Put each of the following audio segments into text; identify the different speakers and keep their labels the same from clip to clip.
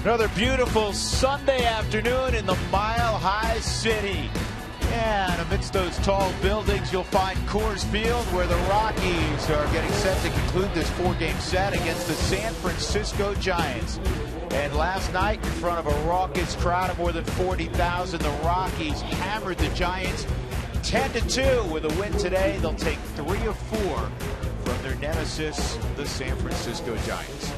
Speaker 1: Another beautiful Sunday afternoon in the Mile High City. And amidst those tall buildings, you'll find Coors Field, where the Rockies are getting set to conclude this four-game set against the San Francisco Giants. And last night, in front of a raucous crowd of more than 40,000, the Rockies hammered the Giants 10-2. With a win today, they'll take 3 of 4 from their nemesis, the San Francisco Giants.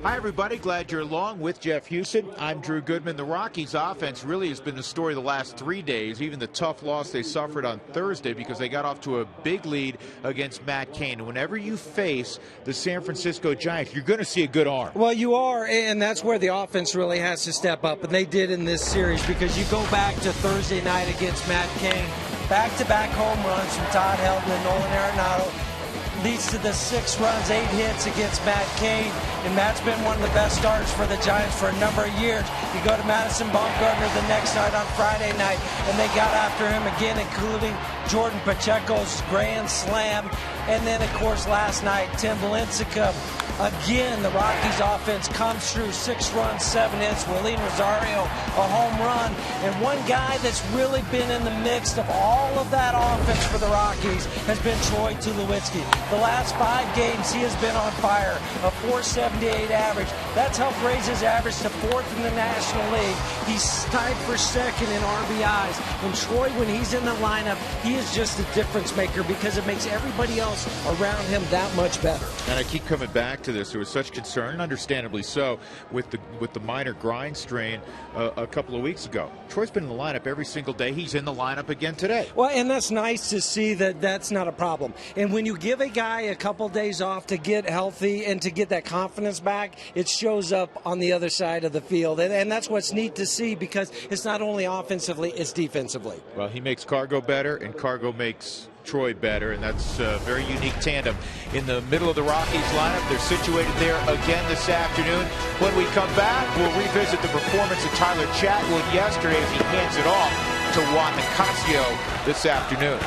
Speaker 1: Hi, everybody. Glad you're along with Jeff Houston. I'm Drew Goodman. The Rockies' offense really has been the story the last 3 days, even the tough loss they suffered on Thursday because they got off to a big lead against Matt Cain. Whenever you face the San Francisco Giants, you're going to see a good arm.
Speaker 2: Well, you are, and that's where the offense really has to step up, and they did in this series because you go back to Thursday night against Matt Cain, back-to-back home runs from Todd Helton and Nolan Arenado. Leads to the 6 runs, 8 hits against Matt Cain, and Matt's been one of the best starters for the Giants for a number of years. You go to Madison Bumgarner the next night on Friday night, and they got after him again, including Jordan Pacheco's grand slam, and then, of course, last night, Tim Lincecum. Again, the Rockies offense comes through, 6 runs, 7 hits. Willie Rosario, a home run. And one guy that's really been in the mix of all of that offense for the Rockies has been Troy Tulowitzki. The last 5 games, he has been on fire, a .478 average. That's helped raise his average to 4th in the National League. He's tied for 2nd in RBIs. And Troy, when he's in the lineup, he is just a difference maker because it makes everybody else around him that much better.
Speaker 1: And I keep coming back to this. There was such concern, understandably so, with the minor grind strain a couple of weeks ago. Troy's been in the lineup every single day. He's in the lineup again today.
Speaker 2: Well, and that's nice to see that that's not a problem. And when you give a guy a couple days off to get healthy and to get that confidence back, it shows up on the other side of the field. And that's what's neat to see because it's not only offensively, it's defensively.
Speaker 1: Well, he makes Cargo better, and Cargo makes Troy better, and that's a very unique tandem in the middle of the Rockies lineup. They're situated there again this afternoon. When we come back, we'll revisit the performance of Tyler Chatwood yesterday as he hands it off to Juan Nicasio this afternoon.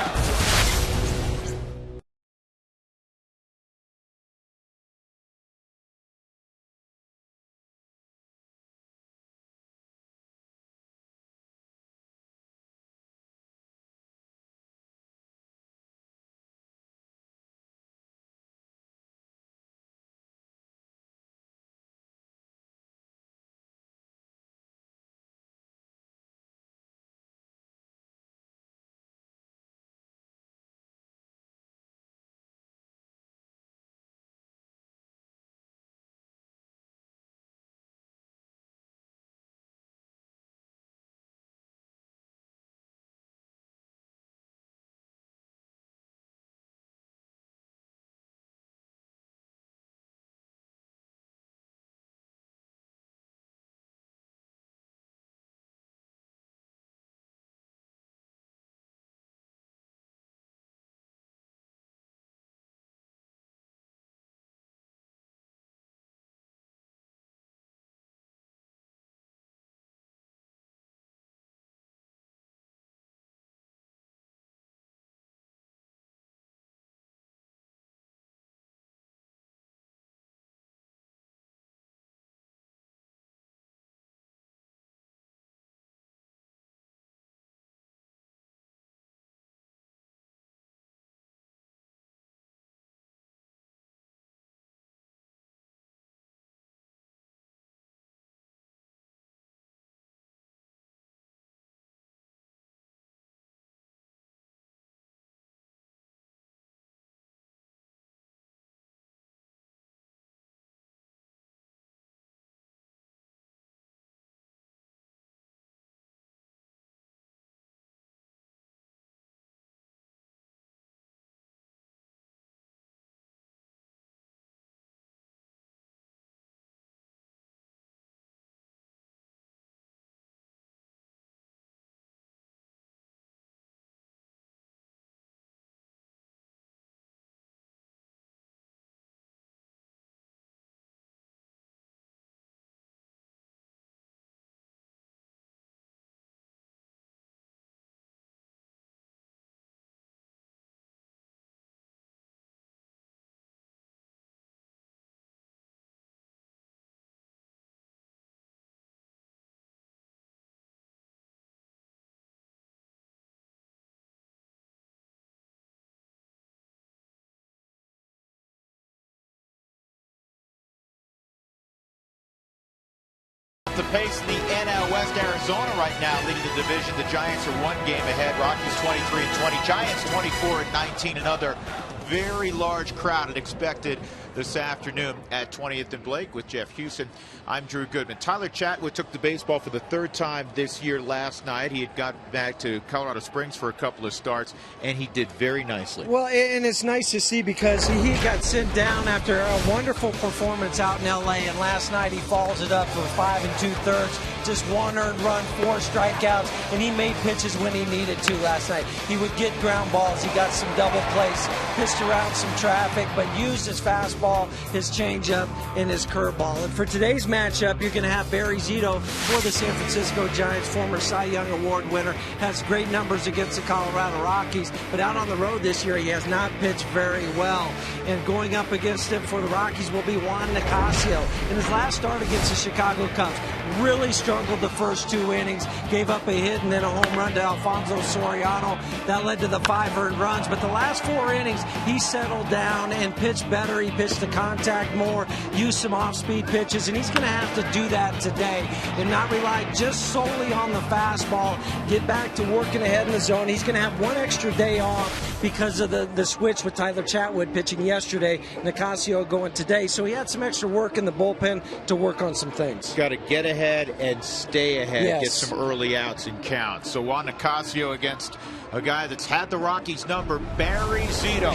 Speaker 1: the pace in the NL West. Arizona right now leading the division. The Giants are 1 game ahead. Rockies 23-20. Giants 24-19. Another very large crowd had expected this afternoon at 20th and Blake with Jeff Houston. I'm Drew Goodman. Tyler Chatwood took the baseball for the 3rd time this year last night. He had got back to Colorado Springs for a couple of starts, and he did very nicely.
Speaker 2: Well, and it's nice to see because he got sent down after a wonderful performance out in L.A., and last night he follows it up for 5 2/3, just 1 earned run, 4 strikeouts, and he made pitches when he needed to last night. He would get ground balls. He got some double plays, pitched around some traffic, but used his fastball, his changeup, and his curveball. And for today's matchup, you're going to have Barry Zito for the San Francisco Giants, former Cy Young Award winner, has great numbers against the Colorado Rockies, but out on the road this year, he has not pitched very well. And going up against him for the Rockies will be Juan Nicasio. In his last start against the Chicago Cubs, really struggled the first 2 innings, gave up a hit and then a home run to Alfonso Soriano. That led to the 5 earned runs, but the last 4 innings, he settled down and pitched better. He pitched the contact more, used some off-speed pitches, and he's going to have to do that today and not rely just solely on the fastball, get back to working ahead in the zone. He's going to have 1 extra day off because of the switch with Tyler Chatwood pitching yesterday, Nicasio going today. So he had some extra work in the bullpen to work on some things.
Speaker 1: Got to get ahead and stay ahead,
Speaker 2: yes.
Speaker 1: Get some early outs and counts. So Juan Nicasio against a guy that's had the Rockies number, Barry Zito.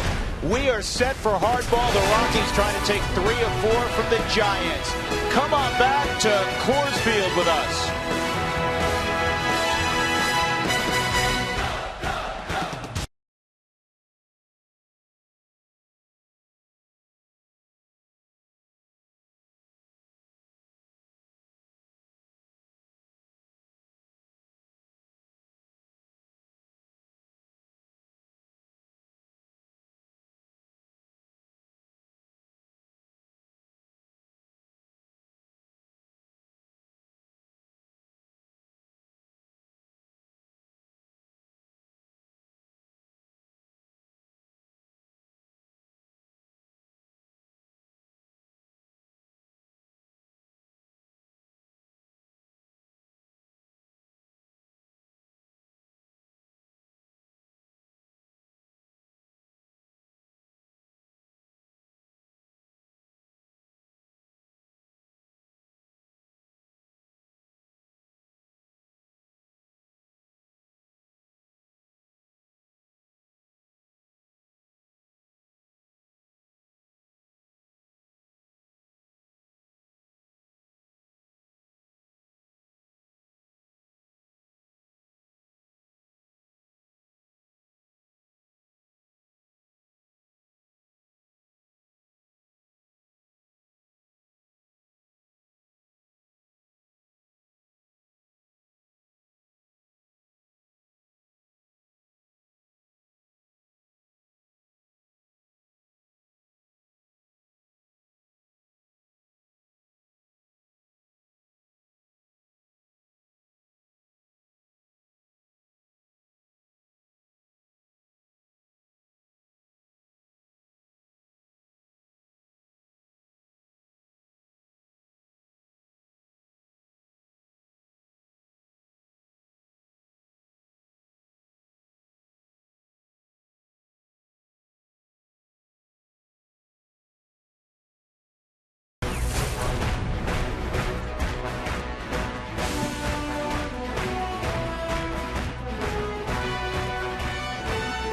Speaker 1: We are set for hardball. The Rockies trying to take 3 of 4 from the Giants. Come on back to Coors Field with us.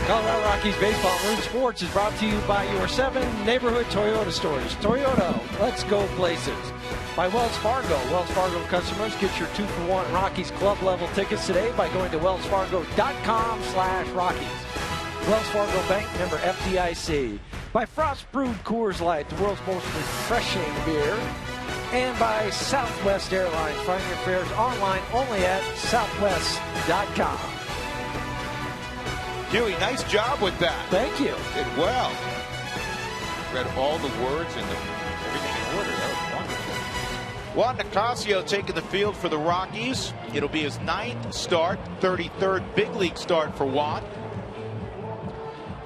Speaker 2: Colorado Rockies Baseball Root Sports is brought to you by your 7 neighborhood Toyota stores. Toyota, let's go places. By Wells Fargo. Wells Fargo customers get your 2-for-1 Rockies club level tickets today by going to wellsfargo.com/Rockies. Wells Fargo Bank, member FDIC. By Frost Brewed Coors Light, the world's most refreshing beer. And by Southwest Airlines. Find your fares online only at southwest.com.
Speaker 1: Huey, nice job with that.
Speaker 2: Thank you.
Speaker 1: Did well. Read all the words and everything in order. That was wonderful. Juan Nicasio taking the field for the Rockies. It'll be his 9th start, 33rd big league start for Juan.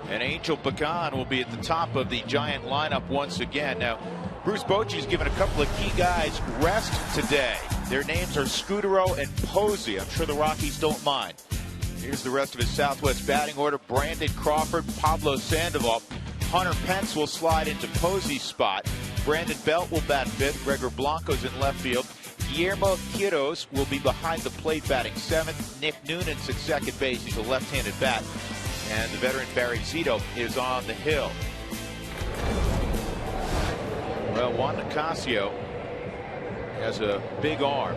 Speaker 1: And Angel Pagan will be at the top of the Giant lineup once again. Now, Bruce Bochy's given a couple of key guys rest today. Their names are Scudero and Posey. I'm sure the Rockies don't mind. Here's the rest of his Southwest batting order. Brandon Crawford, Pablo Sandoval. Hunter Pence will slide into Posey's spot. Brandon Belt will bat fifth. Gregor Blanco's in left field. Guillermo Quiros will be behind the plate batting seventh. Nick Noonan's at second base. He's a left-handed bat. And the veteran Barry Zito is on the hill. Well, Juan Nicasio has a big arm.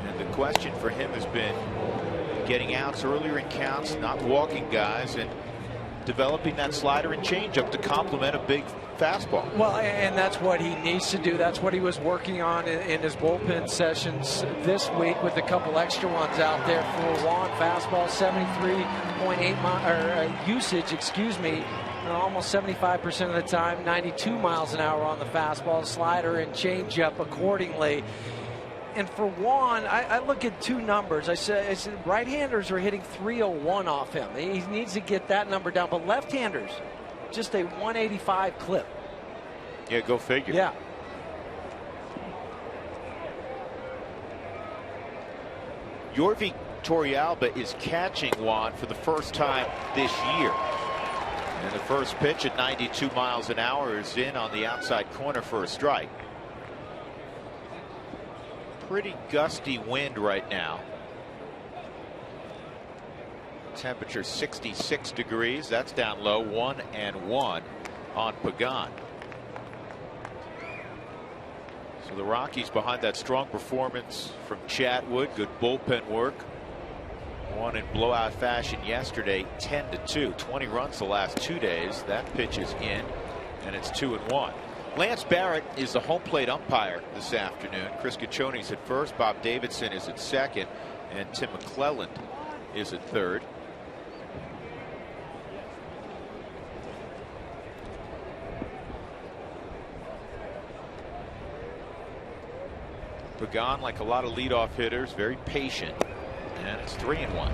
Speaker 1: And the question for him has been getting outs earlier in counts, not walking guys, and developing that slider and changeup to complement a big fastball.
Speaker 2: Well, and that's what he needs to do. That's what he was working on in his bullpen sessions this week, with a couple extra ones out there for Juan. Fastball 73.8 usage, excuse me, almost 75% of the time. 92 miles an hour on the fastball, slider and changeup accordingly. And for Juan, I look at two numbers. I said right-handers are hitting 301 off him. He needs to get that number down. But left-handers, just a 185 clip.
Speaker 1: Yeah, go figure.
Speaker 2: Yeah.
Speaker 1: Yorvi Torrealba is catching Juan for the first time this year. And the first pitch at 92 miles an hour is in on the outside corner for a strike. Pretty gusty wind right now. Temperature 66 degrees. That's down low. 1-1 on Pagan. So the Rockies behind that strong performance from Chatwood. Good bullpen work. Won in blowout fashion yesterday, 10-2. 20 runs the last 2 days. That pitch is in, and it's 2-1. Lance Barrett is the home plate umpire this afternoon. Chris Caccioni's at first. Bob Davidson is at second. And Tim McClelland is at third. Pagan, like a lot of leadoff hitters, very patient. And it's 3-1.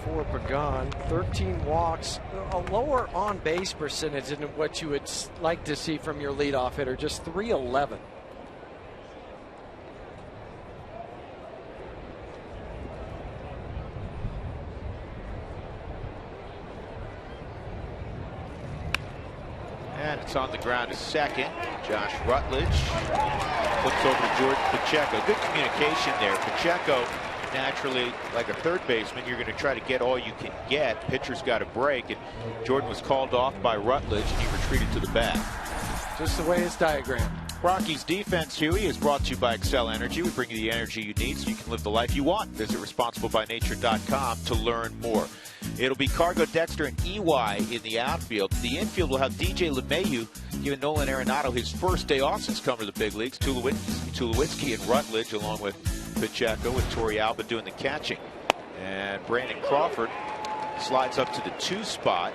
Speaker 2: For Pagan, 13 walks, a lower on-base percentage than what you would like to see from your leadoff hitter, just 311.
Speaker 1: And it's on the ground to second. Josh Rutledge flips over to Jordan Pacheco. Good communication there. Pacheco, naturally, like a third baseman, you're going to try to get all you can get. Pitcher's got a break, and Jordan was called off by Rutledge, and he retreated to the bag.
Speaker 2: Just the way it's diagrammed.
Speaker 1: Rockies defense, Huey, is brought to you by Excel Energy. We bring you the energy you need so you can live the life you want. Visit responsiblebynature.com to learn more. It'll be Cargo, Dexter, and EY in the outfield. The infield will have DJ LeMahieu giving Nolan Arenado his first day off since coming to the big leagues. Tulowitzki and Rutledge, along with Pacheco and Torrealba doing the catching. And Brandon Crawford slides up to the 2 spot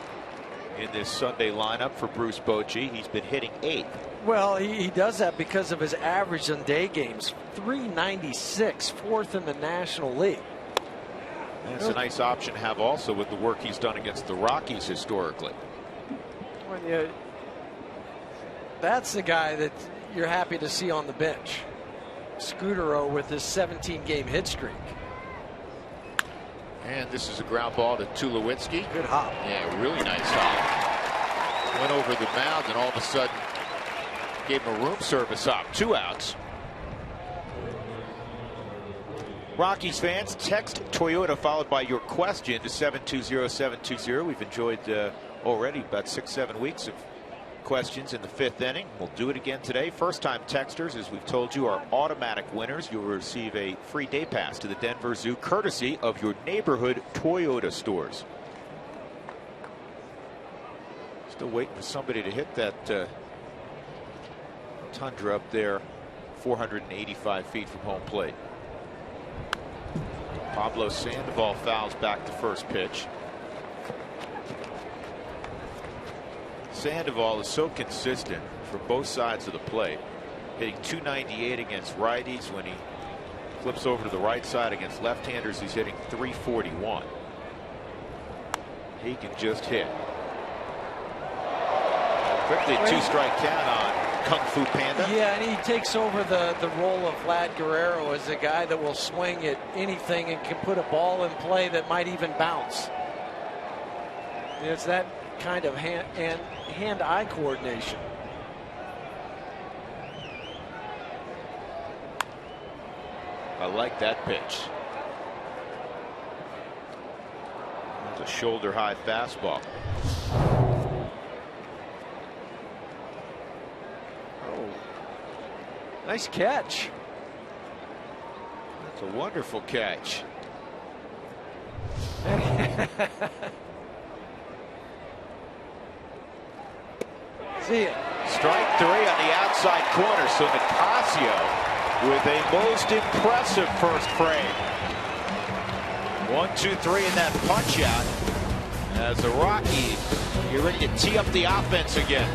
Speaker 1: in this Sunday lineup for Bruce Bochy. He's been hitting 8th.
Speaker 2: Well, he does that because of his average on day games. 396, 4th in the National League.
Speaker 1: And it's a nice option to have also with the work he's done against the Rockies historically.
Speaker 2: That's the guy that you're happy to see on the bench. Scudero with his 17-game hit streak.
Speaker 1: And this is a ground ball to Tulowitzki.
Speaker 2: Good hop.
Speaker 1: Yeah, really nice hop. Went over the mound and all of a sudden gave him a room service hop. 2 outs. Rockies fans, text Toyota followed by your question to 720-720. We've enjoyed already about 6-7 weeks of questions in the 5th inning. We'll do it again today. First time texters, as we've told you, are automatic winners. You'll receive a free day pass to the Denver Zoo courtesy of your neighborhood Toyota stores. Still waiting for somebody to hit that Tundra up there 485 feet from home plate. Pablo Sandoval fouls back the first pitch. Sandoval is so consistent from both sides of the plate, hitting .298 against righties. When he flips over to the right side against left-handers, he's hitting .341. He can just hit. Quickly, 2-strike count on Kung Fu Panda.
Speaker 2: Yeah, and he takes over the role of Vlad Guerrero as a guy that will swing at anything and can put a ball in play that might even bounce. It's that kind of hand-eye coordination.
Speaker 1: I like that pitch. It's a shoulder-high fastball.
Speaker 2: Oh, nice catch.
Speaker 1: That's a wonderful catch.
Speaker 2: See it.
Speaker 1: Strike 3 on the outside corner. So Nicasio with a most impressive first frame. 1, 2, 3 in that punch out as the Rockies get ready to tee up the offense again.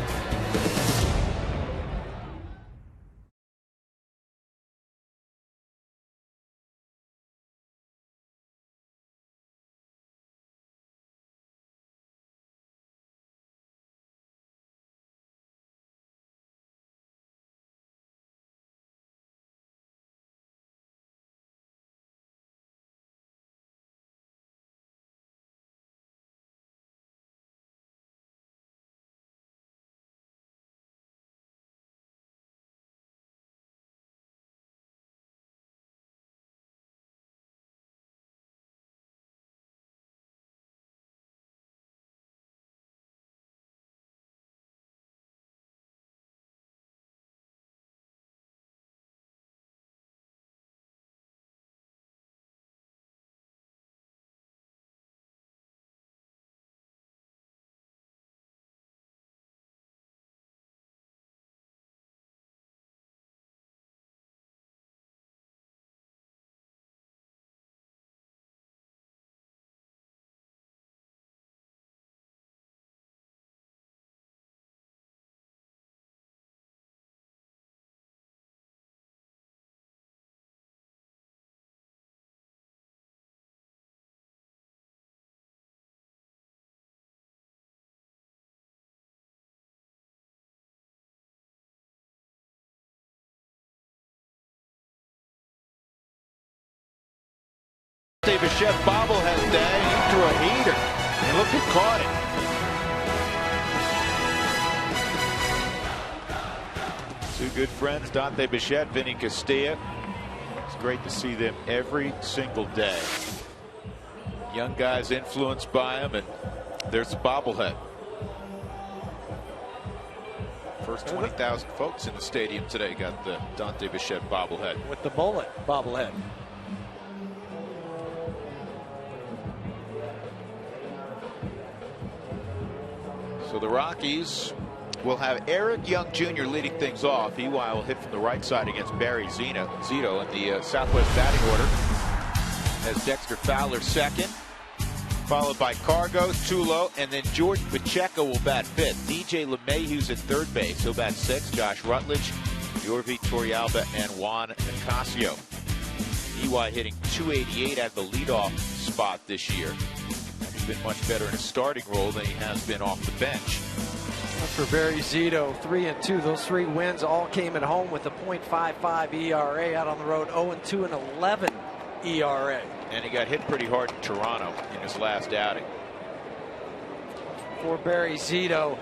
Speaker 1: Bichette bobblehead day. He threw a heater. And look who caught it. Two good friends, Dante Bichette, Vinny Castilla. It's great to see them every single day. Young guys influenced by him, and there's the bobblehead. First 20,000 folks in the stadium today got the Dante Bichette bobblehead.
Speaker 2: With the mullet bobblehead.
Speaker 1: So the Rockies will have Eric Young Jr. leading things off. EY will hit from the right side against Barry Zito in the Southwest batting order. As Dexter Fowler second, followed by Cargo, Tulo, and then Jordan Pacheco will bat fifth. DJ LeMahieu's at third base. He'll bat sixth. Josh Rutledge, Yorvi Torrealba, and Juan Nicasio. EY hitting .288 at the leadoff spot this year. He's been much better in a starting role than he has been off the bench.
Speaker 2: For Barry Zito, 3-2. Those 3 wins all came at home with a .55 ERA. Out on the road, 0-2 and 11 ERA.
Speaker 1: And he got hit pretty hard in Toronto in his last outing.
Speaker 2: For Barry Zito,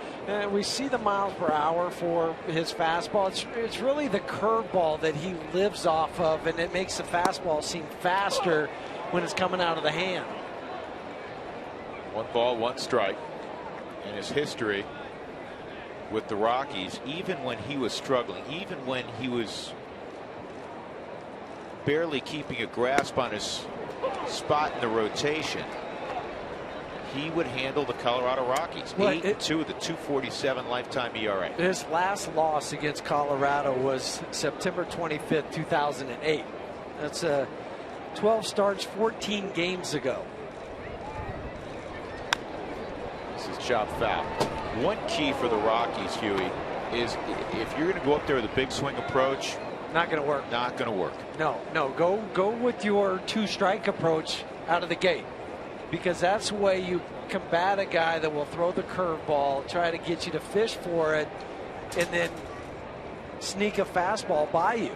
Speaker 2: we see the miles per hour for his fastball. It's really the curveball that he lives off of, and it makes the fastball seem faster when it's coming out of the hand.
Speaker 1: 1 ball, 1 strike. In his history with the Rockies, even when he was struggling, even when he was barely keeping a grasp on his spot in the rotation, he would handle the Colorado Rockies. 8-2 with a .247 lifetime ERA.
Speaker 2: His last loss against Colorado was September 25th, 2008. That's 12 starts, 14 games ago.
Speaker 1: This is chopped foul. One key for the Rockies, Huey, is if you're going to go up there with a big swing approach,
Speaker 2: not going to work.
Speaker 1: Not going to work.
Speaker 2: No. Go with your 2-strike approach out of the gate, because that's the way you combat a guy that will throw the curveball, try to get you to fish for it, and then sneak a fastball by you.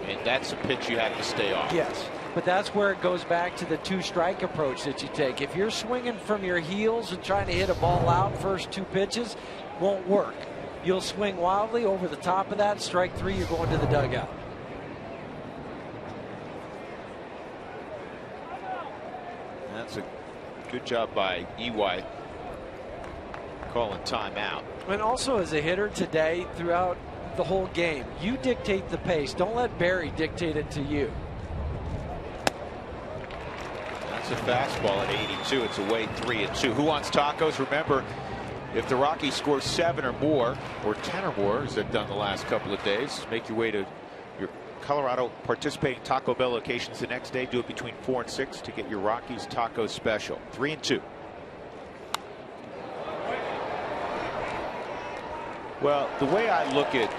Speaker 1: And that's a pitch you have to stay off.
Speaker 2: Yes, but that's where it goes back to the two-strike approach that you take. If you're swinging from your heels and trying to hit a ball out first 2 pitches, won't work. You'll swing wildly over the top of that. Strike 3, you're going to the dugout.
Speaker 1: That's a good job by EY calling timeout.
Speaker 2: And also as a hitter today, throughout the whole game, you dictate the pace. Don't let Barry dictate it to you.
Speaker 1: That's a fastball at 82. It's away 3-2. Who wants tacos? Remember, if the Rockies score 7 or more, or 10 or more, as they've done the last couple of days, make your way to your Colorado participating Taco Bell locations the next day. Do it between 4 and 6 to get your Rockies taco special. 3-2. Well, the way I look at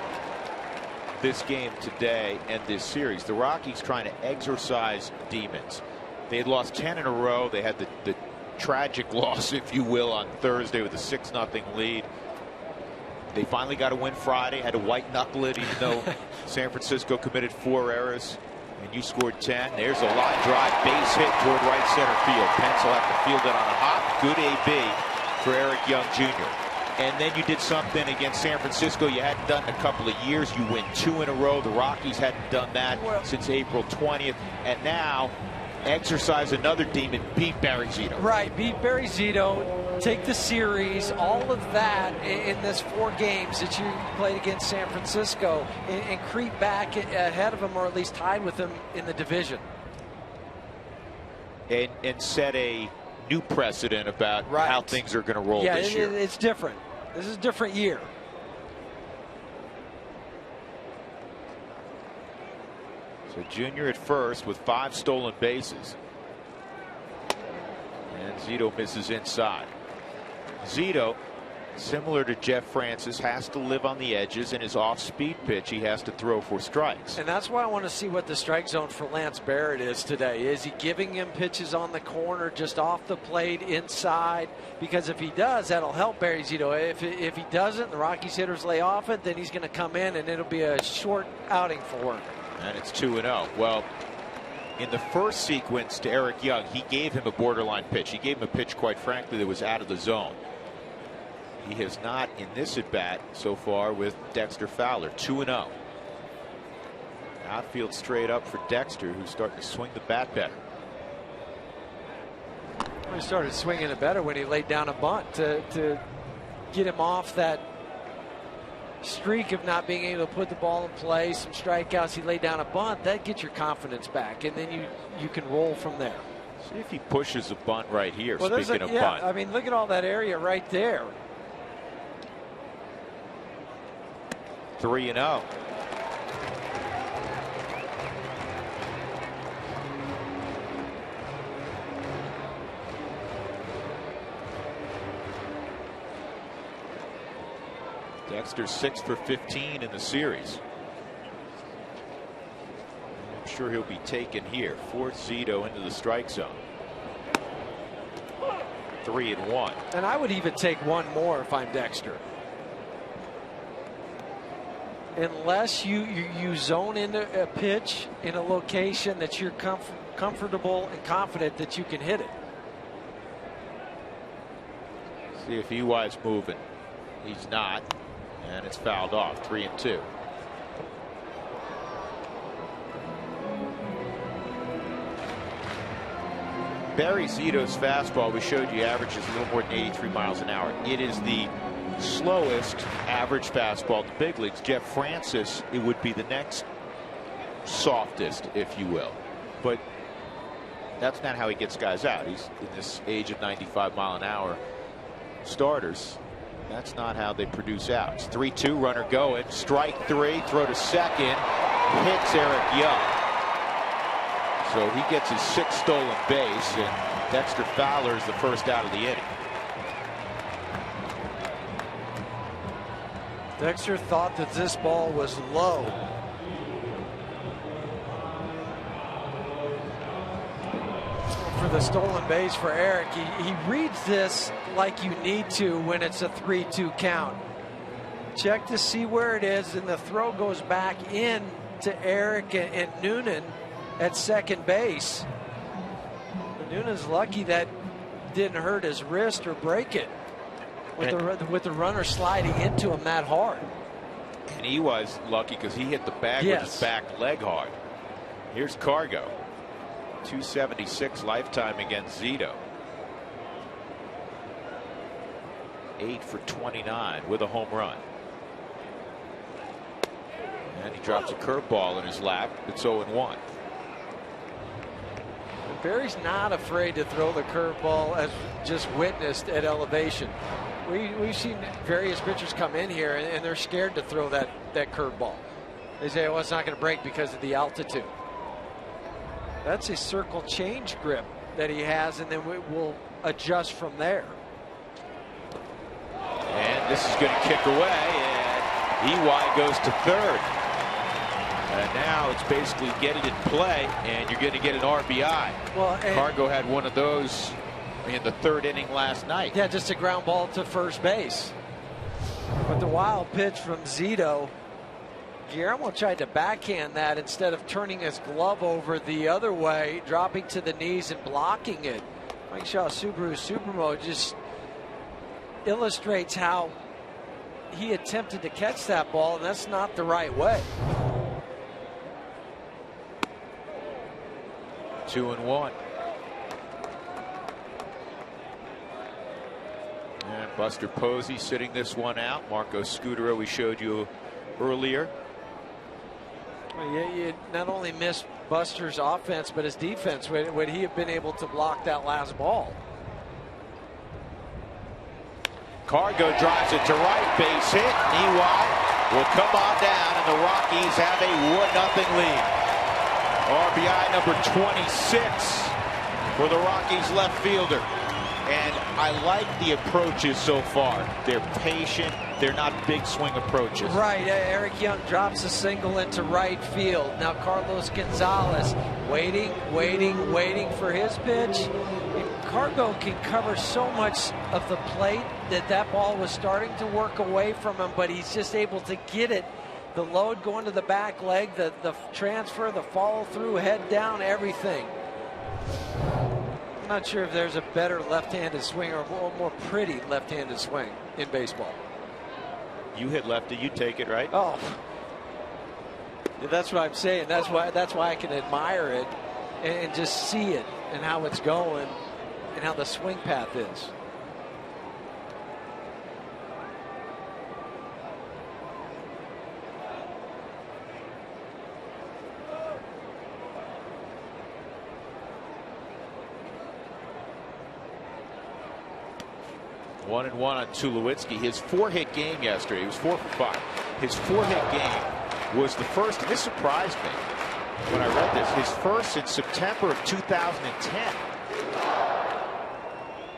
Speaker 1: this game today and this series, the Rockies trying to exorcise demons. They had lost 10 in a row. They had the tragic loss, if you will, on Thursday with a 6-0 lead. They finally got a win Friday, had to white knuckle it, even though San Francisco committed 4 errors and you scored 10. There's a line drive, base hit toward right center field. Pence will have to field it on a hop. Good AB for Eric Young Jr. And then you did something against San Francisco you hadn't done in a couple of years. You win 2 in a row. The Rockies hadn't done that since April 20th. And now exercise another demon, beat Barry Zito.
Speaker 2: Right, beat Barry Zito, take the series, all of that in this 4 games that you played against San Francisco, and creep back ahead of them, or at least tied with them in the division.
Speaker 1: And set a new precedent about how things are going to roll this year.
Speaker 2: It's different. This is a different year.
Speaker 1: So Junior at first with 5 stolen bases. And Zito misses inside. Zito, similar to Jeff Francis, has to live on the edges, and his off-speed pitch he has to throw for strikes.
Speaker 2: And that's why I want to see what the strike zone for Lance Barrett is today. Is he giving him pitches on the corner, just off the plate, inside? Because if he does, that'll help Barry Zito. If he doesn't, the Rockies hitters lay off it, then he's going to come in, and it'll be a short outing for him.
Speaker 1: And it's 2-0. Well, in the first sequence to Eric Young, he gave him a borderline pitch. He gave him a pitch, quite frankly, that was out of the zone. He has not in this at bat so far with Dexter Fowler. 2-0. Outfield straight up for Dexter, who's starting to swing the bat better.
Speaker 2: Well, he started swinging it better when he laid down a bunt to get him off that streak of not being able to put the ball in play. Some strikeouts, he laid down a bunt. That gets your confidence back, and then you can roll from there.
Speaker 1: See if he pushes a bunt right here.
Speaker 2: Well,
Speaker 1: speaking of bunt,
Speaker 2: I mean, look at all that area right there.
Speaker 1: 3-0. Dexter 6 for 15 in the series. I'm sure he'll be taken here. Force Zito into the strike zone. 3-1.
Speaker 2: And I would even take one more if I'm Dexter. Unless you zone into a pitch in a location that you're comfortable and confident that you can hit it.
Speaker 1: See if EY's moving. He's not. And it's fouled off. 3-2. Barry Zito's fastball, we showed you, averages a little more than 83 miles an hour. It is the slowest average fastball in the big leagues. Jeff Francis, it would be the next softest, if you will. But that's not how he gets guys out. He's in this age of 95 mile an hour starters. That's not how they produce outs. 3-2, runner going. Strike 3, throw to second. Hits Eric Young. So he gets his 6th stolen base, and Dexter Fowler is the first out of the inning.
Speaker 2: Dexter thought that this ball was low. For the stolen base for Eric, he reads this like you need to when it's a 3-2 count. Check to see where it is, and the throw goes back in to Eric and Noonan at second base. Noonan's lucky that didn't hurt his wrist or break it with the runner sliding into him that hard.
Speaker 1: And he was lucky because he hit the bag with his back leg hard. Here's Cargo. 276 lifetime against Zito. 8 for 29 with a home run. And he drops a curveball in his lap. It's 0-1.
Speaker 2: Barry's not afraid to throw the curveball, as just witnessed at elevation. We've seen various pitchers come in here and they're scared to throw that curveball. They say, well, it's not going to break because of the altitude. That's a circle change grip that he has, and then we'll adjust from there.
Speaker 1: And this is going to kick away, and EY goes to third. And now it's basically get it in play, and you're going to get an RBI. Well, Cargo had one of those in the third inning last night.
Speaker 2: Yeah, just a ground ball to first base. But the wild pitch from Zito, Guillermo tried to backhand that instead of turning his glove over the other way, dropping to the knees and blocking it. Mike Shaw Subaru Supermo just illustrates how he attempted to catch that ball, and that's not the right way.
Speaker 1: 2-1. And Buster Posey sitting this one out. Marco Scudero we showed you earlier.
Speaker 2: Well, you not only missed Buster's offense, but his defense. Would he have been able to block that last ball?
Speaker 1: Cargo drives it to right, base hit. EY will come on down, and the Rockies have a 1-0 lead. RBI number 26 for the Rockies left fielder. And I like the approaches so far. They're patient. They're not big swing approaches.
Speaker 2: Right. Eric Young drops a single into right field. Now Carlos Gonzalez waiting for his pitch. Cargo can cover so much of the plate that ball was starting to work away from him, but he's just able to get it. The load going to the back leg, the transfer, the follow through, head down, everything. I'm not sure if there's a better left-handed swing or a more pretty left-handed swing in baseball.
Speaker 1: You hit lefty, you take it, right?
Speaker 2: Oh, that's what I'm saying. That's why I can admire it and just see it and how it's going and how the swing path is.
Speaker 1: One and one on Tulowitzki. His 4-hit game yesterday. He was 4 for 5. His 4-hit game was the first. And this surprised me when I read this. His first in September of 2010.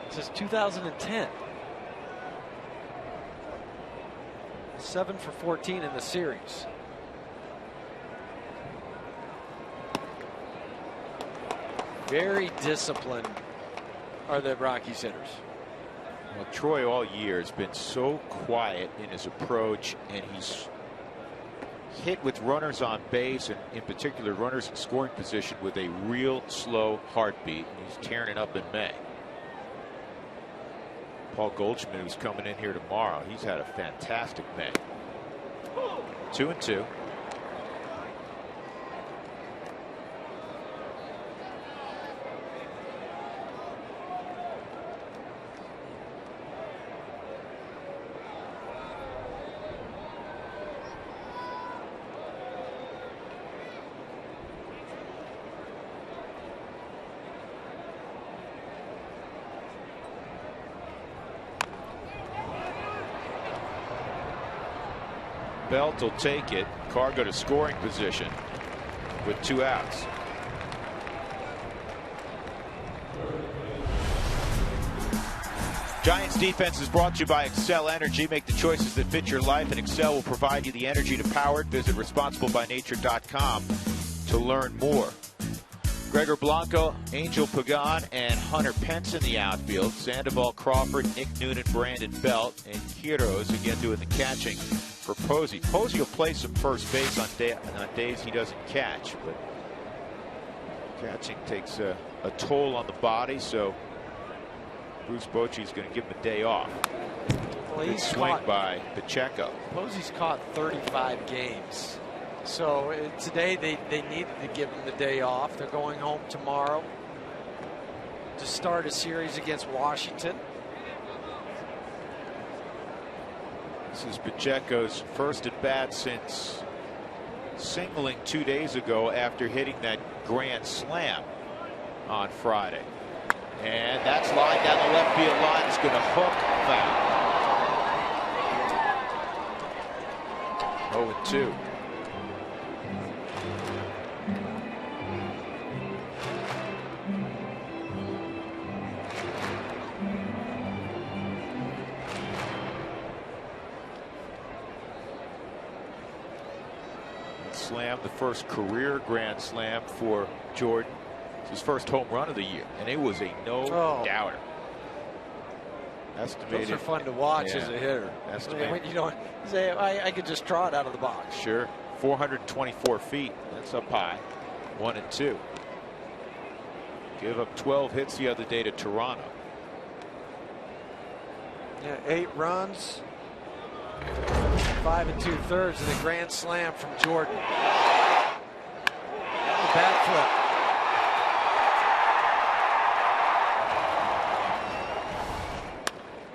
Speaker 2: This is 2010. 7 for 14 in the series. Very disciplined are the Rockies hitters.
Speaker 1: Well, Troy all year has been so quiet in his approach, and he's hit with runners on base, and in particular runners in scoring position, with a real slow heartbeat, and he's tearing it up in May. Paul Goldschmidt, who's coming in here tomorrow, he's had a fantastic May. 2-2. Belt will take it. Cargo to scoring position with 2 outs. Giants defense is brought to you by Excel Energy. Make the choices that fit your life, and Excel will provide you the energy to power it. Visit responsiblebynature.com to learn more. Gregor Blanco, Angel Pagan, and Hunter Pence in the outfield. Sandoval, Crawford, Nick Noonan, Brandon Belt, and Quiroz again doing the catching for Posey. Posey will play some first base on days he doesn't catch, but catching takes a toll on the body, so Bruce Bochy is going to give him a day off.
Speaker 2: Well,
Speaker 1: Good swing by Pacheco.
Speaker 2: Posey's caught 35 games. So today they needed to give him the day off. They're going home tomorrow to start a series against Washington.
Speaker 1: This is Pacheco's first at bat since singling 2 days ago after hitting that grand slam on Friday. And that's line down the left field line. It's going to hook foul. 0-2. Slam, the first career grand slam for Jordan. It's his first home run of the year, and it was a no-doubter. Estimated.
Speaker 2: Those are fun to watch as a hitter. When you don't say, I could just draw it out of the box.
Speaker 1: Sure. 424 feet. That's up high. 1-2. Give up 12 hits the other day to Toronto.
Speaker 2: Yeah, 8 runs. 5 2/3 and a grand slam from Jordan. Bat flip.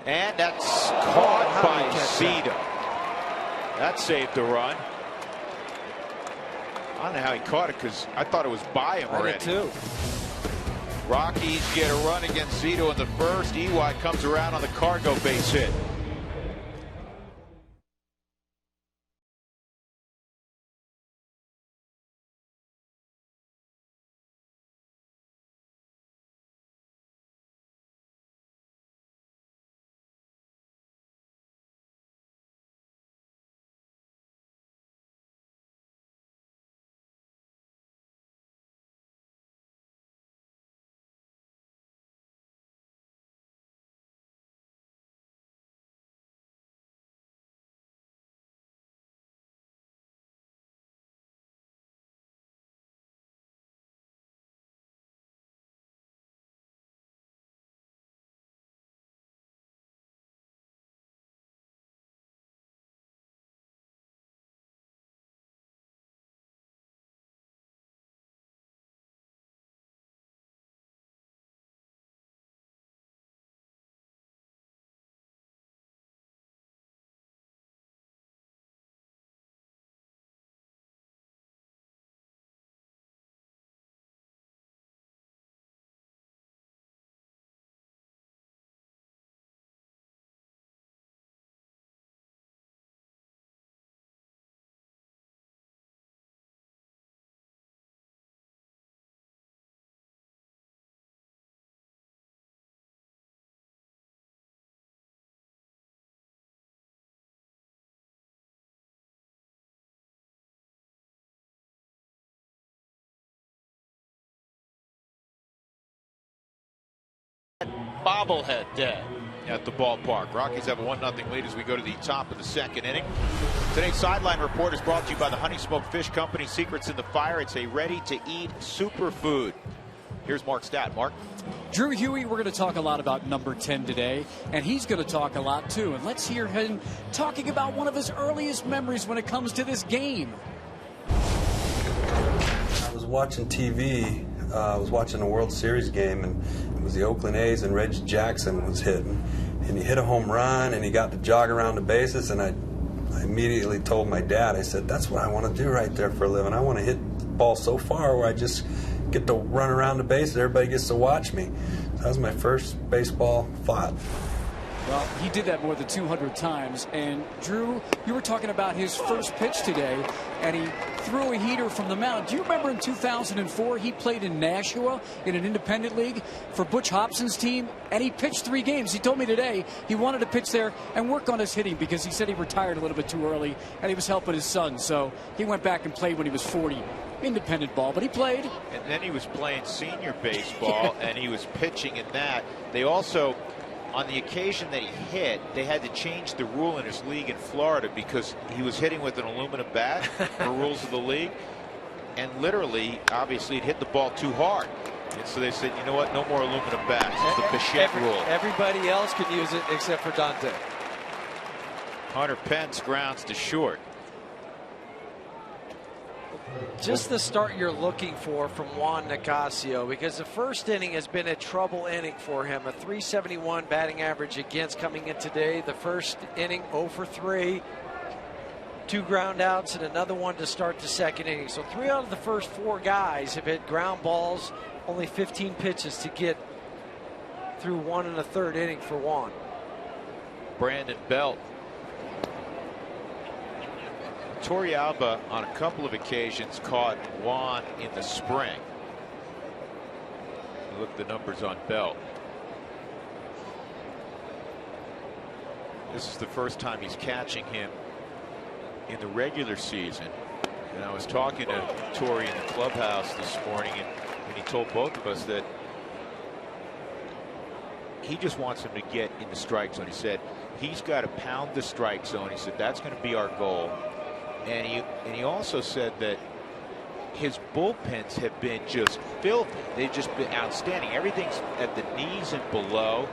Speaker 1: And that's caught by Zito. That saved the run. I don't know how he caught it because I thought it was by him already.
Speaker 2: Too.
Speaker 1: Rockies get a run against Zito in the first. EY comes around on the cargo base hit. Bobblehead day at the ballpark. Rockies have a 1-0 lead as we go to the top of the second inning. Today's sideline report is brought to you by the Honey Smoked Fish Company. Secrets in the fire. It's a ready-to-eat superfood. Here's Mark Stat. Mark.
Speaker 3: Drew Huey, we're going to talk a lot about number 10 today, and he's going to talk a lot too. And let's hear him talking about one of his earliest memories when it comes to this game.
Speaker 4: I was watching TV. I was watching a World Series game, and it was the Oakland A's, and Reggie Jackson was hitting. And he hit a home run, and he got to jog around the bases, and I immediately told my dad, I said, that's what I want to do right there for a living. I want to hit the ball so far where I just get to run around the bases. Everybody gets to watch me. So that was my first baseball thought.
Speaker 3: Well, he did that more than 200 times. And, Drew, you were talking about his first pitch today, and he threw a heater from the mound. Do you remember in 2004 he played in Nashua in an independent league for Butch Hobson's team, and he pitched 3 games. He told me today he wanted to pitch there and work on his hitting because he said he retired a little bit too early, and he was helping his son. So he went back and played when he was 40. independent ball, but he played.
Speaker 1: And then he was playing senior baseball, and he was pitching in that. They also, on the occasion that he hit, they had to change the rule in his league in Florida because he was hitting with an aluminum bat, the rules of the league. And literally, obviously, he'd hit the ball too hard. And so they said, you know what, no more aluminum bats. It's the Bichette rule.
Speaker 2: Everybody else could use it except for Dante.
Speaker 1: Hunter Pence grounds to short.
Speaker 2: Just the start you're looking for from Juan Nicasio, because the first inning has been a trouble inning for him. A .371 batting average against coming in today. The first inning 0 for 3. 2 ground outs and another one to start the second inning. So 3 out of the first 4 guys have hit ground balls. Only 15 pitches to get through 1 1/3 inning for Juan.
Speaker 1: Brandon Belt. Torrealba on a couple of occasions caught Juan in the spring. Look at the numbers on Belt. This is the first time he's catching him in the regular season. And I was talking to Torrey in the clubhouse this morning, and he told both of us that he just wants him to get in the strike zone. He said he's got to pound the strike zone. He said that's going to be our goal. And he also said that his bullpens have been just filthy. They've just been outstanding. Everything's at the knees and below.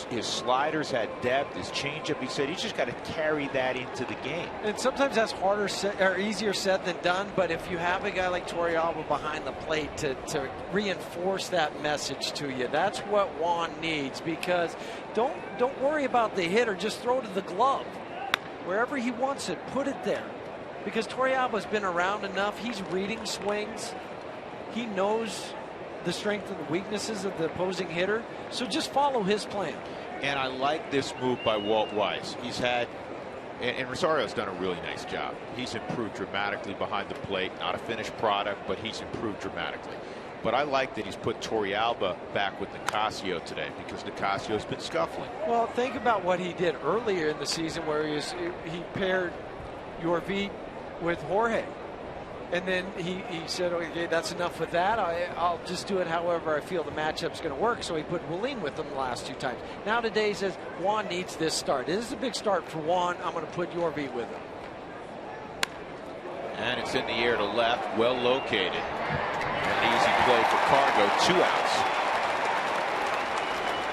Speaker 1: His sliders had depth. His changeup, he said, he's just got to carry that into the game.
Speaker 2: And sometimes that's harder or easier said than done. But if you have a guy like Torrealba behind the plate to reinforce that message to you, that's what Juan needs. Because don't worry about the hitter. Just throw to the glove. Wherever he wants it, put it there. Because Torrealba's been around enough. He's reading swings. He knows the strength and the weaknesses of the opposing hitter. So just follow his plan.
Speaker 1: And I like this move by Walt Weiss. He's had, and Rosario's done a really nice job. He's improved dramatically behind the plate. Not a finished product, but he's improved dramatically. But I like that he's put Torrealba back with Nicasio today, because Nicasio's been scuffling.
Speaker 2: Well, think about what he did earlier in the season, where he paired Yorvit with Jorge. And then he said, okay, that's enough with that. I'll just do it however I feel the matchup's going to work. So he put Willeen with him the last 2 times. Now today he says, Juan needs this start. This is a big start for Juan. I'm going to put Yorvit with him.
Speaker 1: And it's in the air to left, well located. An easy play for Cargo, 2 outs.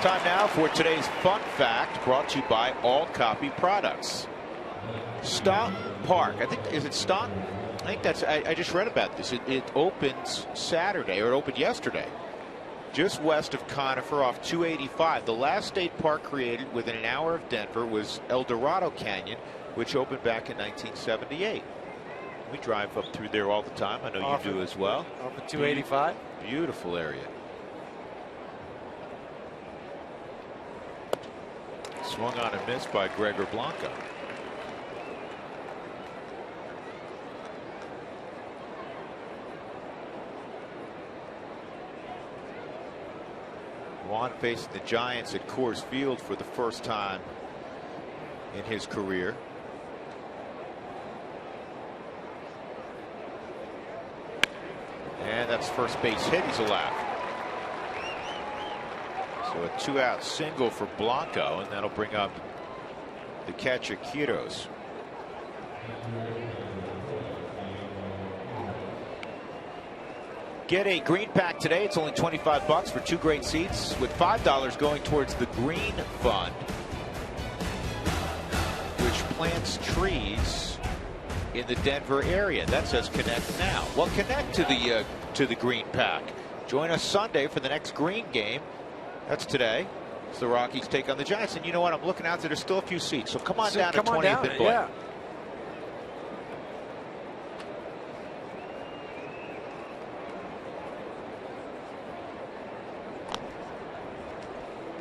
Speaker 1: Time now for today's fun fact, brought to you by All Copy Products. Staunton Park, I think, is it Staunton? I think that's, I just read about this. It opens Saturday, or it opened yesterday, just west of Conifer off 285. The last state park created within an hour of Denver was El Dorado Canyon, which opened back in 1978. We drive up through there all the time. I know you do as well.
Speaker 2: Off of 285.
Speaker 1: Beautiful area. Swung on and missed by Gregor Blanco. Juan facing the Giants at Coors Field for the first time in his career. And that's first base hit he's allowed. So a 2-out single for Blanco, and that'll bring up the catcher Quiros. Get a green pack today. It's only $25 for 2 great seats, with $5 going towards the Green Fund, which plants trees in the Denver area. That says connect now. Well, connect to the green pack. Join us Sunday for the next green game. That's today. It's the Rockies take on the Giants. And you know what? I'm looking out there. There's still a few seats. So come on down to 20th and Blake.
Speaker 2: Yeah.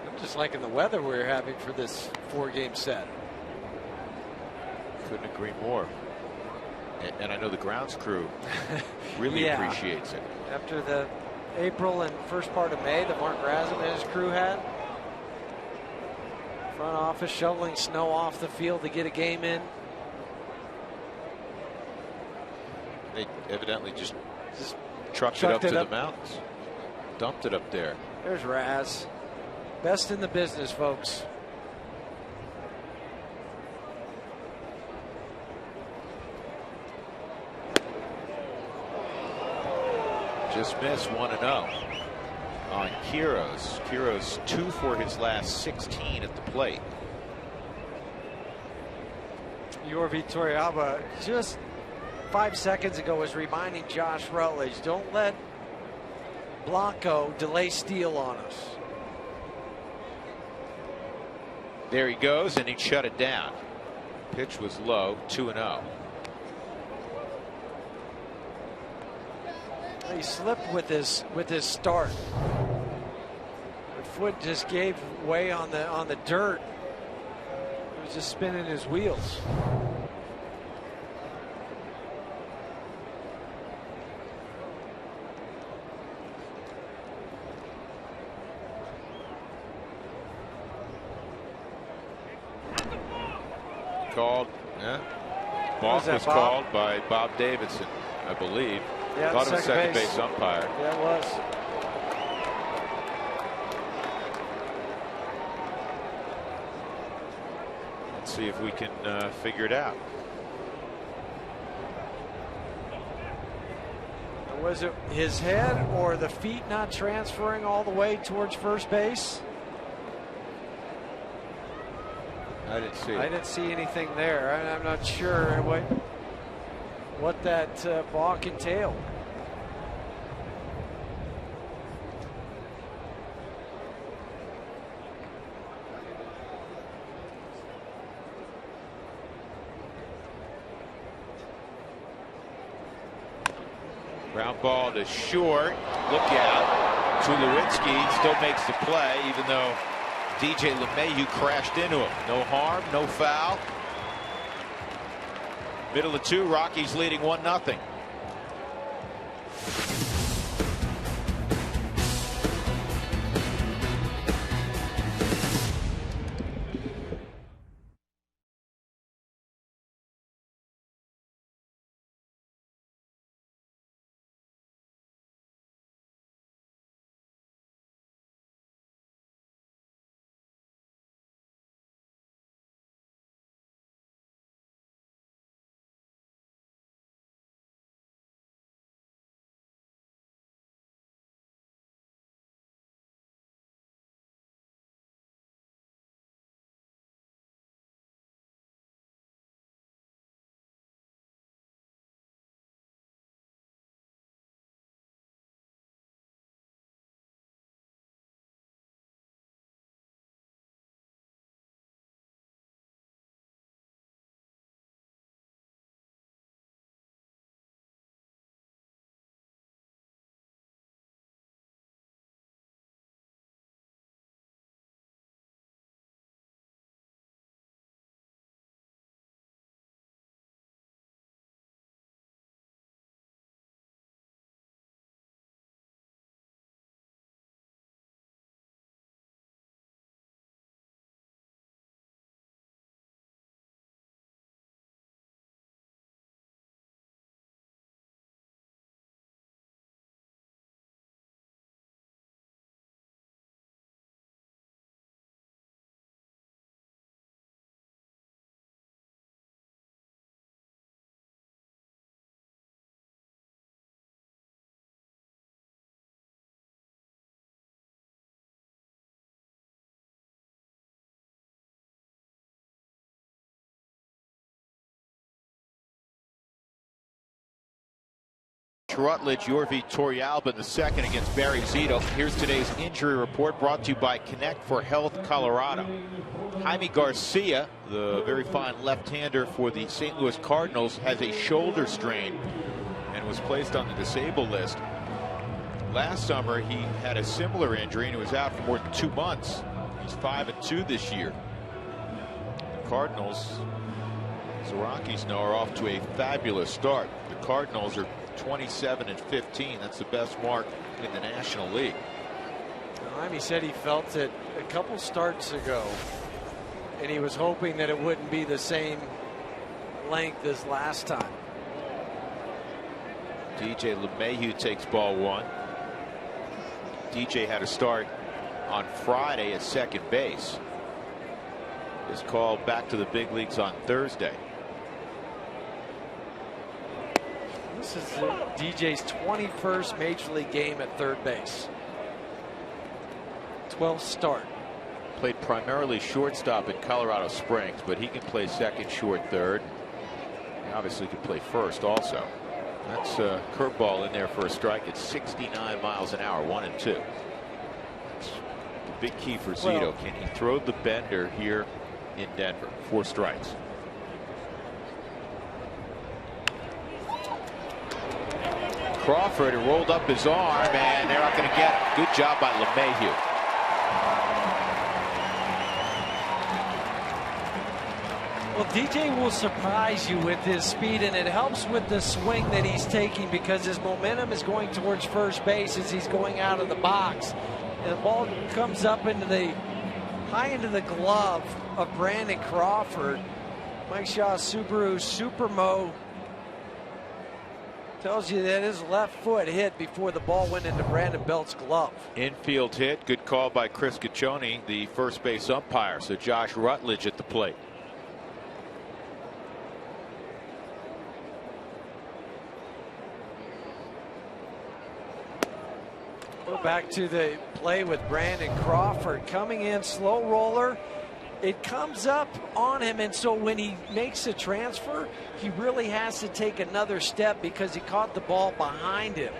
Speaker 2: I'm just liking the weather we're having for this 4-game set.
Speaker 1: Couldn't agree more. And I know the grounds crew really appreciates it.
Speaker 2: After the April and first part of May that Mark Razum and his crew had, front office shoveling snow off the field to get a game in.
Speaker 1: They evidently just
Speaker 2: Just
Speaker 1: trucked it up to the mountains. Dumped it up there.
Speaker 2: There's Raz. Best in the business, folks.
Speaker 1: Just missed 1-0 on Quiros. Quiros 2 for his last 16 at the plate.
Speaker 2: Yorvi Torrealba just 5 seconds ago was reminding Josh Rutledge, don't let Blanco delay steal on us.
Speaker 1: There he goes, and he shut it down. Pitch was low, 2-0.
Speaker 2: He slipped with his start. The foot just gave way on the dirt. It was just spinning his wheels.
Speaker 1: Called, yeah. Balk was called by Bob Davidson, I believe.
Speaker 2: Yeah,
Speaker 1: thought it was second base umpire.
Speaker 2: Yeah, it was.
Speaker 1: Let's see if we can figure it out.
Speaker 2: Was it his head or the feet not transferring all the way towards first base?
Speaker 1: I didn't see it.
Speaker 2: I didn't see anything there. I'm not sure what that balk entailed.
Speaker 1: Ground ball to short. Look out. Tulowitzki still makes the play, even though DJ LeMahieu crashed into him. No harm, no foul. Middle of 2, Rockies leading 1-0. Rutledge, Yorvi Torrealba in the second against Barry Zito. Here's today's injury report brought to you by Connect for Health Colorado. Jaime Garcia, the very fine left-hander for the St. Louis Cardinals, has a shoulder strain and was placed on the disabled list. Last summer he had a similar injury and was out for more than 2 months. He's 5-2 this year. The Cardinals, as the Rockies know, are off to a fabulous start. The Cardinals are 27-15. That's the best mark in the National League.
Speaker 2: He said he felt it a couple starts ago, and he was hoping that it wouldn't be the same length as last time.
Speaker 1: DJ LeMahieu takes ball one. DJ had a start on Friday at second base. Is called back to the big leagues on Thursday.
Speaker 2: This is DJ's 21st major league game at third base. 12th start.
Speaker 1: Played primarily shortstop in Colorado Springs, but he can play second, short, third. He obviously can play first also. That's a curveball in there for a strike at 69 miles an hour, 1 and 2. That's the big key for Zito.
Speaker 2: Well,
Speaker 1: can he throw the bender here in Denver? 4 strikes. Crawford rolled up his arm, and they're not going to get it. Good job by LeMahieu.
Speaker 2: Well, DJ will surprise you with his speed, and it helps with the swing that he's taking because his momentum is going towards first base as he's going out of the box. And the ball comes up into the high into the glove of Brandon Crawford. Mike Shaw Subaru Supermo tells you that his left foot hit before the ball went into Brandon Belt's glove.
Speaker 1: Infield hit. Good call by Chris Caccione, the first base umpire. So Josh Rutledge at the plate.
Speaker 2: Back to the play with Brandon Crawford coming in, slow roller. It comes up on him, and so when he makes a transfer, he really has to take another step because he caught the ball behind him.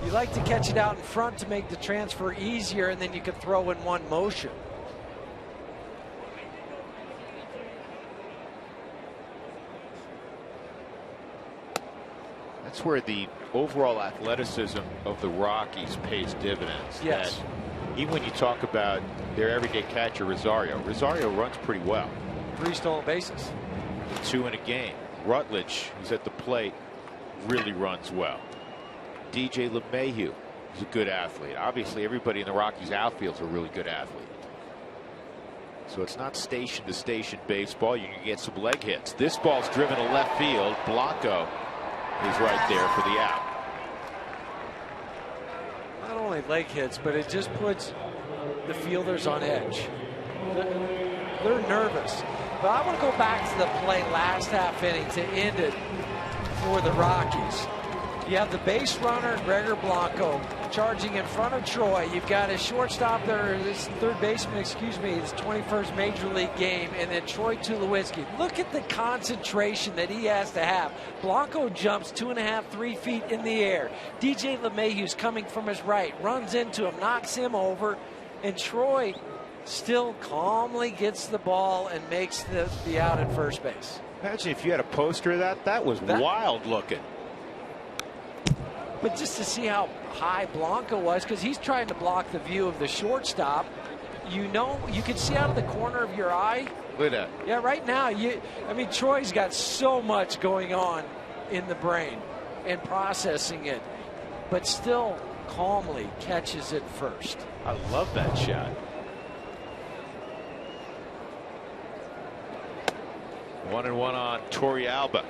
Speaker 2: You like to catch it out in front to make the transfer easier, and then you can throw in one motion.
Speaker 1: That's where the overall athleticism of the Rockies pays dividends.
Speaker 2: Yes.
Speaker 1: That even when you talk about their everyday catcher, Rosario runs pretty well.
Speaker 2: 3 stolen bases.
Speaker 1: 2 in a game. Rutledge, who's at the plate, really runs well. DJ LeMahieu is a good athlete. Obviously, everybody in the Rockies outfield is a really good athlete. So it's not station to station baseball. You can get some leg hits. This ball's driven to left field. Blanco is right there for the out.
Speaker 2: Not only leg hits, but it just puts the fielders on edge. They're nervous. But I want to go back to the play last half inning to end it for the Rockies. You have the base runner, Gregor Blanco, charging in front of Troy. You've got his shortstop there, his third baseman, excuse me, his 21st Major League game, and then Troy Tulowitzki. Look at the concentration that he has to have. Blanco jumps 2.5, 3 feet in the air. DJ LeMahieu's coming from his right, runs into him, knocks him over, and Troy still calmly gets the ball and makes the out at first base.
Speaker 1: Imagine if you had a poster of that. That was wild looking.
Speaker 2: But just to see how high Blanco was, because he's trying to block the view of the shortstop. You know, you can see out of the corner of your eye.
Speaker 1: Look at that.
Speaker 2: Yeah, right now, I mean, Troy's got so much going on in the brain and processing it, but still calmly catches it first.
Speaker 1: I love that shot. 1-1 on Torrealba.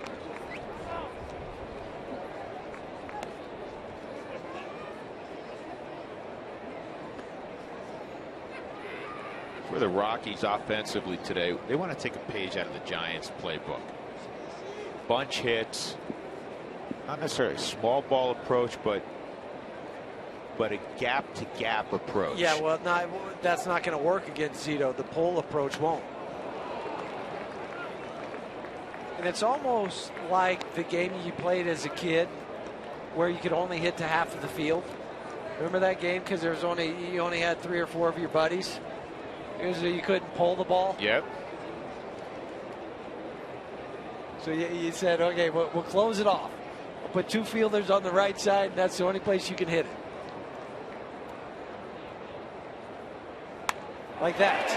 Speaker 1: For the Rockies offensively today, they want to take a page out of the Giants playbook. Bunch hits, not necessarily a small ball approach, but a gap to gap approach.
Speaker 2: Yeah, well, that's not going to work against Zito. The pull approach won't. And it's almost like the game you played as a kid where you could only hit to half of the field. Remember that game? Because you only had 3 or 4 of your buddies. You couldn't pull the ball.
Speaker 1: Yep.
Speaker 2: So you said, okay, we'll close it off. We'll put 2 fielders on the right side. And that's the only place you can hit it. Like that.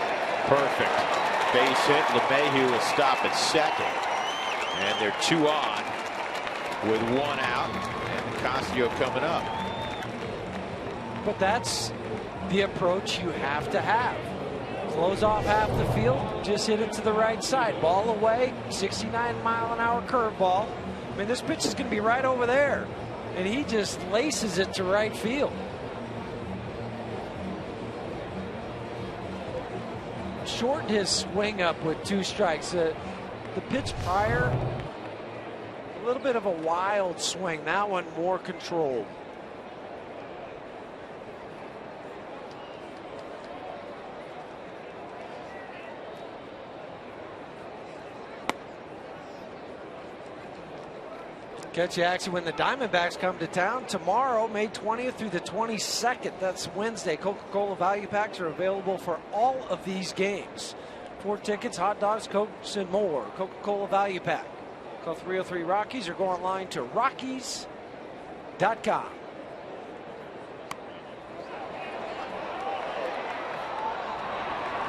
Speaker 1: Perfect. Base hit. LeMahieu will stop at second. And they're 2 on with 1 out. And Castio coming up.
Speaker 2: But that's the approach you have to have. Close off half the field, just hit it to the right side. Ball away, 69-mile-an-hour curveball. I mean, this pitch is going to be right over there. and he just laces it to right field. Shortened his swing up with 2 strikes. The pitch prior, a little bit of a wild swing. That one more controlled. Catch the action when the Diamondbacks come to town tomorrow, May 20th through the 22nd. That's Wednesday. Coca-Cola value packs are available for all of these games. 4 tickets, hot dogs, Cokes, and more. Coca-Cola value pack. Call 303 Rockies or go online to Rockies.com.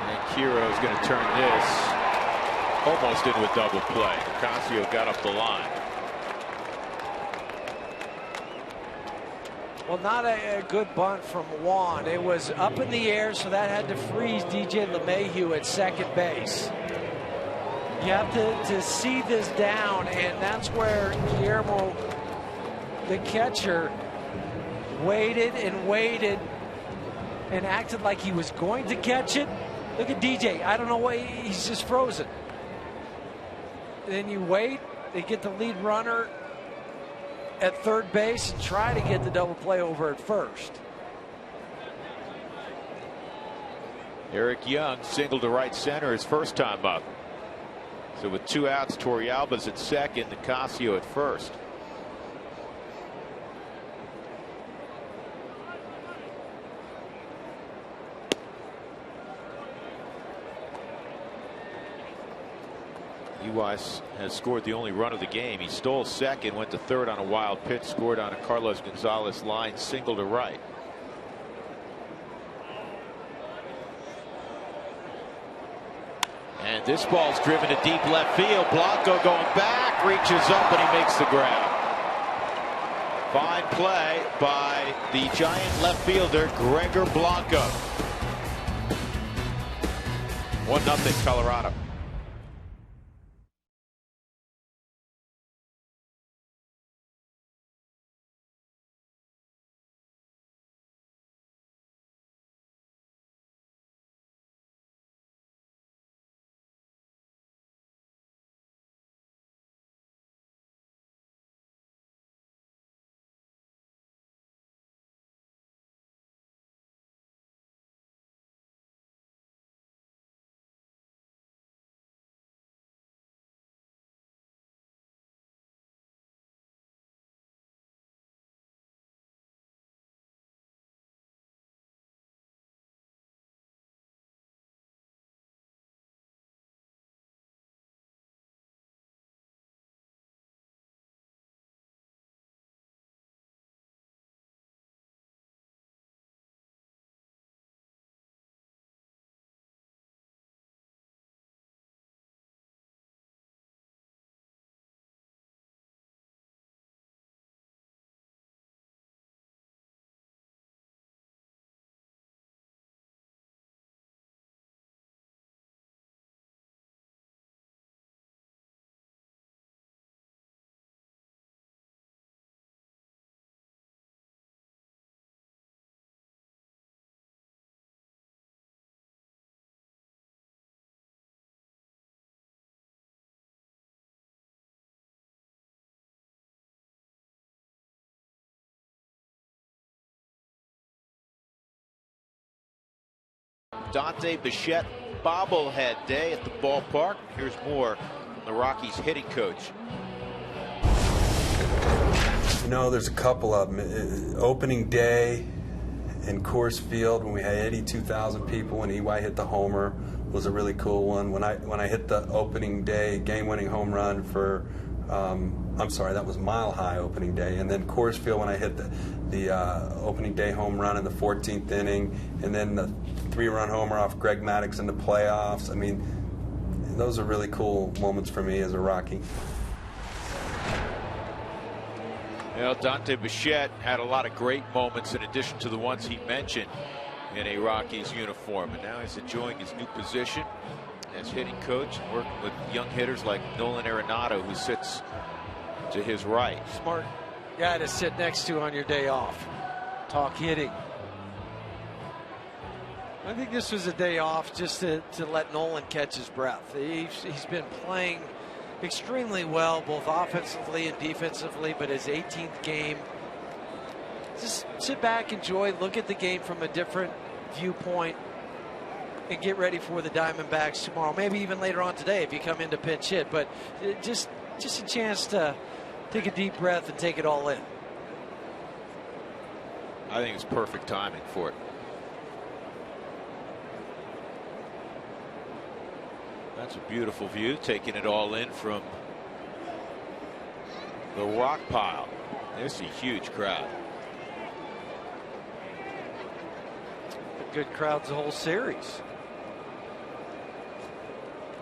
Speaker 1: And Kiro's going to turn this almost into a double play. Ocasio got up the line.
Speaker 2: Well, not a good bunt from Juan. It was up in the air, so that had to freeze DJ LeMahieu at second base. You have to see this down, and that's where Guillermo, the catcher, waited and acted like he was going to catch it. Look at DJ. I don't know why he's just frozen. Then you wait. They get the lead runner at third base and try to get the double play over at first.
Speaker 1: Eric Young singled to right center his first time up. So with 2 outs, Torrealba's at second, Ocasio at first. Uwais has scored the only run of the game. He stole second, went to third on a wild pitch, scored on a Carlos Gonzalez line single to right. And this ball's driven to deep left field. Blanco going back, reaches up, and he makes the grab. Fine play by the Giant left fielder, Gregor Blanco. 1-0 Colorado. Dante Bichette bobblehead day at the ballpark. Here's more from the Rockies hitting coach.
Speaker 4: You know, there's a couple of them. Opening day in Coors Field when we had 82,000 people when EY hit the homer was a really cool one. When I hit the opening day game-winning home run for I'm sorry, that was Mile High opening day, and then Coors Field when I hit the opening day home run in the 14th inning, and then the 3-run homer off Greg Maddux in the playoffs. I mean, those are really cool moments for me as a Rocky.
Speaker 1: Well, Dante Bichette had a lot of great moments in addition to the ones he mentioned in a Rockies uniform, and now he's enjoying his new position as hitting coach, working with young hitters like Nolan Arenado, who sits to his right.
Speaker 2: Smart guy to sit next to on your day off. Talk hitting. I think this was a day off just to let Nolan catch his breath. He's been playing extremely well, both offensively and defensively, but his 18th game. Just sit back, enjoy, look at the game from a different viewpoint, and get ready for the Diamondbacks tomorrow. Maybe even later on today if you come into pinch hit. But just a chance to take a deep breath and take it all in.
Speaker 1: I think it's perfect timing for it. That's a beautiful view, taking it all in from the rock pile. There's a huge crowd.
Speaker 2: A good crowd's the whole series.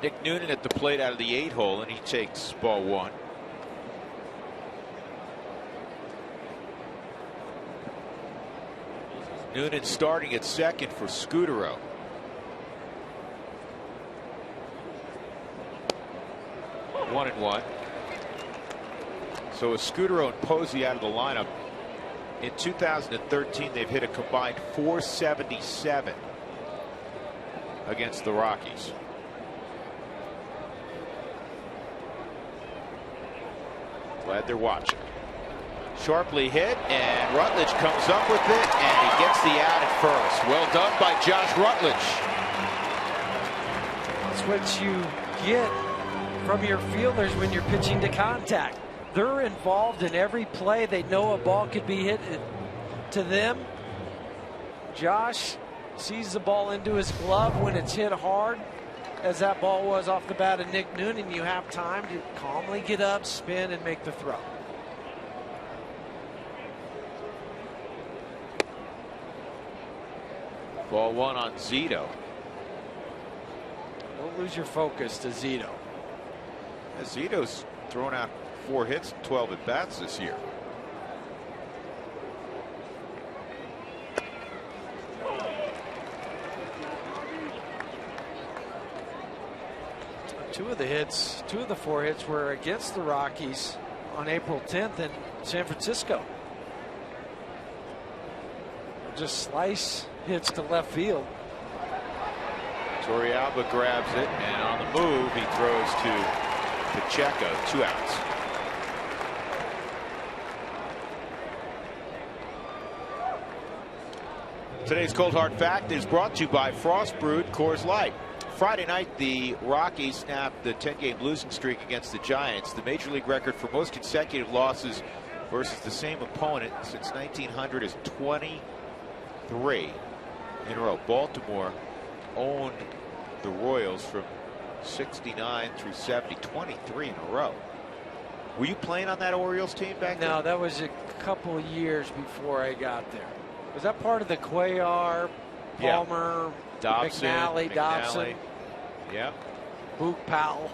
Speaker 1: Nick Noonan at the plate out of the 8-hole, and he takes ball 1. Noonan starting at second for Scutero. One and one. So with Scutero and Posey out of the lineup, in 2013 they've hit a combined .477 against the Rockies. Glad they're watching. Sharply hit, and Rutledge comes up with it, and he gets the out at first. Well done by Josh Rutledge.
Speaker 2: That's what you get from your fielders when you're pitching to contact. They're involved in every play. They know a ball could be hit to them. Josh sees the ball into his glove when it's hit hard, as that ball was off the bat of Nick Noonan. You have time to calmly get up, spin, and make the throw.
Speaker 1: Ball 1 on Zito.
Speaker 2: Don't lose your focus to Zito.
Speaker 1: Zito's thrown out 4 hits and 12 at bats this year.
Speaker 2: Two of the 4 hits were against the Rockies on April 10th in San Francisco. Just slice hits to left field.
Speaker 1: Torrealba grabs it, and on the move he throws to Pacheco. 2 outs. Today's Cold Hard Fact is brought to you by Frost Brewed Coors Light. Friday night, the Rockies snapped the 10-game losing streak against the Giants, the major league record for most consecutive losses versus the same opponent since 1900 is 23 in a row. Baltimore owned the Royals from 69 through 70, 23 in a row. Were you playing on that Orioles team back then?
Speaker 2: No, that was a couple years before I got there. Was that part of the Cuellar, Palmer,
Speaker 1: Dobson,
Speaker 2: McNally, Dobson?
Speaker 1: Yeah.
Speaker 2: Boog Powell.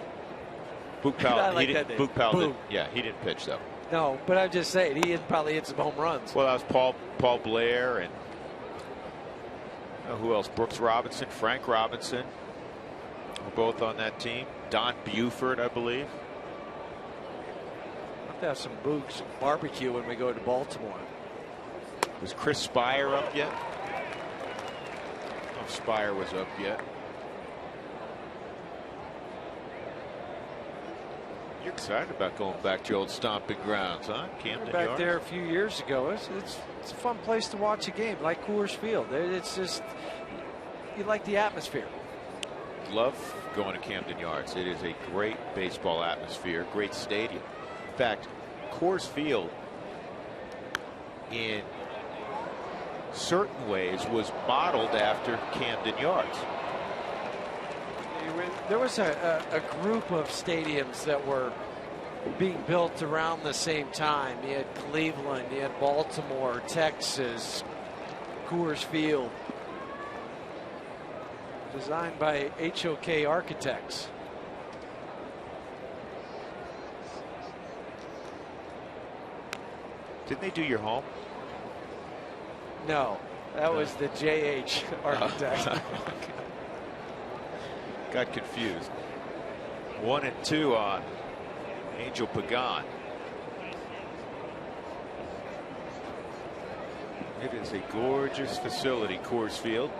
Speaker 1: Boog Powell.
Speaker 2: I like that name.
Speaker 1: Boog Powell.
Speaker 2: Boog.
Speaker 1: He didn't pitch though.
Speaker 2: No, but I'm just saying he probably hit some home runs.
Speaker 1: Well, that was Paul Blair and who else? Brooks Robinson, Frank Robinson, were both on that team. Don Buford, I believe.
Speaker 2: We'll have to have some Boogs barbecue when we go to Baltimore.
Speaker 1: Was Chris Spire up yet? I don't know if Spire was up yet. You're excited about going back to your old stomping grounds, huh? Camden
Speaker 2: Back
Speaker 1: Yards?
Speaker 2: there a few years ago. It's a fun place to watch a game, like Coors Field. It's just, you like the atmosphere.
Speaker 1: Love going to Camden Yards. It is a great baseball atmosphere, great stadium. In fact, Coors Field in certain ways was modeled after Camden Yards.
Speaker 2: There was a group of stadiums that were being built around the same time. You had Cleveland, you had Baltimore, Texas, Coors Field, designed by HOK Architects.
Speaker 1: Didn't they do your home?
Speaker 2: No, that was the JH Architects.
Speaker 1: Got confused. 1 and 2 on Angel Pagan. It is a gorgeous facility, Coors Field.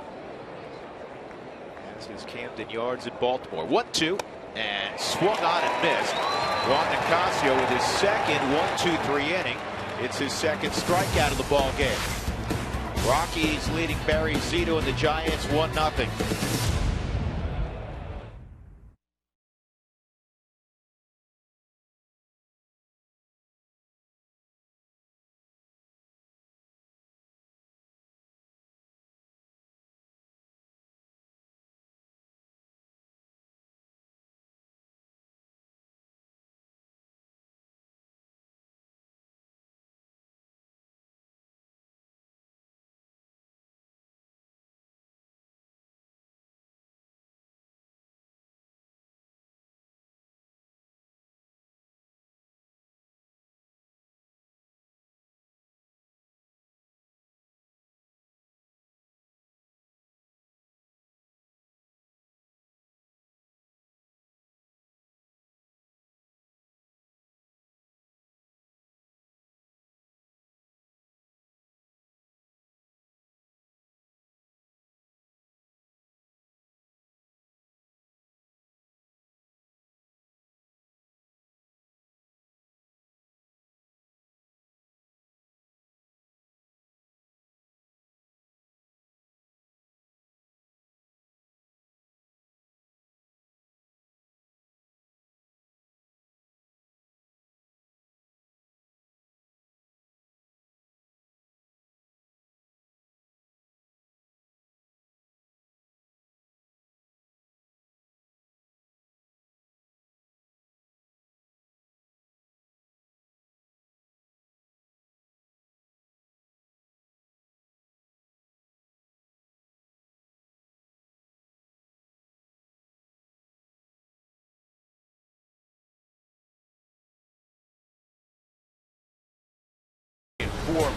Speaker 1: As is Camden Yards in Baltimore. 1-2, and swung on and missed. Juan Nicasio with his second 1-2-3 inning. It's his second strikeout of the ball game. Rockies leading Barry Zito and the Giants 1-0.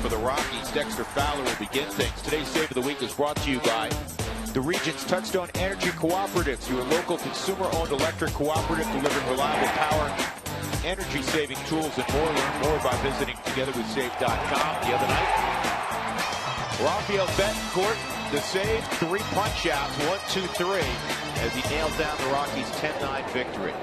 Speaker 1: For the Rockies, Dexter Fowler will begin things. Today's Save of the Week is brought to you by the region's Touchstone Energy Cooperatives, your local consumer-owned electric cooperative delivering reliable power, energy-saving tools, and more. Learn more by visiting togetherwithsave.com. The other night, Rafael Betancourt, the save, 3 punch-outs, 1-2-3, as he nails down the Rockies' 10-9 victory.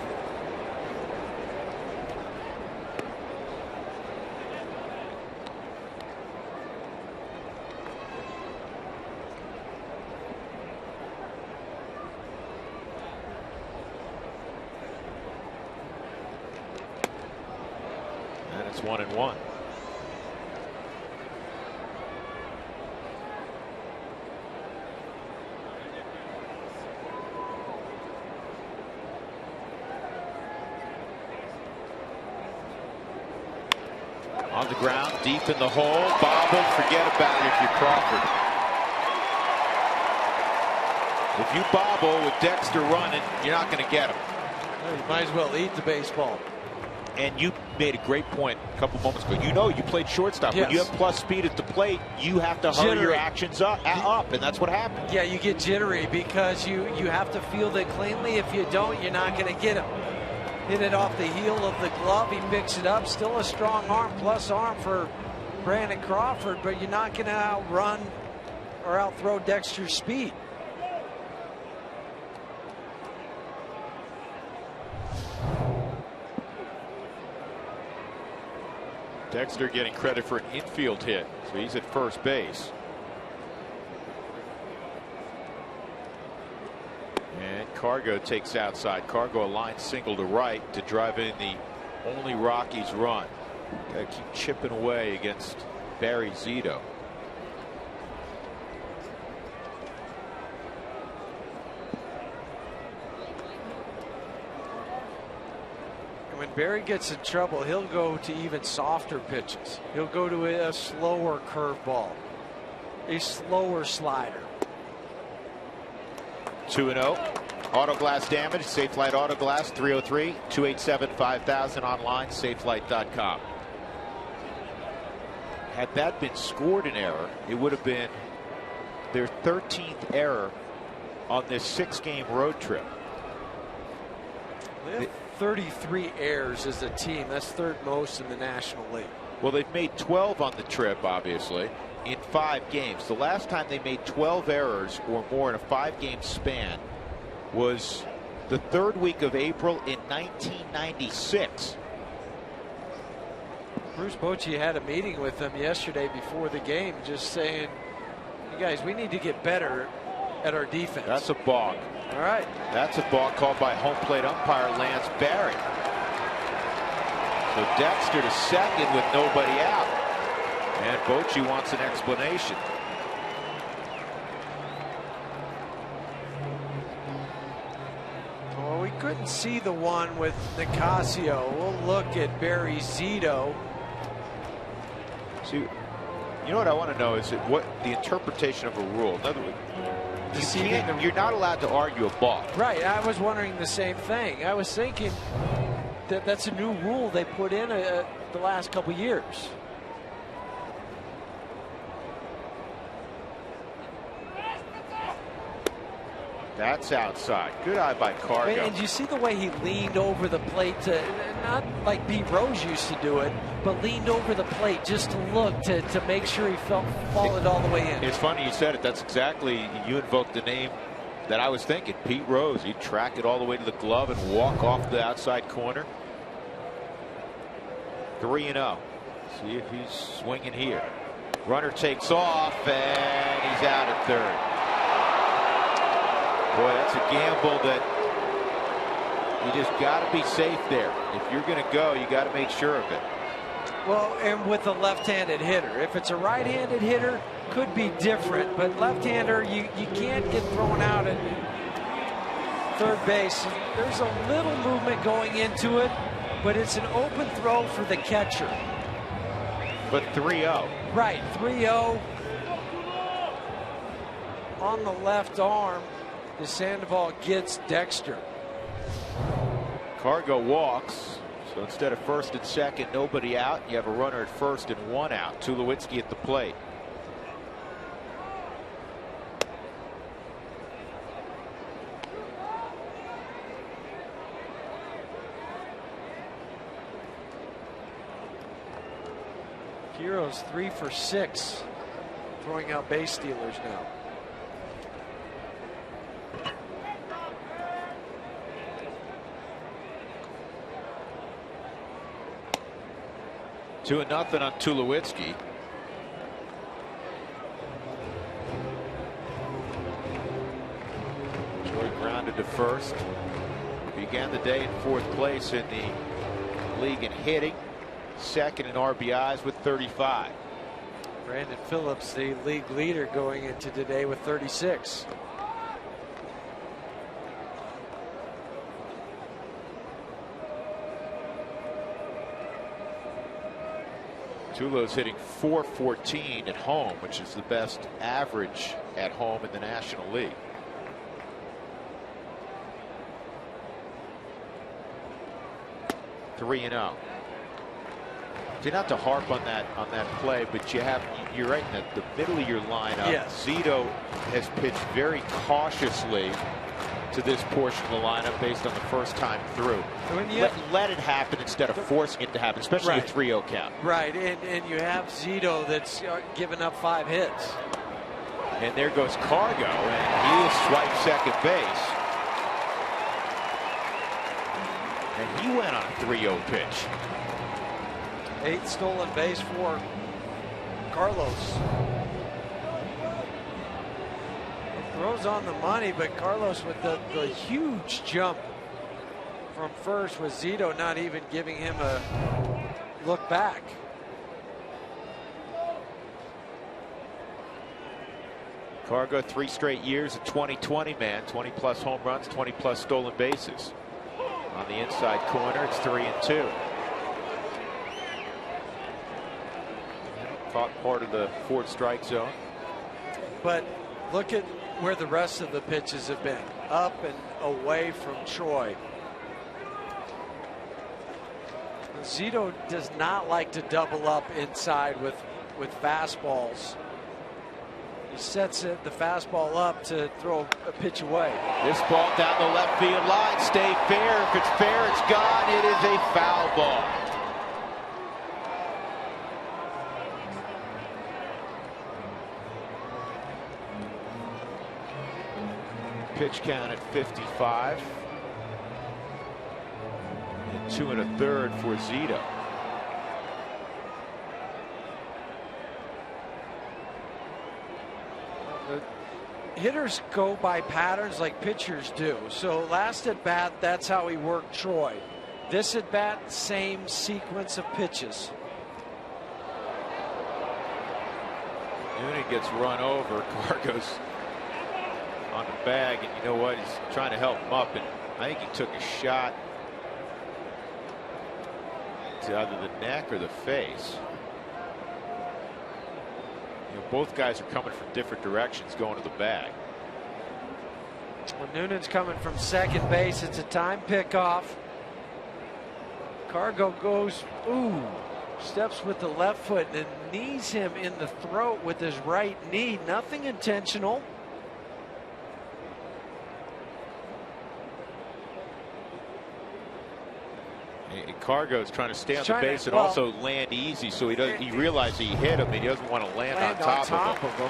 Speaker 1: It's 1-1. On the ground, deep in the hole, bobbled. Forget about it if you're Crawford. If you bobble with Dexter running, you're not going to get him.
Speaker 2: Well, you might as well eat the baseball.
Speaker 1: And you made a great point a couple moments ago. You know, you played shortstop.
Speaker 2: Yes.
Speaker 1: When you have plus speed at the plate, you have to hurry your actions up, and that's what happened.
Speaker 2: Yeah, you get jittery because you have to field it cleanly. If you don't, you're not going to get him. Hit it off the heel of the glove. He picks it up. Still a strong arm, plus arm for Brandon Crawford, but you're not going to outrun or outthrow Dexter's speed.
Speaker 1: Dexter getting credit for an infield hit, so he's at first base. And Cargo takes outside. Cargo a line single to right to drive in the only Rockies run. Got to keep chipping away against Barry Zito.
Speaker 2: When Barry gets in trouble, he'll go to even softer pitches. He'll go to a slower curveball, a slower slider.
Speaker 1: 2-0. Auto glass damage. Safelite Auto Glass, 303-287-5000, online, safelight.com. Had that been scored in error, it would have been their 13th error on this 6-game road trip.
Speaker 2: 33 errors as a team. That's third most in the National League.
Speaker 1: Well, they've made 12 on the trip, obviously, in 5 games. The last time they made 12 errors or more in a 5-game span was the 3rd week of April in 1996.
Speaker 2: Bruce Bochy had a meeting with them yesterday before the game, just saying, you guys, we need to get better at our defense.
Speaker 1: That's a balk.
Speaker 2: All right.
Speaker 1: That's a balk called by home plate umpire Lance Barry. So Dexter to second with nobody out. And Bochy wants an explanation.
Speaker 2: Well, we couldn't see the one with Nicasio. We'll look at Barry Zito.
Speaker 1: See, you know what I want to know is what the interpretation of a rule. In other words, you're not allowed to argue a balk.
Speaker 2: Right. I was wondering the same thing. I was thinking that that's a new rule they put in the last couple years.
Speaker 1: That's outside. Good eye by Cargo.
Speaker 2: And you see the way he leaned over the plate to, not like Pete Rose used to do it, but leaned over the plate just to look to make sure he followed all the way in.
Speaker 1: It's funny you said it. That's exactly, you invoked the name that I was thinking. Pete Rose. He'd track it all the way to the glove and walk off the outside corner. 3-0. See if he's swinging here. Runner takes off and he's out at 3rd. Boy, that's a gamble that you just got to be safe there. If you're going to go, you got to make sure of it.
Speaker 2: Well, and with a left-handed hitter. If it's a right-handed hitter, could be different. But left-hander, you can't get thrown out at 3rd base. There's a little movement going into it, but it's an open throw for the catcher.
Speaker 1: But 3-0.
Speaker 2: Right, 3-0 on the left arm. The Sandoval gets Dexter.
Speaker 1: Cargo walks. So instead of 1st and 2nd, nobody out, you have a runner at 1st and 1 out. Tulowitzki at the plate.
Speaker 2: Giro's 3 for 6, throwing out base stealers now.
Speaker 1: Two and nothing on Tulowitzki. Joy grounded to 1st. Began the day in 4th place in the league in hitting. 2nd in RBIs with 35.
Speaker 2: Brandon Phillips, the league leader, going into today with 36.
Speaker 1: Tulo's hitting .414 at home, which is the best average at home in the National League. Three and 0. See, not to harp on that play, but you're right in the middle of your lineup.
Speaker 2: Yes.
Speaker 1: Zito has pitched very cautiously to this portion of the lineup based on the first time through. Let it happen instead of forcing it to happen, especially a 3-0 count.
Speaker 2: Right, and you have Zito that's given up 5 hits.
Speaker 1: And there goes Cargo, and he will swipe second base. And he went on a 3-0 pitch.
Speaker 2: 8th stolen base for Carlos. Throws on the money, but Carlos with the huge jump from 1st, with Zito not even giving him a look back.
Speaker 1: Cargo 3 straight years at 20-20 man, 20+ home runs, 20+ stolen bases. On the inside corner, it's 3-2. Caught part of the 4th strike zone.
Speaker 2: But look at where the rest of the pitches have been, up and away from Troy. Zito does not like to double up inside with fastballs. He sets the fastball up to throw a pitch away.
Speaker 1: This ball down the left field line. Stay fair. If it's fair, it's gone. It is a foul ball. pitch count at 55. And 2 1/3 for Zito.
Speaker 2: Hitters go by patterns like pitchers do. So last at bat, that's how he worked Troy. This at bat, same sequence of pitches.
Speaker 1: Noonan gets run over. Carr goes on the bag, and you know what? He's trying to help him up, and I think he took a shot to either the neck or the face. You know, both guys are coming from different directions going to the bag.
Speaker 2: Well, Noonan's coming from second base. It's a time pickoff. Cargo goes, steps with the left foot and knees him in the throat with his right knee. Nothing intentional.
Speaker 1: Cargo's trying to stay on the base and also land easy, so he doesn't. He realizes he hit him, and he doesn't want to land on top of him.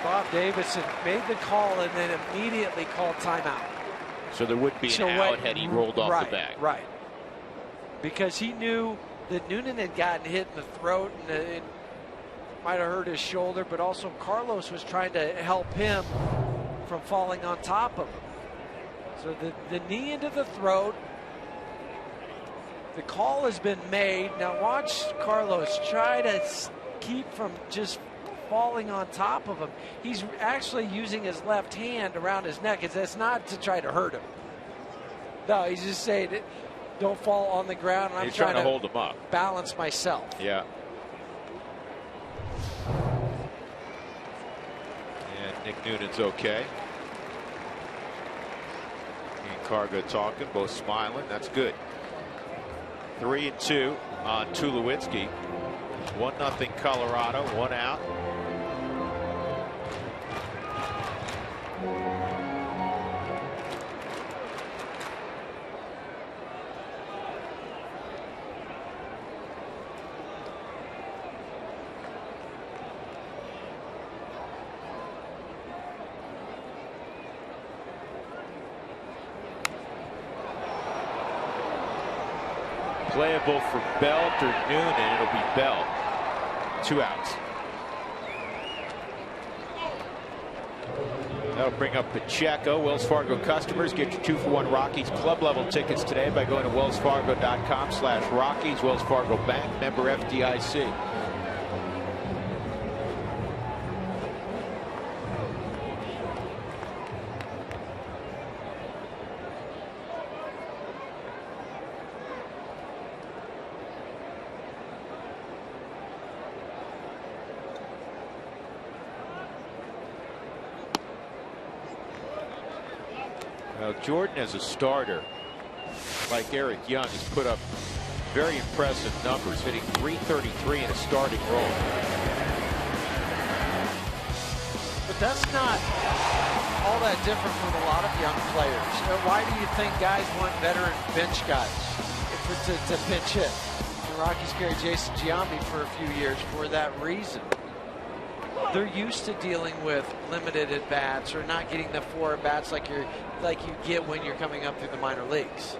Speaker 2: Bob Davidson made the call and then immediately called timeout.
Speaker 1: So there would be an out had he rolled off the bag.
Speaker 2: Right. Because he knew that Noonan had gotten hit in the throat and it might have hurt his shoulder, but also Carlos was trying to help him from falling on top of him. So the knee into the throat. The call has been made. Now watch Carlos try to keep from just falling on top of him. He's actually using his left hand around his neck. It's not to try to hurt him. No, he's just saying, don't fall on the ground. I'm trying to
Speaker 1: hold him up.
Speaker 2: Balance myself.
Speaker 1: Yeah. And Nick Noonan's okay. He and Cargo talking, both smiling. That's good. 3-2 on Tulowitzki. 1-0 Colorado, 1 out. Playable for Belt or Noonan. It'll be Belt. 2 outs. That'll bring up Pacheco. Wells Fargo customers, get your 2-for-1 Rockies club level tickets today by going to wellsfargo.com/Rockies. Wells Fargo Bank, member FDIC. Well, Jordan as a starter, like Eric Young, has put up very impressive numbers, hitting .333 in a starting role.
Speaker 2: But that's not all that different from a lot of young players. Why do you think guys want veteran bench guys to pinch hit? The Rockies carried Jason Giambi for a few years for that reason. They're used to dealing with limited at bats or not getting the 4 at bats like you get when you're coming up through the minor leagues.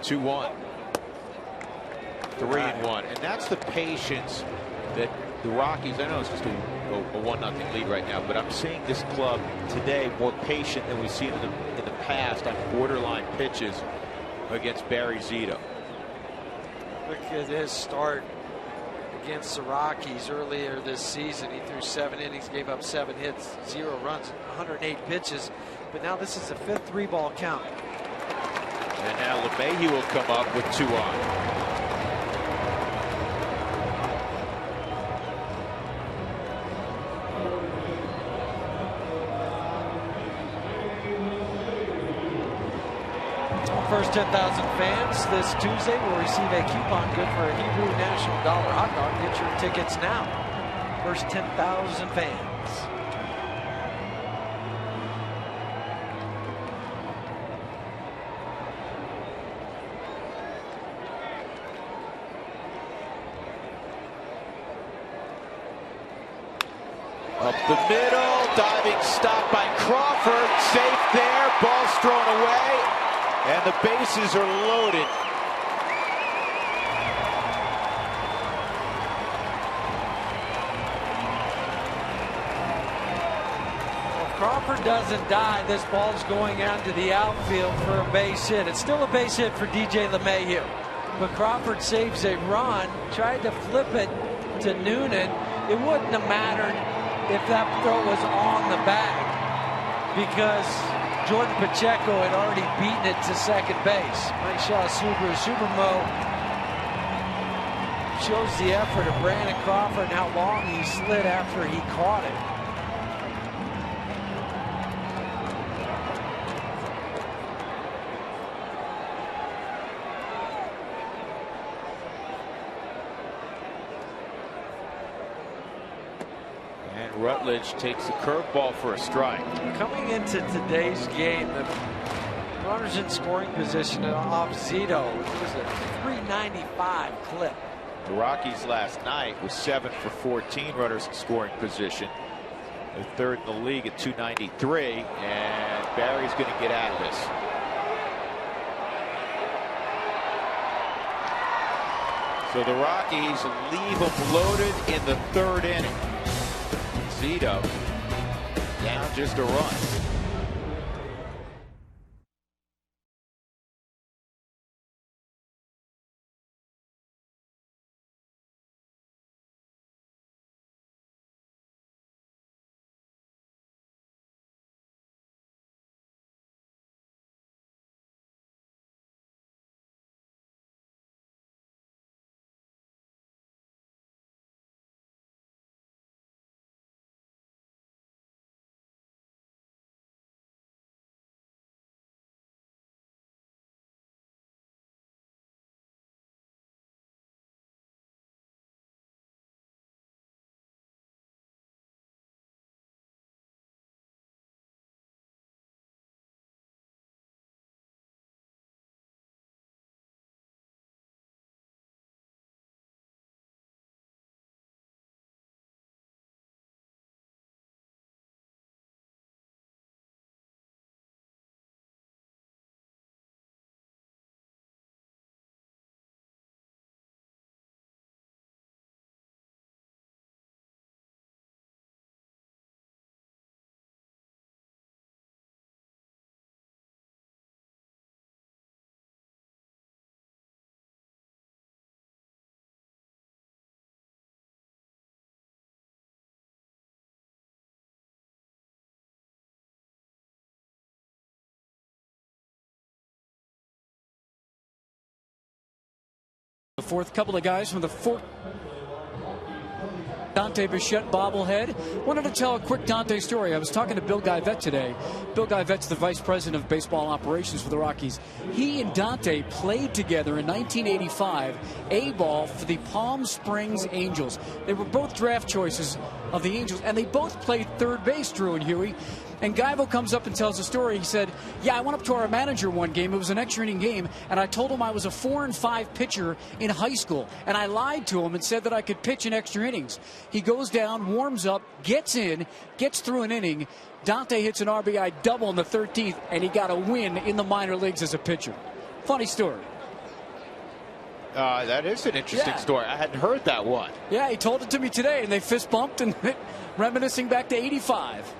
Speaker 1: Two-1, 3-1, and that's the patience that the Rockies. I know it's just a 1-0 lead right now, but I'm seeing this club today more patient than we've seen in the past on borderline pitches against Barry Zito.
Speaker 2: Look at his start against the Rockies earlier this season. He threw 7 innings, gave up 7 hits, 0 runs, 108 pitches, but now this is the 5th 3-ball count.
Speaker 1: And now LeMahieu will come up with 2 on.
Speaker 2: First 10,000 fans this Tuesday will receive a coupon good for a Hebrew National Dollar hot dog. Get your tickets now. First 10,000 fans.
Speaker 1: Up the middle, diving stop by Crawford. Safe there, ball's thrown away. And the bases are loaded.
Speaker 2: Well, if Crawford doesn't die, this ball's going out to the outfield for a base hit. It's still a base hit for DJ LeMahieu. But Crawford saves a run, tried to flip it to Noonan. It wouldn't have mattered if that throw was on the bag, because Jordan Pacheco had already beaten it to second base. Mike Shaw Supermo shows the effort of Brandon Crawford and how long he slid after he caught it.
Speaker 1: Rutledge takes the curveball for a strike.
Speaker 2: Coming into today's game, the runners in scoring position off Zito. It was a 395 clip.
Speaker 1: The Rockies last night was 7 for 14 runners in scoring position. They're third in the league at 293, and Barry's going to get out of this. So the Rockies leave them loaded in the 3rd inning. Zito down just a run.
Speaker 3: The fourth couple of guys from the fourth. Dante Bichette bobblehead. Wanted to tell a quick Dante story. I was talking to Bill Guyvette today. Bill Guyvette's the vice president of baseball operations for the Rockies. He and Dante played together in 1985 A-ball for the Palm Springs Angels. They were both draft choices of the Angels, and they both played third base, Drew and Huey. And Guyvo comes up and tells a story. He said, yeah, I went up to our manager one game. It was an extra inning game, and I told him I was a 4 and 5 pitcher in high school. And I lied to him and said that I could pitch in extra innings. He goes down, warms up, gets in, gets through an inning. Dante hits an RBI double in the 13th, and he got a win in the minor leagues as a pitcher. Funny story.
Speaker 1: That is an interesting story. I hadn't heard that one.
Speaker 3: Yeah, he told it to me today, and they fist bumped and reminiscing back to 85.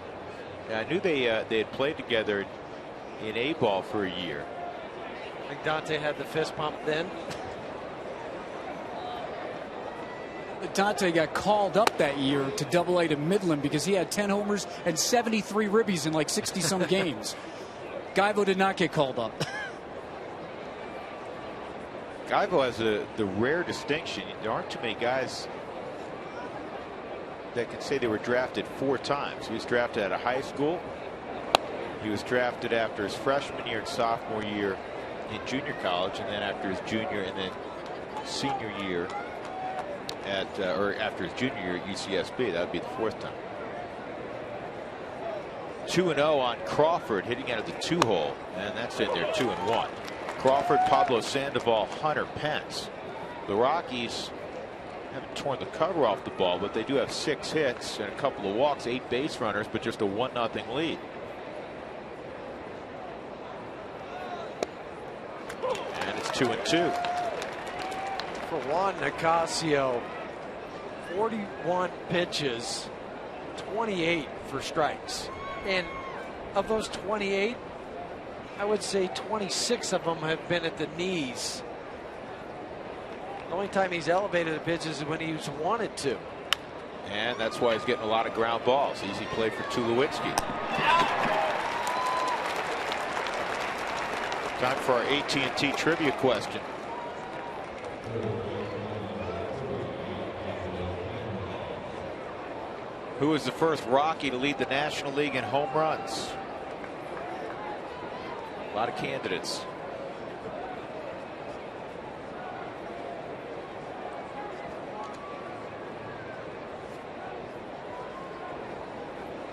Speaker 1: Yeah, I knew they had played together in A-ball for a year.
Speaker 2: I think Dante had the fist bump then.
Speaker 3: Dante got called up that year to Double-A to Midland because he had 10 homers and 73 ribbies in like 60-some games. Guyvo did not get called up.
Speaker 1: Ivo has the rare distinction. There aren't too many guys that can say they were drafted 4 times. He was drafted out of high school. He was drafted after his freshman year and sophomore year in junior college, and then after his junior and then senior year at or after his junior year at UCSB. That would be the 4th time. 2-0 on Crawford, hitting out of the 2-hole, and that's in there. 2-1. Crawford, Pablo Sandoval, Hunter Pence. The Rockies haven't torn the cover off the ball, but they do have 6 hits and a couple of walks, 8 base runners, but just a 1-0 lead. And it's 2-2.
Speaker 2: For Juan Nicasio, 41 pitches, 28 for strikes. And of those 28, I would say 26 of them have been at the knees. The only time he's elevated the pitches is when he's wanted to.
Speaker 1: And that's why he's getting a lot of ground balls. Easy play for Tulowitzki. Time for our AT&T trivia question. Who was the first Rocky to lead the National League in home runs? A lot of candidates.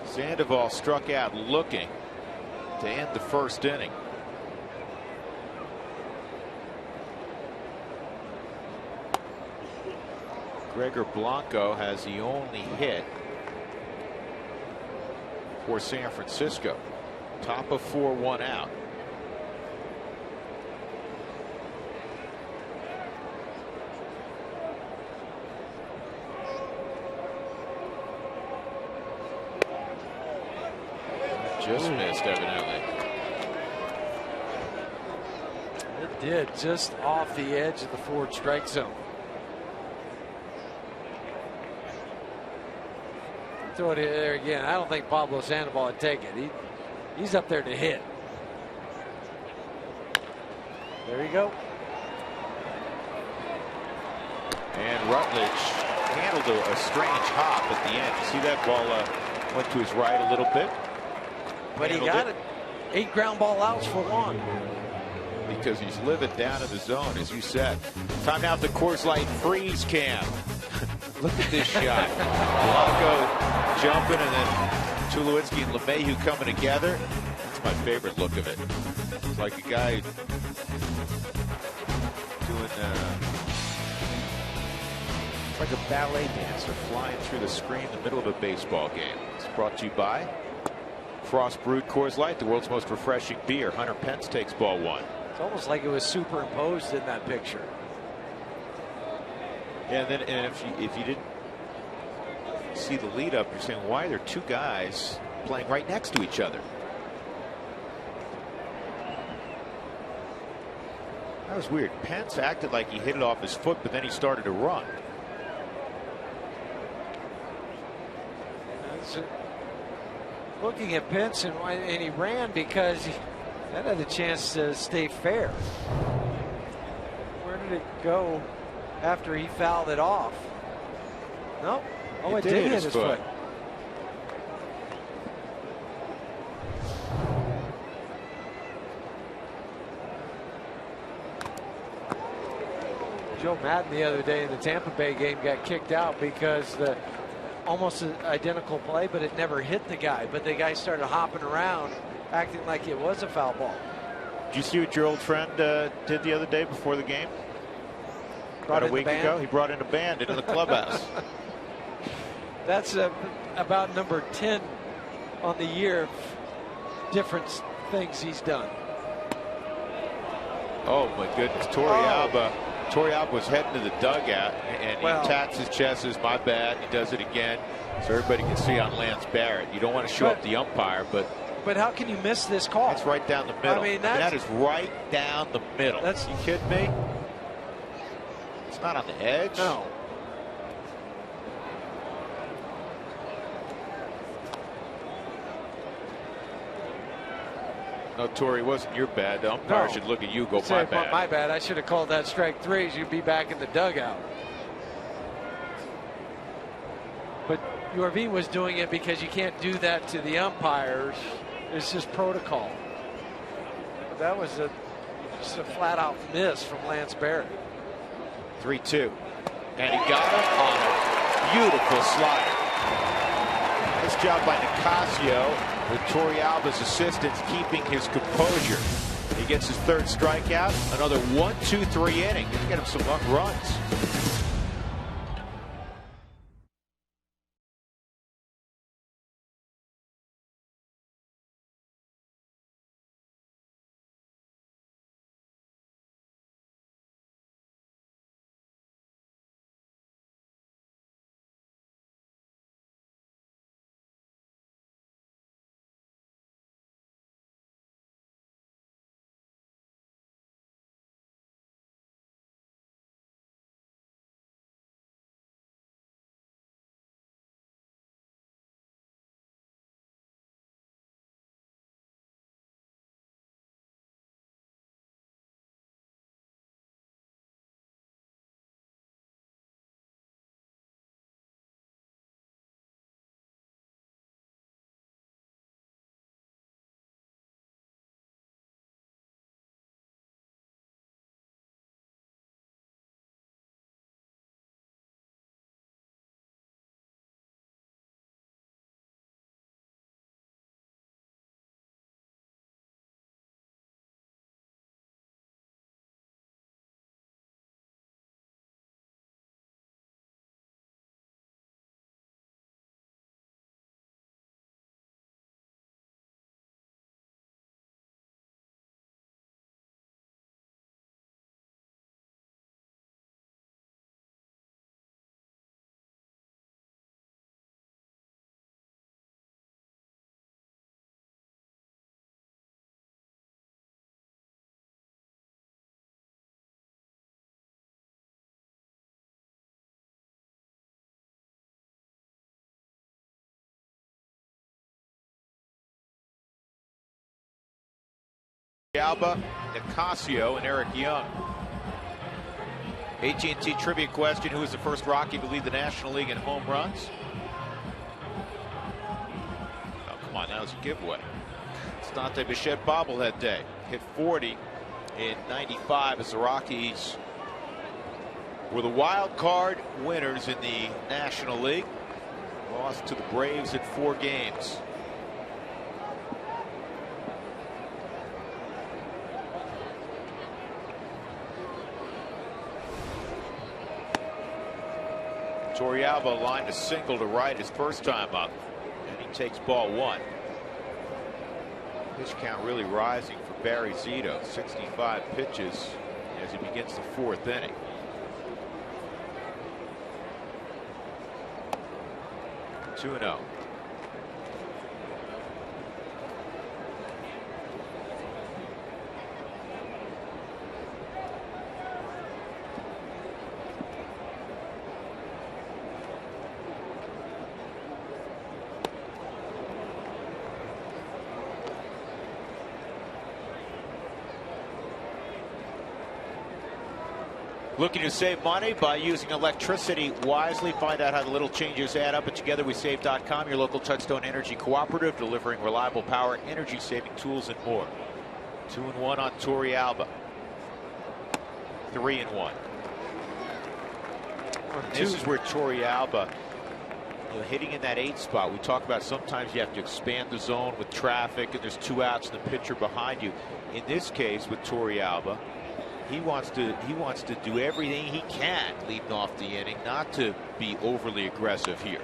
Speaker 1: Sandoval struck out looking to end the first inning. Gregor Blanco has the only hit for San Francisco. Top of 4, 1 out. Just missed, evidently.
Speaker 2: It did, just off the edge of the forward strike zone. Throw it there again. I don't think Pablo Sandoval would take it. He's up there to hit. There you go.
Speaker 1: And Rutledge handled a strange hop at the end. You see that ball went to his right a little bit.
Speaker 2: But he got it. 8 ground ball outs for Juan.
Speaker 1: Because he's living down in the zone, as you said. Time out the Coors Light freeze cam. Look at this shot. Blanco jumping, and then Tulowitzki and LeMahieu coming together. That's my favorite look of it. It's like a guy doing it's like a ballet dancer flying through the screen in the middle of a baseball game. It's brought to you by Frost Brewed Coors Light, the world's most refreshing beer. Hunter Pence takes ball 1.
Speaker 2: It's almost like it was superimposed in that picture.
Speaker 1: Yeah, and if you didn't see the lead up, you're saying, why are there 2 guys playing right next to each other? That was weird. Pence acted like he hit it off his foot, but then he started to run.
Speaker 2: Looking at Pence, and he ran because that had a chance to stay fair. Where did it go after he fouled it off? Nope. Oh, it did hit his foot. Joe Madden the other day in the Tampa Bay game got kicked out because the almost an identical play, but it never hit the guy. But the guy started hopping around, acting like it was a foul ball.
Speaker 1: Did you see what your old friend did the other day before the game? About a week ago, he brought in a band into the clubhouse.
Speaker 2: That's about number 10 on the year of different things he's done.
Speaker 1: Oh my goodness, Torrealba was heading to the dugout, and he taps his chest, says, "My bad." He does it again, so everybody can see on Lance Barrett. You don't want to show up the umpire, but
Speaker 2: how can you miss this call?
Speaker 1: It's right down the middle.
Speaker 2: I mean,
Speaker 1: that is right down the middle. You kidding me? It's not on the edge.
Speaker 2: No.
Speaker 1: No, Torrey, wasn't your bad. The umpire should look at you, go, my bad.
Speaker 2: My bad. I should have called that strike 3. You'd be back in the dugout. But Yorvin was doing it because you can't do that to the umpires. It's just protocol. But that was just a flat-out miss from Lance Barrett.
Speaker 1: 3-2. And he got him on a beautiful slider. Nice job by Nicasio with Torrealba's assistance keeping his composure. He gets his 3rd strikeout. Another 1-2-3 inning. He's get him some runs. Alba, Nicasio, and Eric Young. AT&T trivia question: who was the first Rocky to lead the National League in home runs? Oh, come on, that was a giveaway. It's Dante Bichette bobblehead day. Hit 40 in '95 as the Rockies were the wild card winners in the National League. Lost to the Braves in 4 games. Torrealba lined a single to right his first time up, and he takes ball 1. Pitch count really rising for Barry Zito. 65 pitches as he begins the 4th inning. Two 2-0. Looking to save money by using electricity wisely? Find out how the little changes add up at TogetherWeSave.com, your local Touchstone Energy cooperative, delivering reliable power, energy-saving tools, and more. 2-1 on Torrealba. 3-1. This is where Torrealba, hitting in that 8 spot. We talk about sometimes you have to expand the zone with traffic, and there's 2 outs and the pitcher behind you. In this case, with Torrealba, he wants to do everything he can leading off the inning, not to be overly aggressive here.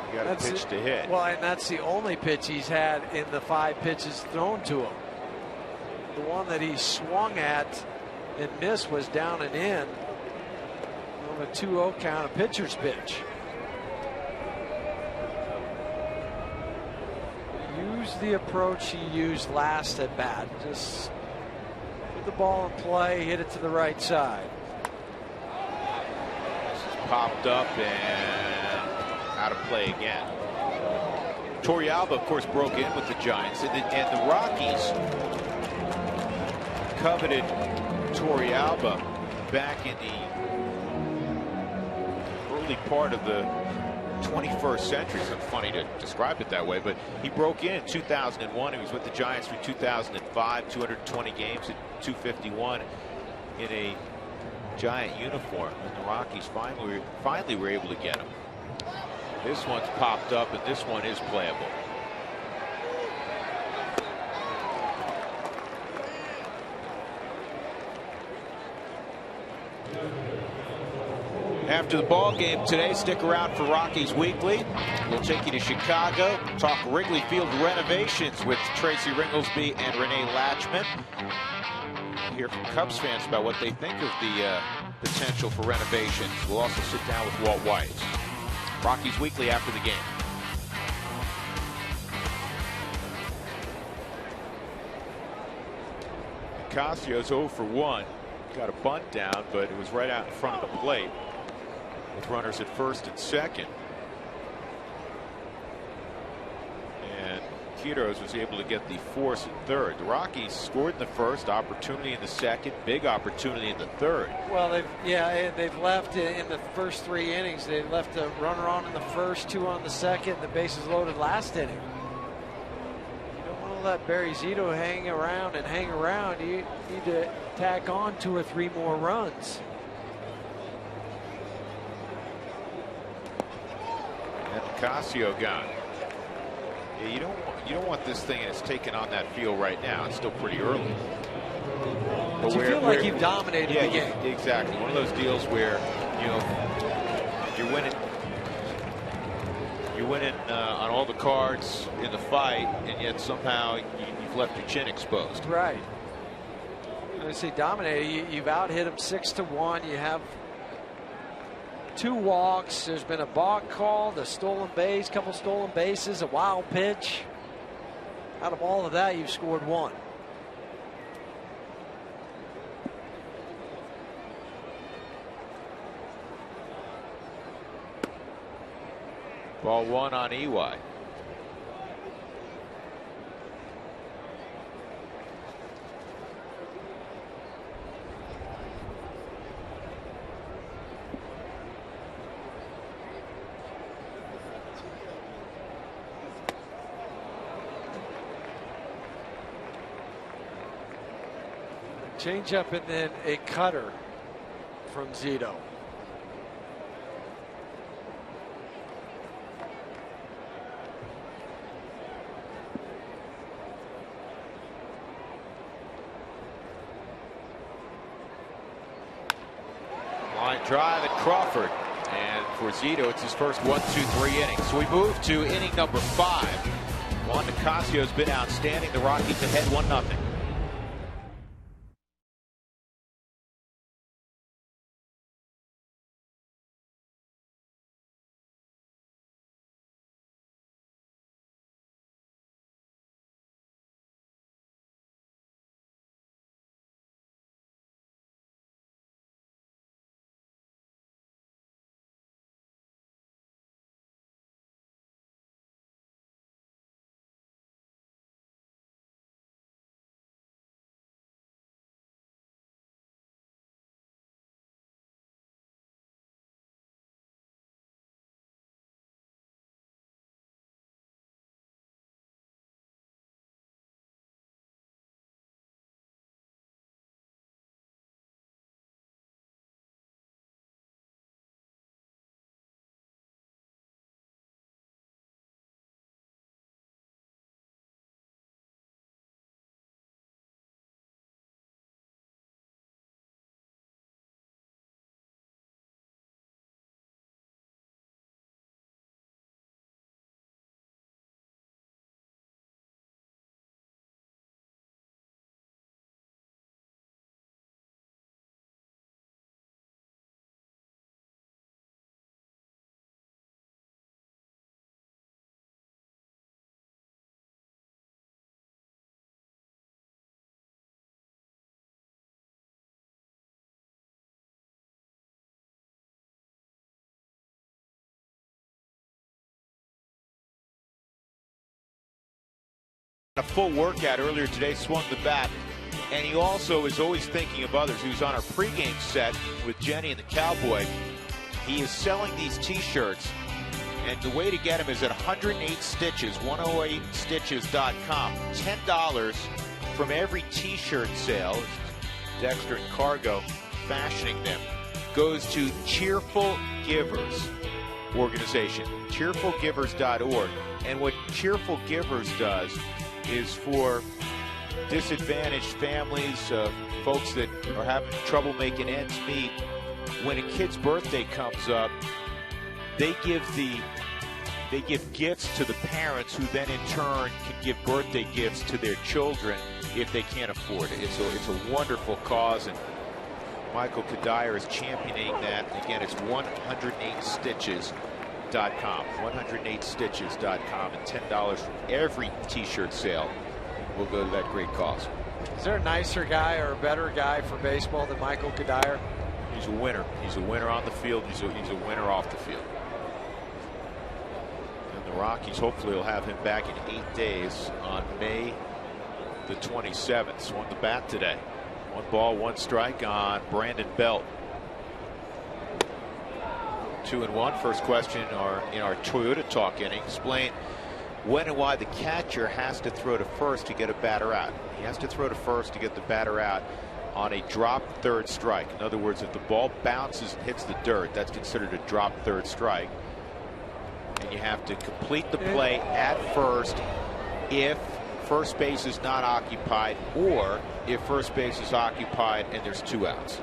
Speaker 1: You got a pitch to hit.
Speaker 2: Well, and that's the only pitch he's had in the 5 pitches thrown to him. The one that he swung at and missed was down and in on a 2-0 count, a pitcher's pitch. Use the approach he used last at bat. Just put the ball in play, hit it to the right side.
Speaker 1: This is popped up and out of play again. Torrealba, of course, broke in with the Giants, and the Rockies coveted Torrealba back in the early part of the 21st century. It's funny to describe it that way, but he broke in 2001. He was with the Giants through 2005, 220 games at 251 in a Giant uniform, and the Rockies finally were able to get him. This one's popped up, and this one is playable. After the ball game today, stick around for Rockies Weekly. We'll take you to Chicago, talk Wrigley Field renovations with Tracy Ringlesby and Renee Latchman. Hear from Cubs fans about what they think of the potential for renovations. We'll also sit down with Walt White. Rockies Weekly after the game. Casio's 0 for 1. Got a bunt down, but it was right out in front of the plate with runners at first and second. And Quiroz was able to get the force at third. The Rockies scored in the first, opportunity in the second, big opportunity in the third.
Speaker 2: Well, they've left in the first 3 innings. They left a runner on in the first, 2 on the second, the bases loaded last inning. You don't want to let Barry Zito hang around. You need to tack on 2 or 3 more runs.
Speaker 1: And Casio gone. Yeah, you don't want this thing that's taken on that field right now. It's still pretty early.
Speaker 2: But you feel like you've dominated the game.
Speaker 1: Exactly. One of those deals where you're winning on all the cards in the fight, and yet somehow you've left your chin exposed.
Speaker 2: Right. I say dominated. You've out hit him 6-1. You have 2 walks. There's been a balk called, a stolen base, couple stolen bases, a wild pitch. Out of all of that, you've scored 1.
Speaker 1: Ball 1 on EY.
Speaker 2: Change up and then a cutter from Zito.
Speaker 1: Line drive at Crawford, and for Zito it's his first 1, 2, 3 innings. So we move to inning number 5. Juan Nicasio's been outstanding. The Rockies ahead 1-0. A full workout earlier today, swung the bat, and he also is always thinking of others. He was on our pregame set with Jenny and the Cowboy. He is selling these T-shirts, and the way to get them is at 108 Stitches, 108stitches.com. $10 from every T-shirt sale. Dexter and Cargo fashioning them goes to Cheerful Givers organization, cheerfulgivers.org. And what Cheerful Givers does is for disadvantaged families, folks that are having trouble making ends meet. When a kid's birthday comes up, they give gifts to the parents, who then in turn can give birthday gifts to their children if they can't afford it. It's a wonderful cause, and Michael Kadire is championing that. Again, it's 108stitches.com, 108stitches.com, and $10 from every T-shirt sale will go to that great cause.
Speaker 2: Is there a nicer guy or a better guy for baseball than Michael Kadire?
Speaker 1: He's a winner. He's a winner on the field. He's a winner off the field. And the Rockies hopefully will have him back in 8 days on May the 27th. Swung the bat today. 1 ball, 1 strike on Brandon Belt. 2-1. First question in our Toyota Talk inning. Explain when and why the catcher has to throw to first to get a batter out. He has to throw to first to get the batter out on a drop third strike. In other words, if the ball bounces and hits the dirt, that's considered a drop third strike. And you have to complete the play at first if first base is not occupied, or if first base is occupied and there's 2 outs.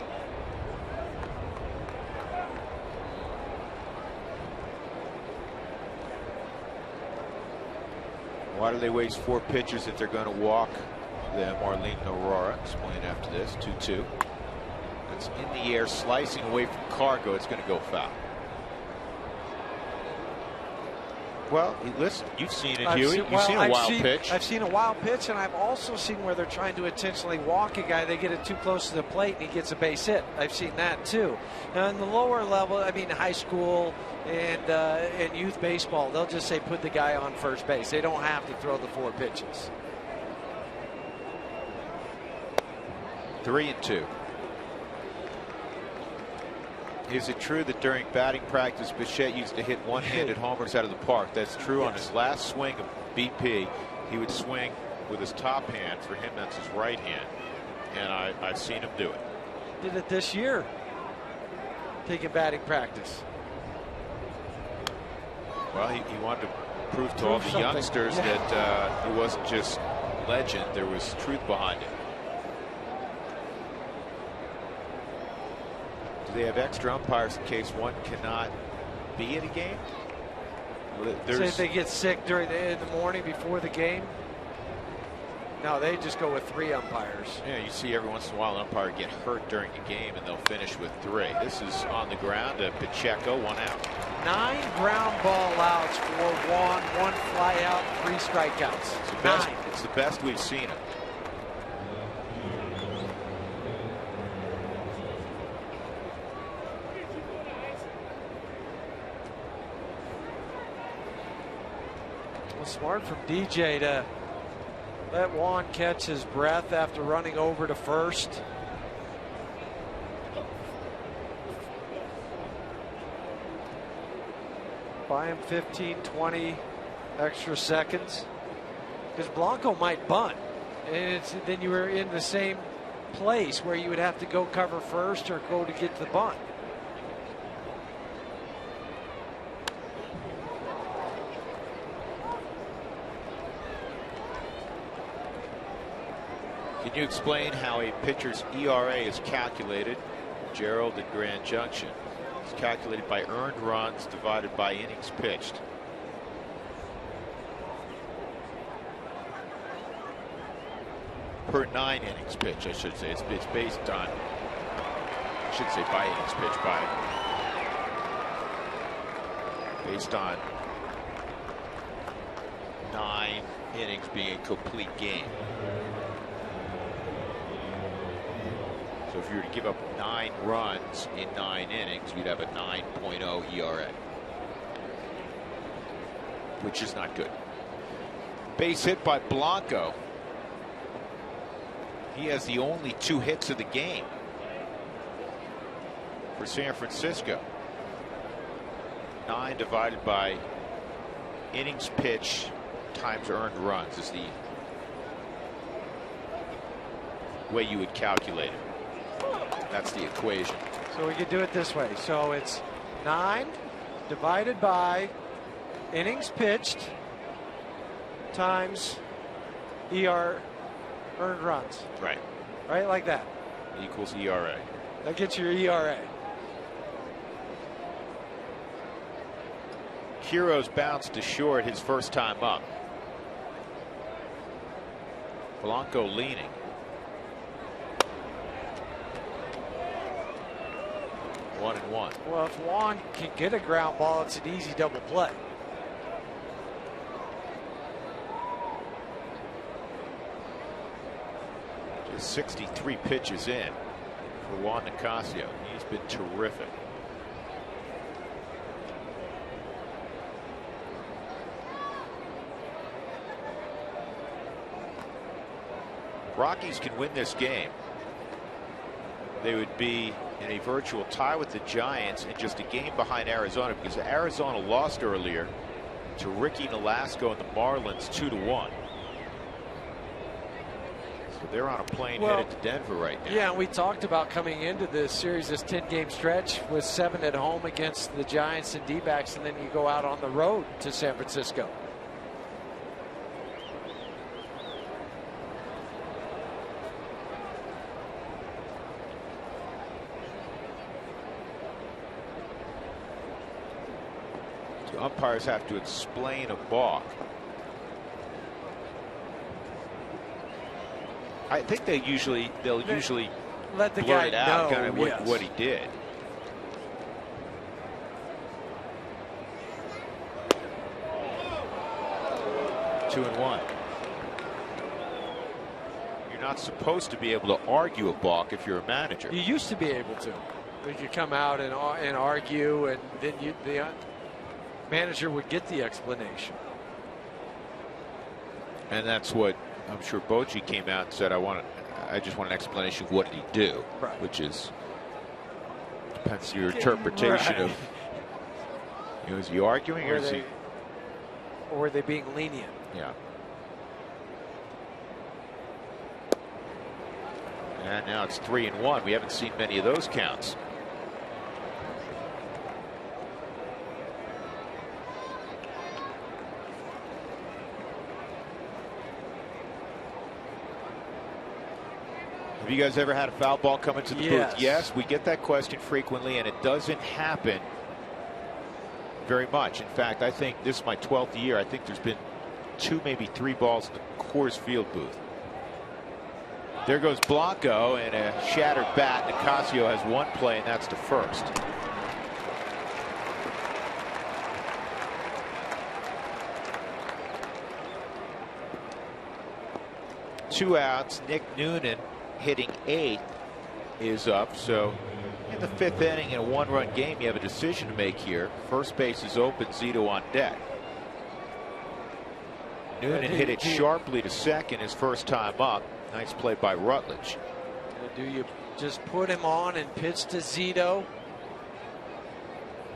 Speaker 1: Why do they waste 4 pitchers if they're going to walk them? Marlene Aurora explain after this. 2-2. It's in the air, slicing away from Cargo. It's going to go foul. Well, listen, you've seen it, Huey. You've seen a wild pitch.
Speaker 2: I've seen a wild pitch, and I've also seen where they're trying to intentionally walk a guy. They get it too close to the plate, and he gets a base hit. I've seen that, too. Now, in the lower level, I mean, high school and youth baseball, they'll just say put the guy on first base. They don't have to throw the 4 pitches.
Speaker 1: 3-2. Is it true that during batting practice, Bichette used to hit one-handed homers out of the park? That's true. Yes. On his last swing of BP, he would swing with his top hand. For him, that's his right hand. And I've seen him do it.
Speaker 2: Did it this year, taking batting practice.
Speaker 1: Well, he wanted to prove to all the youngsters that it wasn't just legend. There was truth behind it. They have extra umpires in case one cannot be at a game.
Speaker 2: Say if they get sick in the morning before the game. No, they just go with 3 umpires.
Speaker 1: Yeah, you see every once in a while an umpire get hurt during a game, and they'll finish with 3. This is on the ground. Pacheco, 1 out.
Speaker 2: 9 ground ball outs for Juan, 1 fly out, 3 strikeouts.
Speaker 1: It's the best we've seen him.
Speaker 2: Smart from DJ to let Juan catch his breath after running over to first. Buy him 15, 20 extra seconds. Because Blanco might bunt. And then you were in the same place where you would have to go cover first or go to get to the bunt.
Speaker 1: Can you explain how a pitcher's ERA is calculated? Gerald at Grand Junction. It's calculated by earned runs divided by innings pitched. Per 9 innings pitched, I should say. It's based on, I should say by innings pitched, based on 9 innings being a complete game. So if you were to give up 9 runs in 9 innings, you'd have a 9.0 ERA, which is not good. Base hit by Blanco. He has the only 2 hits of the game for San Francisco. 9 divided by innings pitched times earned runs is the way you would calculate it. That's the equation.
Speaker 2: So we could do it this way. So it's 9 divided by innings pitched times ER earned runs.
Speaker 1: Right.
Speaker 2: Right, like that.
Speaker 1: Equals ERA.
Speaker 2: That gets your ERA.
Speaker 1: Quiroz bounced to short his first time up. Blanco leaning. 1-1.
Speaker 2: Well, if Juan can get a ground ball, it's an easy double play.
Speaker 1: Just 63 pitches in for Juan Nicasio. He's been terrific. Rockies can win this game. They would be in a virtual tie with the Giants and just a game behind Arizona, because Arizona lost earlier to Ricky Nolasco and the Marlins 2-1. So they're on a plane headed to Denver right now.
Speaker 2: Yeah, we talked about coming into this series, this 10-game stretch with 7 at home against the Giants and D-backs, and then you go out on the road to San Francisco.
Speaker 1: Umpires have to explain a balk. I think they'll usually
Speaker 2: let the
Speaker 1: blurt
Speaker 2: guy
Speaker 1: it out
Speaker 2: know
Speaker 1: kind of what he did. Two and one. You're not supposed to be able to argue a balk if you're a manager.
Speaker 2: You used to be able to. You could come out and argue, and then the manager would get the explanation.
Speaker 1: And that's what I'm sure Bochy came out and said. I just want an explanation of what did he do,
Speaker 2: right.
Speaker 1: Which is depends on your interpretation of. Is he arguing or is he?
Speaker 2: Or were they being lenient?
Speaker 1: Yeah. And now it's 3-1. We haven't seen many of those counts. Have you guys ever had a foul ball come into the booth? Yes, we get that question frequently, and it doesn't happen very much. In fact, I think this is my 12th year. I think there's been 2, maybe 3 balls in the Coors Field booth. There goes Blanco, and a shattered bat. Nicasio has 1 play, and that's to first. Two outs. Nick Noonan, hitting 8th, is up. So in the 5th inning in a 1-run game, you have a decision to make here. First base is open, Zito on deck. Noonan hit it sharply to second his first time up. Nice play by Rutledge.
Speaker 2: Do you just put him on and pitch to Zito?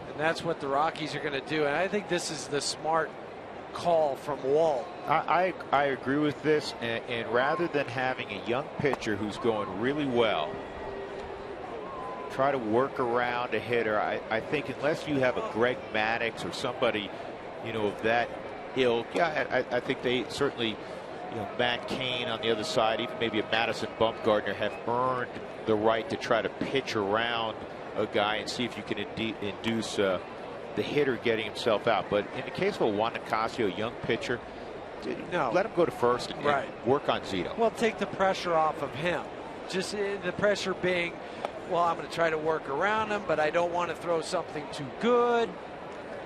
Speaker 2: And that's what the Rockies are going to do. And I think this is the smart call from Walt.
Speaker 1: I agree with this, and rather than having a young pitcher who's going really well try to work around a hitter, I think unless you have a Greg Maddux or somebody of that ilk, I think they certainly, Matt Cain on the other side, even maybe a Madison Bumgarner, have earned the right to try to pitch around a guy and see if you can induce the hitter getting himself out. But in the case of Juan Nicasio, a young pitcher, let him go to first and work on Zito.
Speaker 2: Well, take the pressure off of him. Just the pressure being, well, I'm going to try to work around him, but I don't want to throw something too good.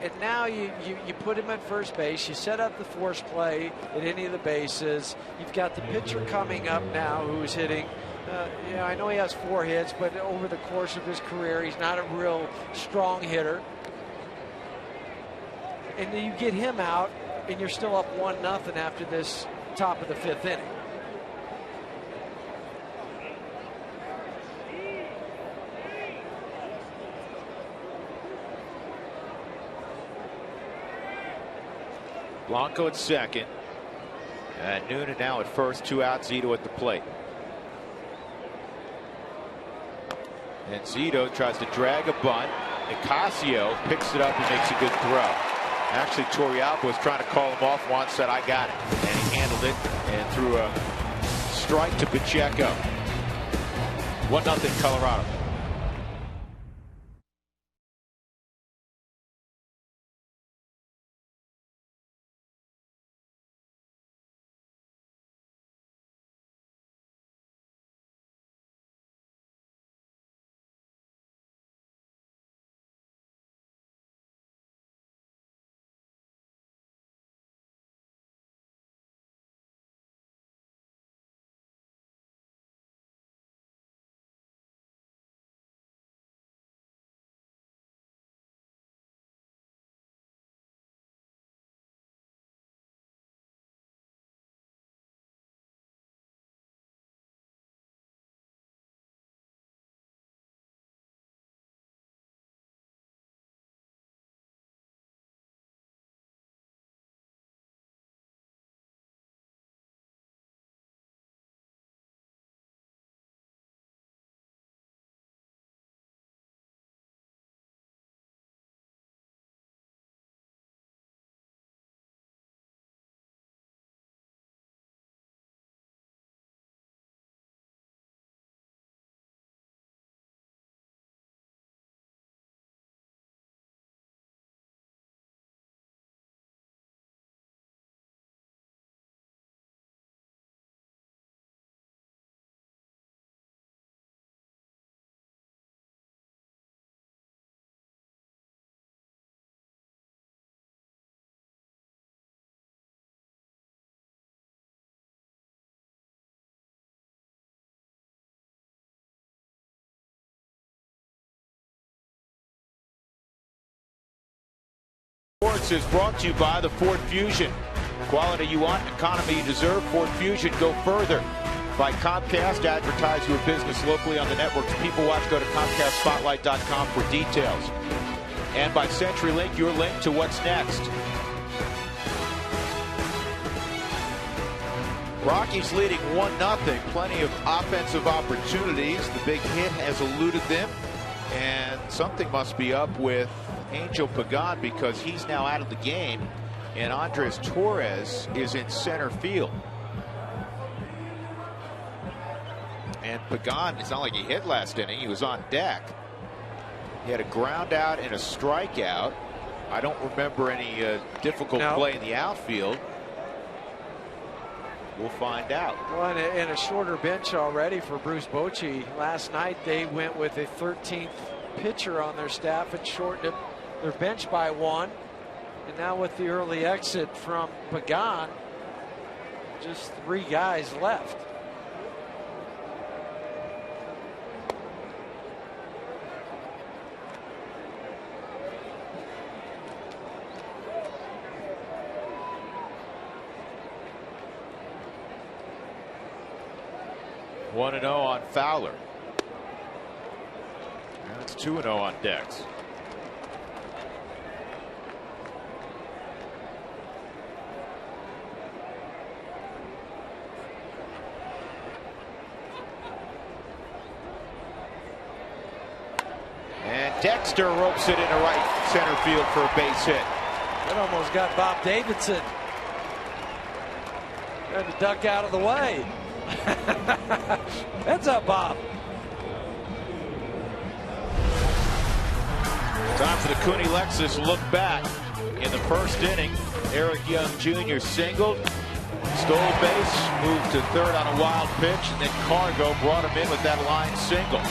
Speaker 2: And now you put him at first base. You set up the force play at any of the bases. You've got the pitcher coming up now who's hitting. I know he has 4 hits, but over the course of his career, he's not a real strong hitter. And then you get him out, and you're still up 1-0 after this top of the 5th inning.
Speaker 1: Blanco at second. And Noonan now at first, 2 out, Zito at the plate. And Zito tries to drag a bunt. Nicasio picks it up and makes a good throw. Actually, Torrialba was trying to call him off. Juan said, I got it. And he handled it and threw a strike to Pacheco. 1-0 Colorado. Sports is brought to you by the Ford Fusion. Quality you want, economy you deserve. Ford Fusion, go further. By Comcast, advertise your business locally on the networks people watch. Go to ComcastSpotlight.com for details. And by CenturyLink, your link to what's next. Rockies leading 1-0. Plenty of offensive opportunities. The big hit has eluded them. And something must be up with Angel Pagan, because he's now out of the game and Andres Torres is in center field. And Pagan, it's not like he hit last inning, he was on deck. He had a ground out and a strikeout. I don't remember any difficult play in the outfield. We'll find out.
Speaker 2: Well, and a shorter bench already for Bruce Bochy. Last night they went with a 13th pitcher on their staff and shortened their bench by 1. And now with the early exit from Pagan, just 3 guys left.
Speaker 1: One 1-0 on Fowler. And it's 2-0 on Dex. And Dexter ropes it into right center field for a base hit.
Speaker 2: That almost got Bob Davidson. Trying to duck out of the way. Heads up, Bob.
Speaker 1: Time for the Cooney Lexus look back. In the first inning, Eric Young Jr. singled, stole a base, moved to third on a wild pitch, and then Cargo brought him in with that line single.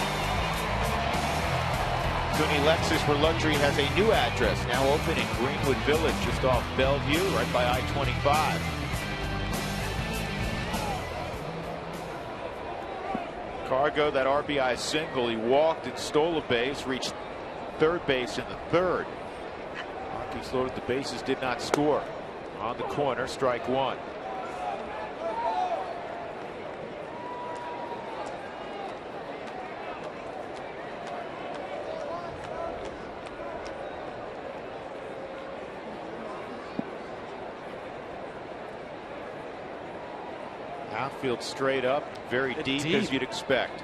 Speaker 1: Cooney Lexus for luxury has a new address, now open in Greenwood Village, just off Bellevue, right by I-25. Cargo, that RBI single, he walked and stole a base, reached third base in the third. Rockies loaded the bases, did not score. On the corner, strike one. Outfield straight up, very deep as you'd expect.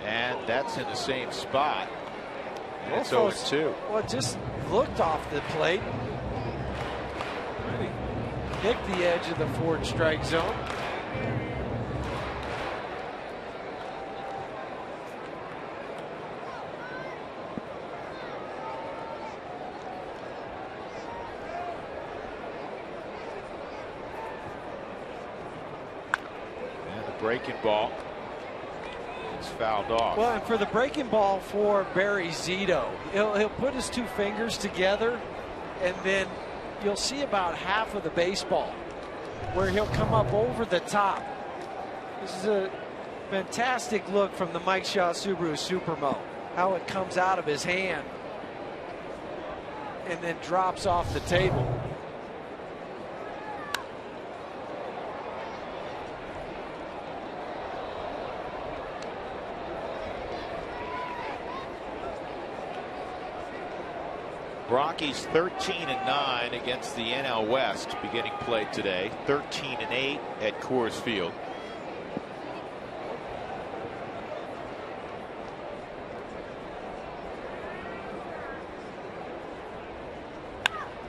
Speaker 1: And that's in the same spot. And it's 0-2.
Speaker 2: Well, just looked off the plate. Really picked the edge of the forward strike zone.
Speaker 1: Breaking ball. It's fouled off.
Speaker 2: Well, and for the breaking ball for Barry Zito, he'll put his two fingers together, and then you'll see about half of the baseball where he'll come up over the top. This is a fantastic look from the Mike Shaw Subaru Supermo. How it comes out of his hand and then drops off the table.
Speaker 1: Rockies 13-9 against the NL West beginning play today. 13-8 at Coors Field.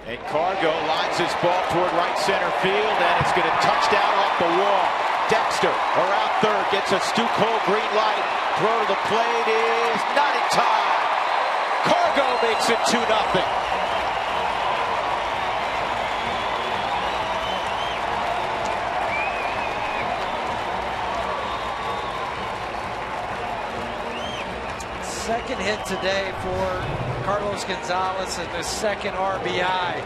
Speaker 1: And Cargo lines his ball toward right center field, and it's going to touch down off the wall. Dexter around third gets a Stu Cole green light. Throw to the plate is not in time. Cargo makes it 2-0.
Speaker 2: Second hit today for Carlos Gonzalez and the second RBI.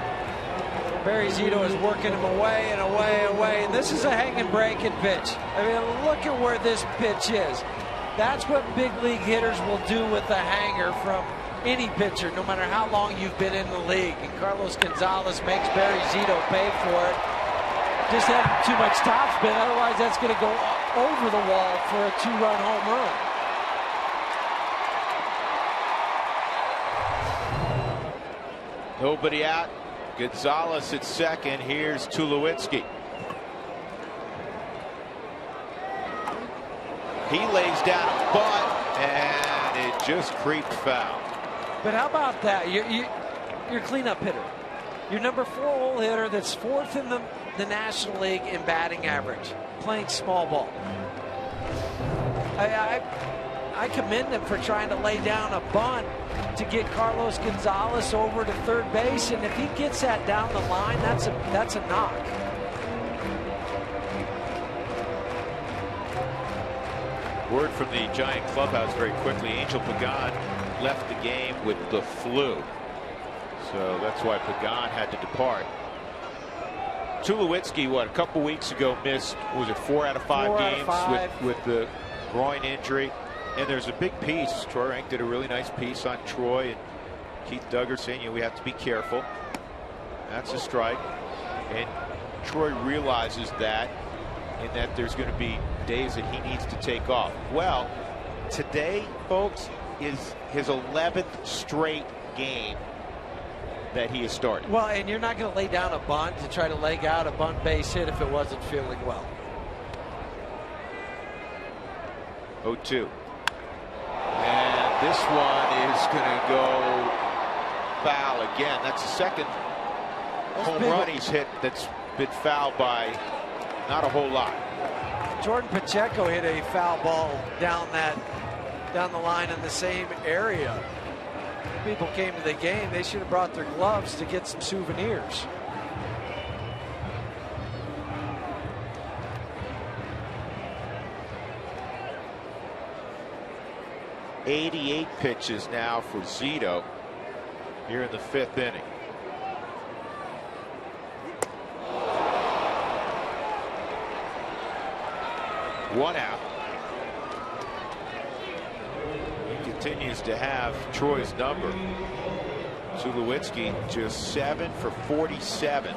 Speaker 2: Barry Zito is working him away and away and away. And this is a hanging breaking pitch. I mean, look at where this pitch is. That's what big league hitters will do with a hanger from any pitcher, no matter how long you've been in the league. And Carlos Gonzalez makes Barry Zito pay for it. Just having too much topspin, otherwise that's going to go over the wall for a 2-run home run.
Speaker 1: Nobody out. Gonzalez at second. Here's Tulowitzki. He lays down a bunt, and it just creeped foul.
Speaker 2: But how about that? Your cleanup hitter. Your number 4 hole hitter that's 4th in the National League in batting average, playing small ball. I commend him for trying to lay down a bunt to get Carlos Gonzalez over to third base, and if he gets that down the line, that's a knock.
Speaker 1: Word from the Giant clubhouse very quickly. Angel Pagan left the game with the flu, so that's why Pagan had to depart. Tulowitzki, a couple weeks ago, missed, was it 4 out of 5 games with the groin injury. And there's a big piece. Troy Rank did a really nice piece on Troy, and Keith Duggar saying, we have to be careful. That's a strike. And Troy realizes that, and that there's going to be days that he needs to take off. Well, today, folks, is his 11th straight game that he has started.
Speaker 2: Well, and you're not going to lay down a bunt to try to leg out a bunt base hit if it wasn't feeling well.
Speaker 1: 0-2. And this one is going to go foul again. That's the second home run he's hit that's been fouled by not a whole lot.
Speaker 2: Jordan Pacheco hit a foul ball down the line in the same area. People came to the game. They should have brought their gloves to get some souvenirs.
Speaker 1: .88 pitches now for Zito here in the 5th inning. One out. You can continues to have Troy's number. Tulowitzki just 7 for 47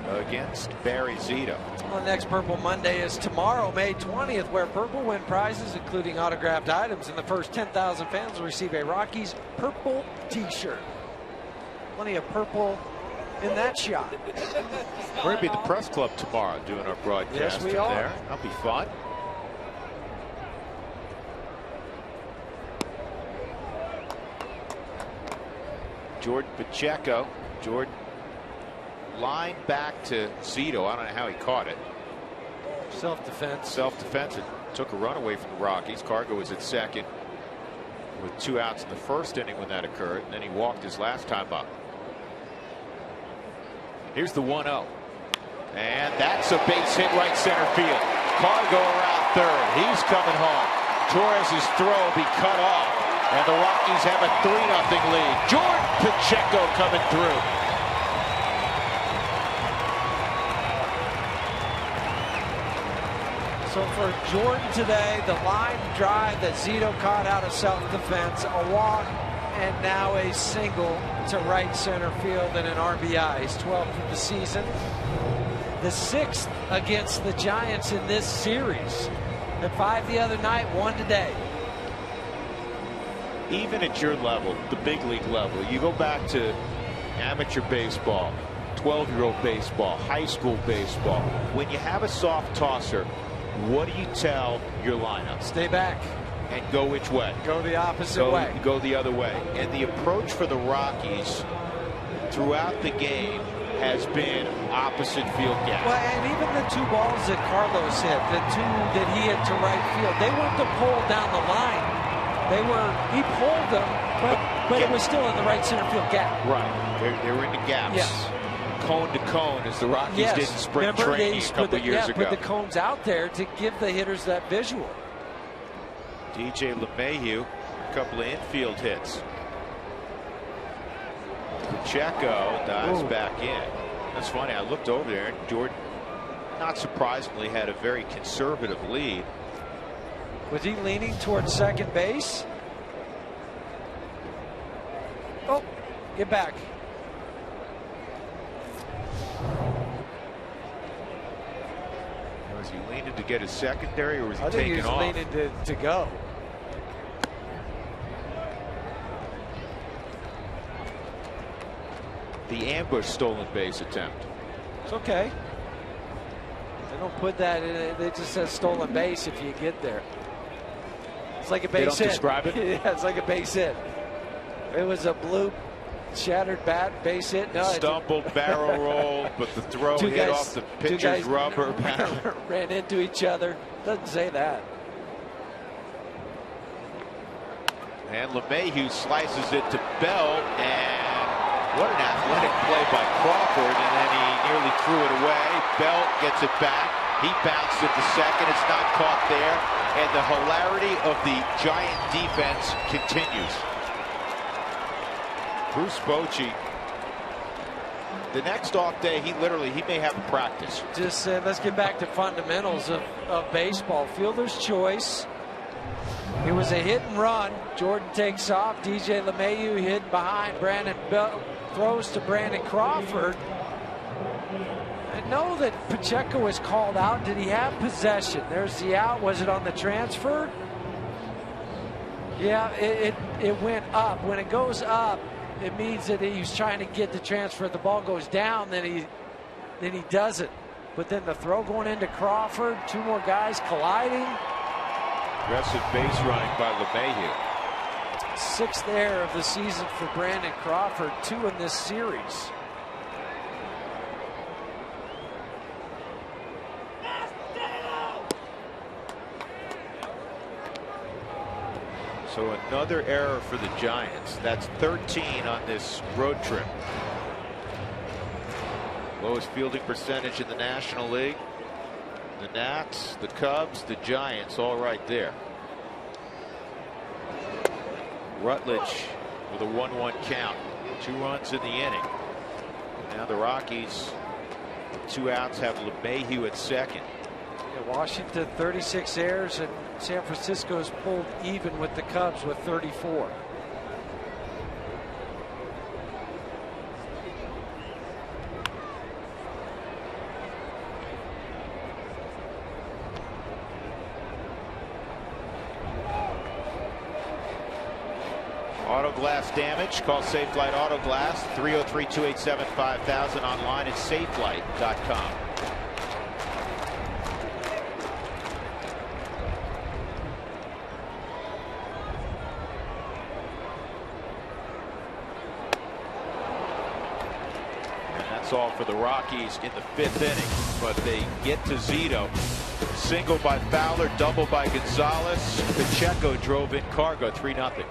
Speaker 1: against Barry Zito.
Speaker 2: Well, next Purple Monday is tomorrow, May 20th, where Purple win prizes, including autographed items, and the first 10,000 fans will receive a Rockies Purple t-shirt. Plenty of purple in that shot.
Speaker 1: We're going to be at the press club tomorrow doing our broadcast.
Speaker 2: Yes, we are.
Speaker 1: There. That'll be fun. Jordan Pacheco. Jordan line back to Zito. I don't know how he caught it.
Speaker 2: Self-defense.
Speaker 1: Self-defense. It took a run away from the Rockies. Cargo was at second with 2 outs in the first inning when that occurred. And then he walked his last time up. Here's the 1-0. And that's a base hit right center field. Cargo around third. He's coming home. Torres' throw will be cut off. And the Rockies have a 3-0 lead. Jordan Pacheco coming through.
Speaker 2: So for Jordan today, the line drive that Zito caught out of self-defense, a walk, and now a single to right center field and an RBI. He's 12th of the season. The 6th against the Giants in this series. Had 5 the other night, 1 today.
Speaker 1: Even at your level, the big league level, you go back to amateur baseball, 12-year-old baseball, high school baseball. When you have a soft tosser, what do you tell your lineup?
Speaker 2: Stay back.
Speaker 1: And go which way?
Speaker 2: Go the opposite way.
Speaker 1: Go the other way. And the approach for the Rockies throughout the game has been opposite field gap.
Speaker 2: Well, and even the 2 balls that Carlos hit, the 2 that he hit to right field, they weren't to pull down the line. He pulled them, but it was still in the right center field gap.
Speaker 1: Right. They were in the gaps.
Speaker 2: Yes.
Speaker 1: Cone to cone, as the Rockies did in spring training a couple years ago.
Speaker 2: Put the cones out there to give the hitters that visual.
Speaker 1: DJ LeMahieu, a couple of infield hits. Pacheco dives back in. That's funny. I looked over there, and Jordan, not surprisingly, had a very conservative lead.
Speaker 2: Was he leaning towards second base? Oh, get back.
Speaker 1: Was he leaning to get his secondary, or was he
Speaker 2: taking off? I think he was leaning to go.
Speaker 1: The ambush stolen base attempt.
Speaker 2: It's okay. They don't put that in it. They just says stolen base if you get there. It's like a base hit.
Speaker 1: They don't describe it?
Speaker 2: Yeah, it's like a base hit. It was a blue shattered bat, base hit. No,
Speaker 1: stumbled, barrel roll, but the throw hit off the pitcher's rubber.
Speaker 2: Ran into each other. Doesn't say that.
Speaker 1: And LeMahieu slices it to Bell, and what an athletic play by Crawford, and then he nearly threw it away. Bell gets it back. He bounced it to second. It's not caught there. And the hilarity of the Giant defense continues. Bruce Bochy, the next off day, he may have a practice.
Speaker 2: Just let's get back to fundamentals of baseball. Fielder's choice. It was a hit and run. Jordan takes off. DJ LeMahieu hid behind. Brandon Bell throws to Brandon Crawford. I know that Pacheco was called out. Did he have possession? There's the out. Was it on the transfer? Yeah, it went up. When it goes up, it means that he was trying to get the transfer. If the ball goes down, then he doesn't. But then the throw going into Crawford, 2 more guys colliding.
Speaker 1: Aggressive base running by LeMahieu.
Speaker 2: 6th error of the season for Brandon Crawford, 2 in this series.
Speaker 1: So another error for the Giants. That's 13 on this road trip. Lowest fielding percentage in the National League. The Nats, the Cubs, the Giants, all right there. Rutledge with a 1-1 count. 2 runs in the inning. Now the Rockies, with 2 outs, have LeMahieu at second.
Speaker 2: Yeah, Washington 36 errors, and San Francisco's pulled even with the Cubs with 34.
Speaker 1: Auto glass damage. Call Safelite Auto Glass. 303-287-5000. Online at safelite.com. And that's all for the Rockies in the 5th inning. But they get to Zito. Single by Fowler, double by Gonzalez. Pacheco drove in cargo, 3-0.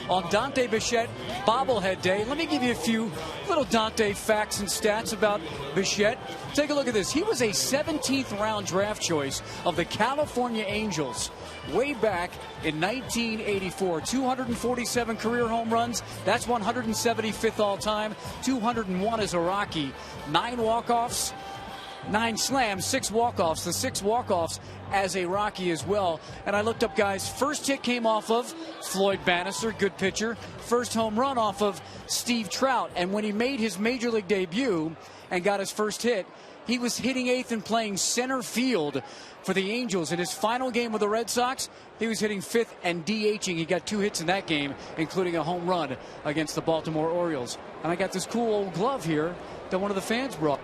Speaker 3: On Dante Bichette bobblehead day, let me give you a few little Dante facts and stats about Bichette. Take a look at this. He was a 17th round draft choice of the California Angels way back in 1984. 247 career home runs. That's 175th all time. 201 as a Rocky. 9 walk-offs. 9 slams, 6 walk-offs. The 6 walk-offs as a Rocky as well. And I looked up, guys. First hit came off of Floyd Bannister, good pitcher. First home run off of Steve Trout. And when he made his major league debut and got his first hit, he was hitting 8th and playing center field for the Angels. In his final game with the Red Sox, he was hitting 5th and DHing. He got 2 hits in that game, including a home run against the Baltimore Orioles. And I got this cool old glove here that one of the fans brought.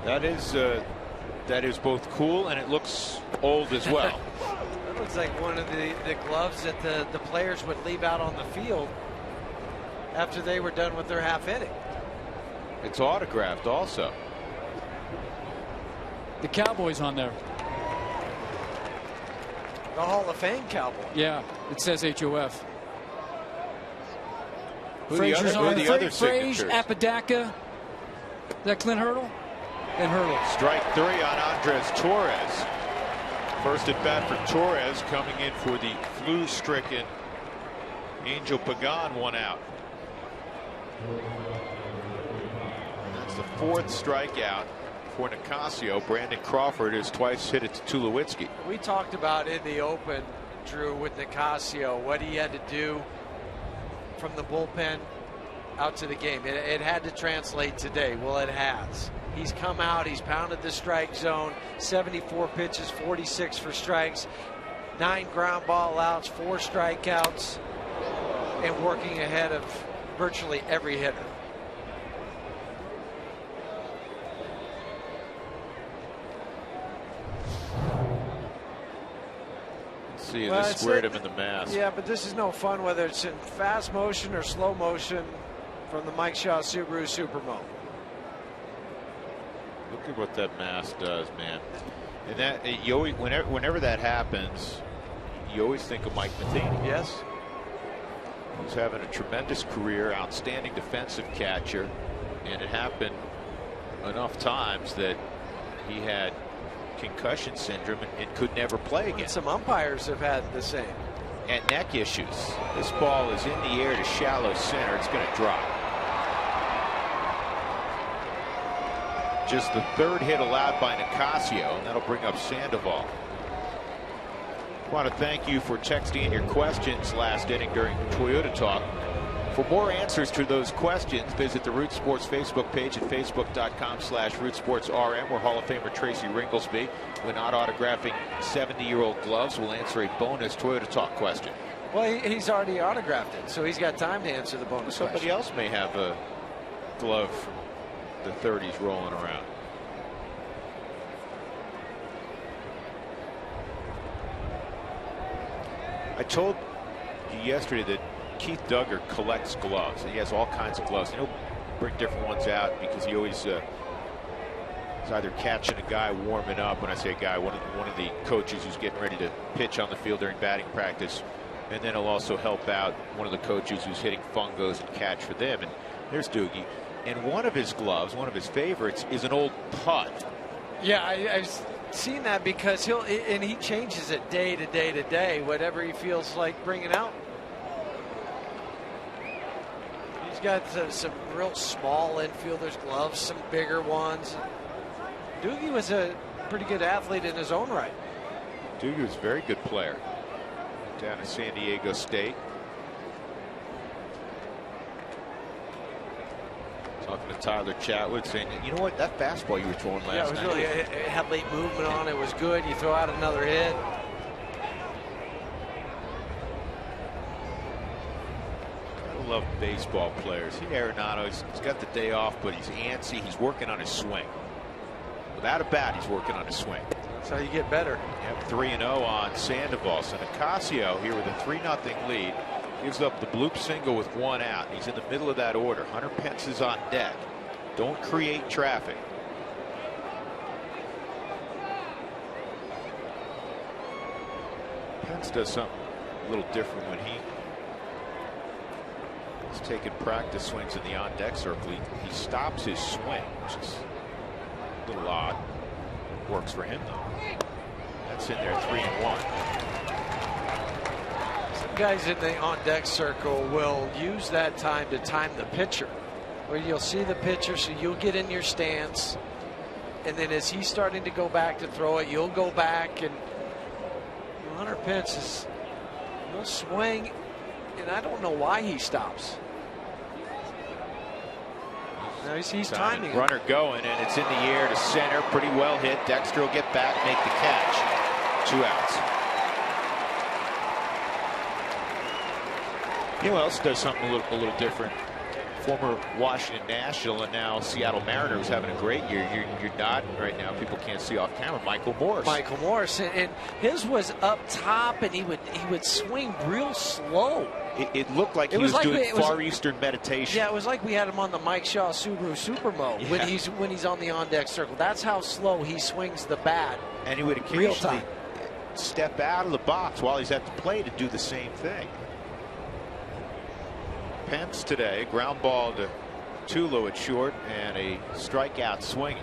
Speaker 1: That is both cool and it looks old as well.
Speaker 2: That looks like one of the gloves that the players would leave out on the field after they were done with their half inning.
Speaker 1: It's autographed also.
Speaker 3: The Cowboys on there.
Speaker 2: The Hall of Fame Cowboy.
Speaker 3: Yeah, it says HOF.
Speaker 1: Frazier's on the other signatures.
Speaker 3: Apodaca. Is that Clint Hurdle? And Hurdle.
Speaker 1: Strike 3 on Andres Torres. First at bat for Torres, coming in for the flu-stricken Angel Pagan, 1 out. And that's the 4th strikeout for Nicasio. Brandon Crawford has twice hit it to Tulowitzki.
Speaker 2: We talked about in the open, Drew, with Nicasio, what he had to do from the bullpen out to the game. It had to translate today. Well, it has. He's come out, he's pounded the strike zone, 74 pitches, 46 for strikes, 9 ground ball outs, 4 strikeouts, and working ahead of virtually every hitter.
Speaker 1: See, they squared him in the mask.
Speaker 2: Yeah, but this is no fun whether it's in fast motion or slow motion from the Mike Shaw Subaru Supermo.
Speaker 1: Look at what that mask does, man. And that you always, whenever that happens, you always think of Mike Matheny.
Speaker 2: Yes.
Speaker 1: He's having a tremendous career, outstanding defensive catcher, and it happened enough times that he had concussion syndrome and could never play again.
Speaker 2: Some umpires have had the same.
Speaker 1: And neck issues. This ball is in the air to shallow center. It's going to drop. Just the third hit allowed by Nicasio, and that'll bring up Sandoval. I want to thank you for texting in your questions last inning during Toyota Talk. For more answers to those questions, visit the Root Sports Facebook page at facebook.com/RootSportsRM, where Hall of Famer Tracy Ringlesby, when not autographing 70-year-old gloves, will answer a bonus Toyota Talk question.
Speaker 2: Well, he's already autographed it, so he's got time to answer the bonus
Speaker 1: Somebody
Speaker 2: question.
Speaker 1: else may have a glove from the 30s rolling around. I told you yesterday that Keith Duggar collects gloves. He has all kinds of gloves. He'll bring different ones out because he always is either catching a guy warming up. When I say a guy, one of the coaches who's getting ready to pitch on the field during batting practice, and then he'll also help out one of the coaches who's hitting fungos and catch for them. And there's Doogie. And one of his gloves, one of his favorites, is an old putt.
Speaker 2: Yeah, I've seen that because he changes it day to day to day, whatever he feels like bringing out. He's got some real small infielders gloves, some bigger ones. Doogie was a pretty good athlete in his own right.
Speaker 1: Doogie was a very good player down at San Diego State. Talking to Tyler Chatwood, saying, you know what, that fastball you were throwing last night.
Speaker 2: Really, it had late movement on it. Was good. You throw out another hit.
Speaker 1: I love baseball players. Arenado, he's got the day off, but he's antsy. He's working on his swing. Without a bat, he's working on his swing.
Speaker 2: That's how you get better.
Speaker 1: Yep, 3-0 on Sandoval. So Nicasio here with a 3-0 lead. Gives up the bloop single with one out. He's in the middle of that order. Hunter Pence is on deck. Don't create traffic. Pence does something a little different when he's taking practice swings in the on-deck circle. He stops his swing, which is a little odd. Works for him, though. That's in there, 3-1.
Speaker 2: Guys in the on-deck circle will use that time to time the pitcher, where you'll see the pitcher, so you'll get in your stance, and then as he's starting to go back to throw it, you'll go back, and Hunter Pence is no swing, and I don't know why he stops. Now he's timing.
Speaker 1: Runner going, and it's in the air to center, pretty well hit. Dexter will get back, make the catch. 2 outs. You know who else does something a little different? Former Washington National and now Seattle Mariner, who's having a great year. You're nodding right now. People can't see off camera. Michael Morse.
Speaker 2: Michael Morse, and his was up top, and he would swing real slow.
Speaker 1: It looked like he was doing Far Eastern meditation.
Speaker 2: Yeah, it was like we had him on the Mike Shaw Subaru Supermo when he's on the on-deck circle. That's how slow he swings the bat.
Speaker 1: And he would occasionally step out of the box while he's at the plate and do the same thing. Pence today, ground ball to Tulo at short, and a strikeout swinging.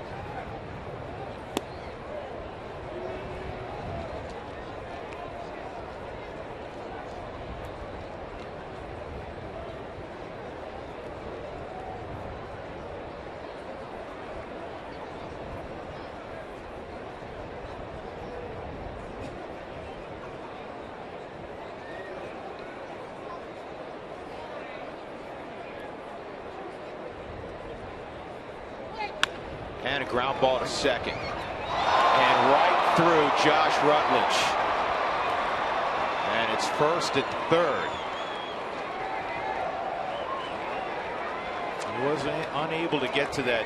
Speaker 1: And a ground ball to second. And right through Josh Rutledge. And it's first and third. He was unable to get to that,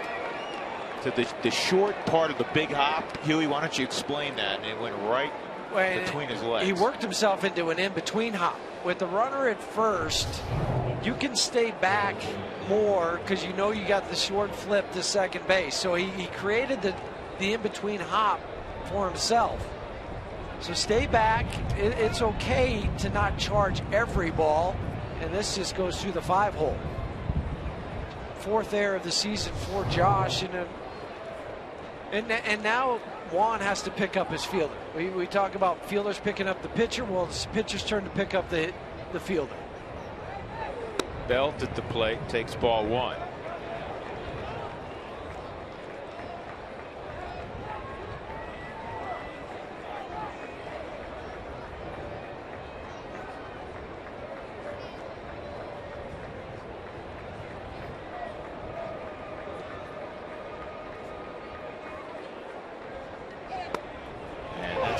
Speaker 1: to the short part of the big hop. Huey, why don't you explain that? And it went right between his legs.
Speaker 2: He worked himself into an in-between hop. With the runner at first, you can stay back more because you know you got the short flip to second base. So he created the in-between hop for himself. So stay back. It's okay to not charge every ball, and this just goes through the 5-hole. 4th error of the season for Josh, and now Juan has to pick up his fielder. We talk about fielders picking up the pitcher. Well, it's the pitcher's turn to pick up the fielder.
Speaker 1: Belt at the plate, takes ball 1.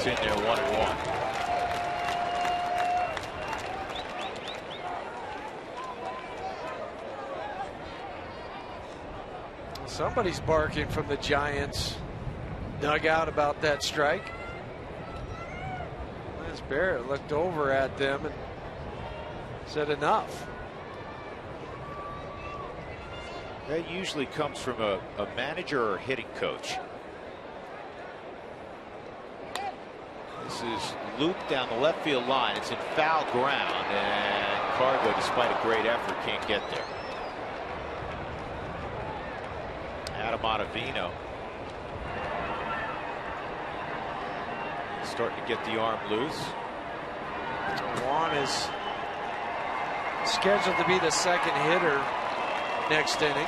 Speaker 1: In there, 1-1.
Speaker 2: Somebody's barking from the Giants dugout about that strike. Lance Barrett looked over at them and said enough.
Speaker 1: That usually comes from a manager or hitting coach. This is looped down the left field line. It's in foul ground, and Cargo, despite a great effort, can't get there. Adam Ottavino starting to get the arm loose.
Speaker 2: Juan is scheduled to be the second hitter next inning.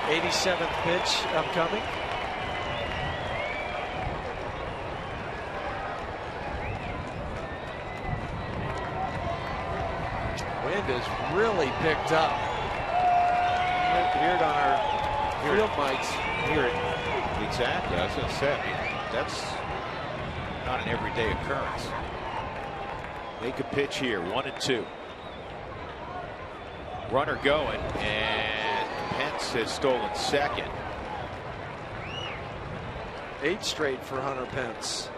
Speaker 2: 87th pitch upcoming. Wind has really picked up. Hear it on our field mics.
Speaker 1: Hear it. Exactly. I was going to say, that's not an everyday occurrence. Make a pitch here, 1-2. Runner going, and Pence has stolen second.
Speaker 2: 8 straight for Hunter Pence.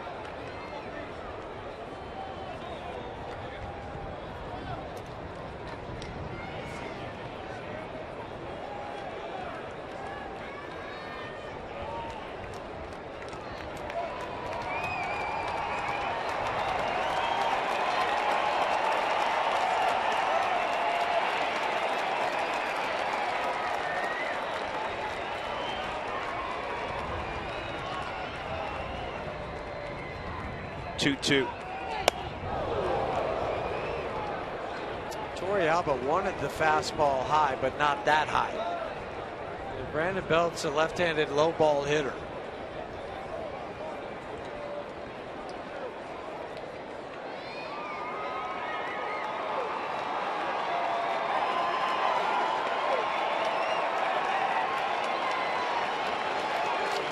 Speaker 2: Torrey Alba wanted the fastball high, but not that high. And Brandon Belt's a left-handed low ball hitter.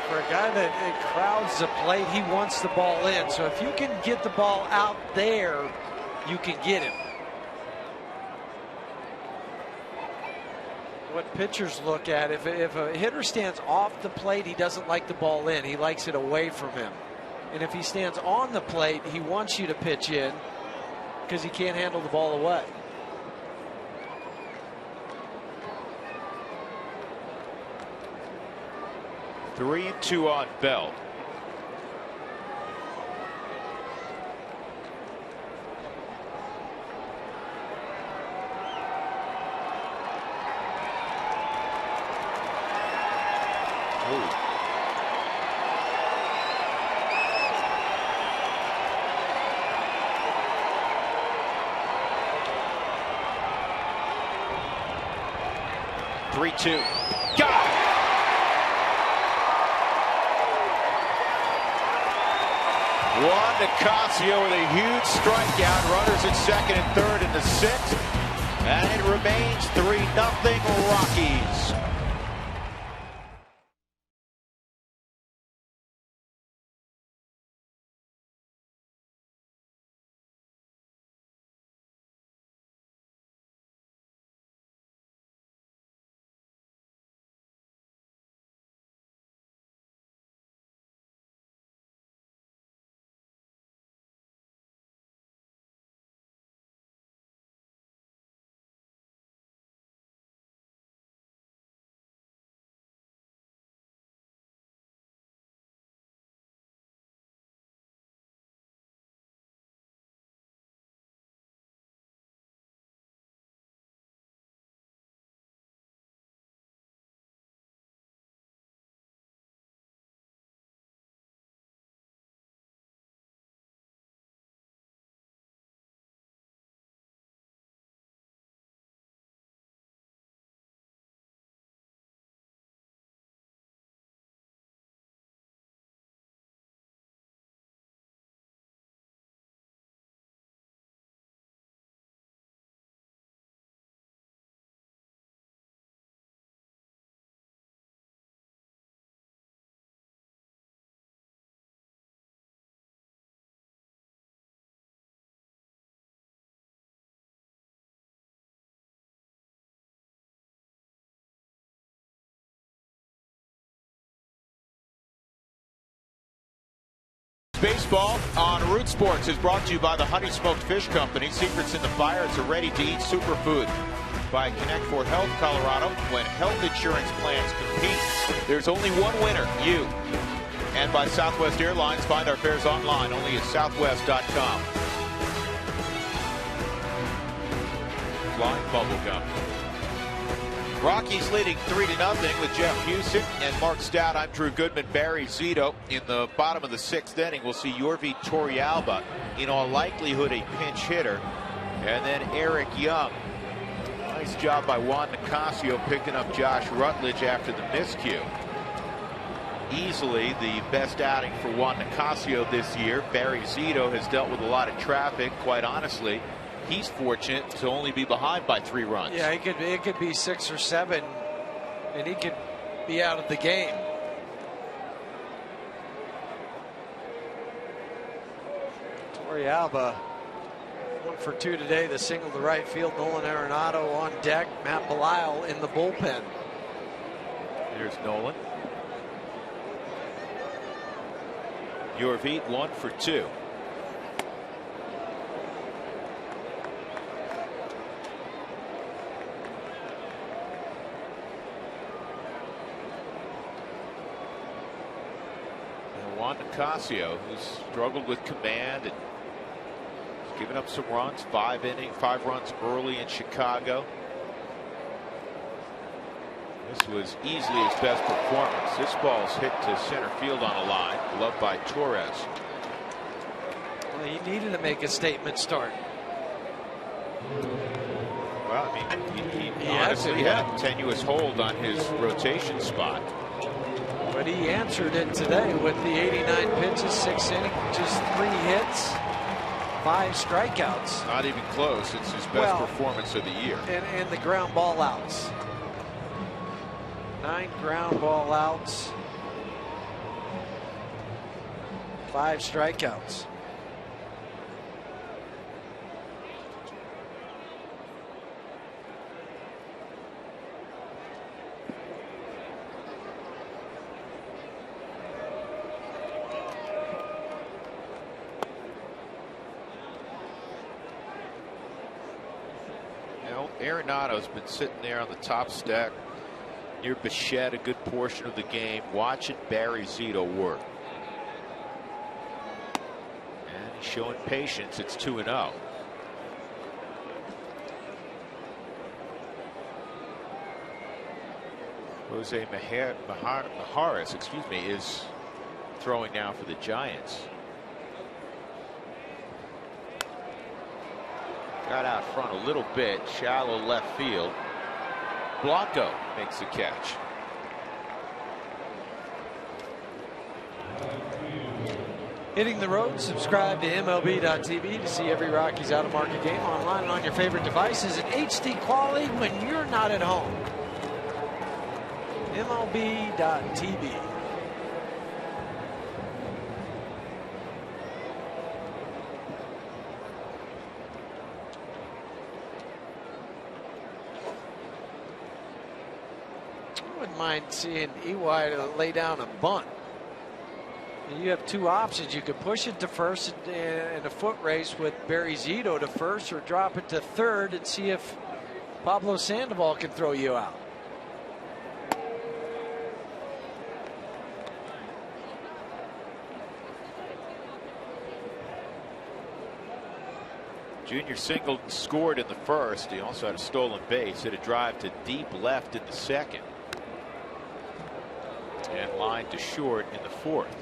Speaker 2: For a guy that crowds the plate, he wants the ball in. So if you can get the ball out there, you can get him. What pitchers look at, if a hitter stands off the plate, he doesn't like the ball in. He likes it away from him. And if he stands on the plate, he wants you to pitch in because he can't handle the ball away.
Speaker 1: Three and two on Belt. Ooh. Three-two. Got it. Juan Nicasio with a huge strikeout. Runners at second and third in the sixth. And it remains 3-0 Rockies. Baseball on Root Sports is brought to you by the Honey Smoked Fish Company. Secrets in the fire. It's a ready-to-eat superfood. By Connect for Health Colorado. When health insurance plans compete, there's only one winner, you. And by Southwest Airlines. Find our fares online only at southwest.com. Flying bubblegum. Rockies leading 3-0 with Jeff Husek and Mark Stout. I'm Drew Goodman. Barry Zito in the bottom of the 6th inning. We'll see Yorvi Torrealba, in all likelihood, a pinch hitter. And then Eric Young. Nice job by Juan Nicasio picking up Josh Rutledge after the miscue. Easily the best outing for Juan Nicasio this year. Barry Zito has dealt with a lot of traffic, quite honestly. He's fortunate to only be behind by 3 runs.
Speaker 2: Yeah, it could be 6 or 7, and he could be out of the game. Torrealba 1 for 2 today. The single to right field. Nolan Arenado on deck. Matt Belisle in the bullpen.
Speaker 1: There's Nolan. Yorvi 1 for 2. Juan Nicasio, who's struggled with command and given up some runs, 5 runs early in Chicago. This was easily his best performance. This ball's hit to center field on a line, loved by Torres.
Speaker 2: Well, he needed to make a statement start.
Speaker 1: Well, I mean, he honestly had a tenuous hold on his rotation spot.
Speaker 2: But he answered it today with the 89 pitches, 6 innings, just 3 hits, 5 strikeouts.
Speaker 1: Not even close. It's his best performance of the year.
Speaker 2: And the ground ball outs. 9 ground ball outs, 5 strikeouts.
Speaker 1: Arenado's been sitting there on the top stack near Bichette a good portion of the game, watching Barry Zito work. And he's showing patience. It's 2-0. Jose Majares, is throwing now for the Giants. Got out front a little bit, shallow left field. Blanco makes the catch.
Speaker 2: Hitting the road, subscribe to MLB.tv to see every Rockies out-of-market game online and on your favorite devices in HD quality when you're not at home. MLB.tv. Mind seeing EY to lay down a bunt. And you have 2 options. You could push it to first in a foot race with Barry Zito to first, or drop it to third and see if Pablo Sandoval can throw you out.
Speaker 1: Junior Singleton scored in the first. He also had a stolen base, hit a drive to deep left in the second, and lined to short in the fourth.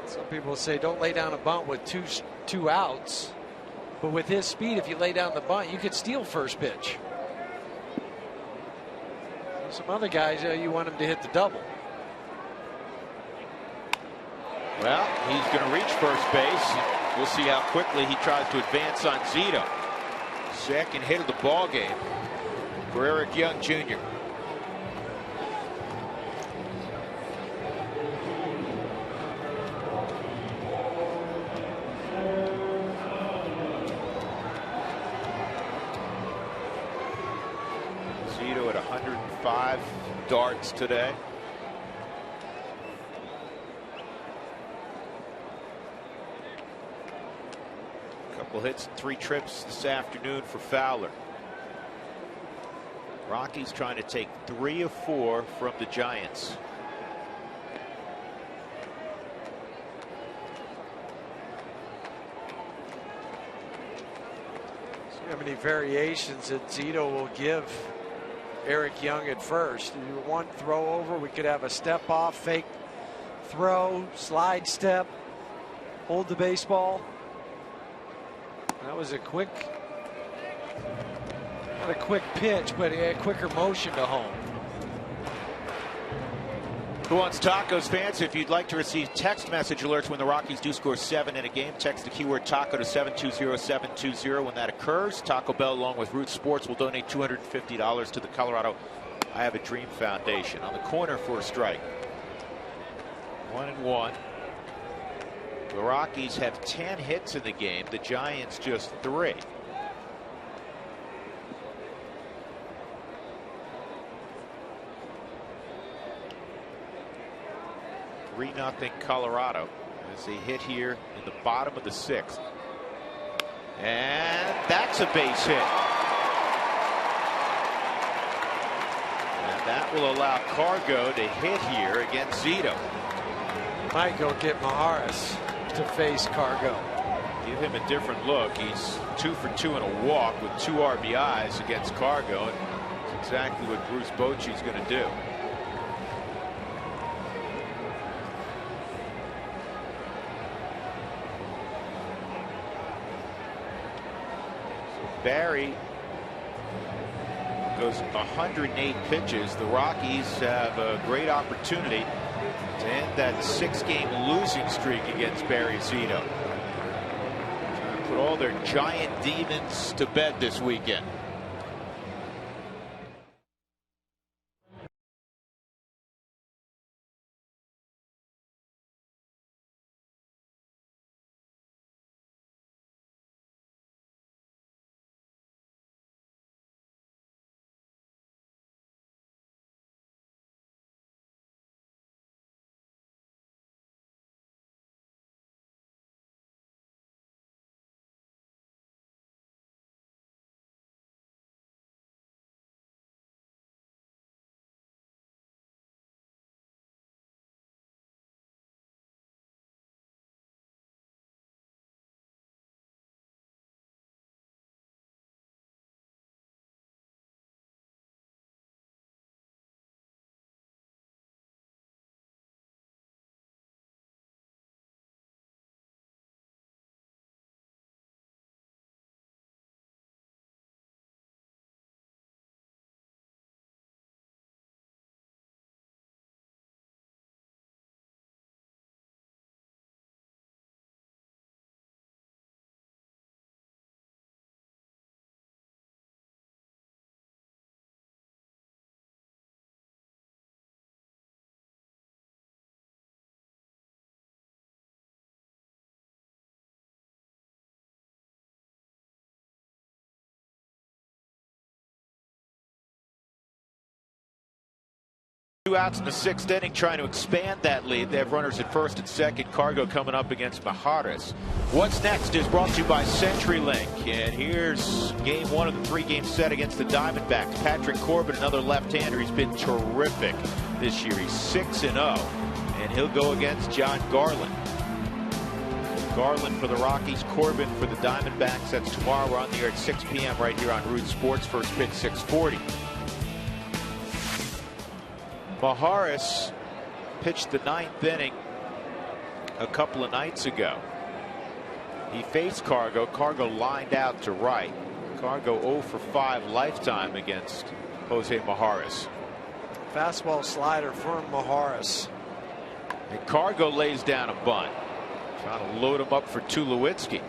Speaker 2: Some people say don't lay down a bunt with two outs, but with his speed, if you lay down the bunt, you could steal first pitch. Some other guys, you want him to hit the double.
Speaker 1: Well, he's going to reach first base. We'll see how quickly he tries to advance on Zito. Second hit of the ball game for Eric Young Jr. Zito at 105 darts today. Couple hits and 3 trips this afternoon for Fowler. Rockies trying to take 3 of 4 from the Giants.
Speaker 2: See how many variations that Zito will give Eric Young at first. One throw over, we could have a step off, fake throw, slide step, hold the baseball. That was a quick, not a quick pitch, but a quicker motion to home.
Speaker 1: Who Wants Tacos fans, if you'd like to receive text message alerts when the Rockies do score 7 in a game, text the keyword taco to 720-720. When that occurs, Taco Bell along with Root Sports will donate $250 to the Colorado I Have a Dream Foundation. On the corner for a strike. 1-1. The Rockies have 10 hits in the game, the Giants just 3. 3-0 Colorado as they hit here in the bottom of the 6th. And that's a base hit. And that will allow Cargo to hit here against Zito.
Speaker 2: Might go get Maharis to face Cargo.
Speaker 1: Give him a different look. He's 2 for 2 in a walk with 2 RBIs against Cargo. And it's exactly what Bruce Bochy's going to do. Barry goes 108 pitches. The Rockies have a great opportunity to end that 6-game losing streak against Barry Zito. Trying to put all their giant demons to bed this weekend. Two outs in the 6th inning, trying to expand that lead. They have runners at first and second. Cargo coming up against Maharis. What's next is brought to you by CenturyLink. And here's game 1 of the 3-game set against the Diamondbacks. Patrick Corbin, another left-hander. He's been terrific this year. He's 6-0, and he'll go against John Garland. Garland for the Rockies, Corbin for the Diamondbacks. That's tomorrow. We're on the air at 6 p.m. right here on Root Sports. First pitch 6:40. Maharis pitched the 9th inning a couple of nights ago. He faced Cargo. Cargo lined out to right. Cargo 0 for 5 lifetime against Jose Maharis.
Speaker 2: Fastball slider for Maharis.
Speaker 1: And Cargo lays down a bunt. Trying to load him up for Tulowitzki.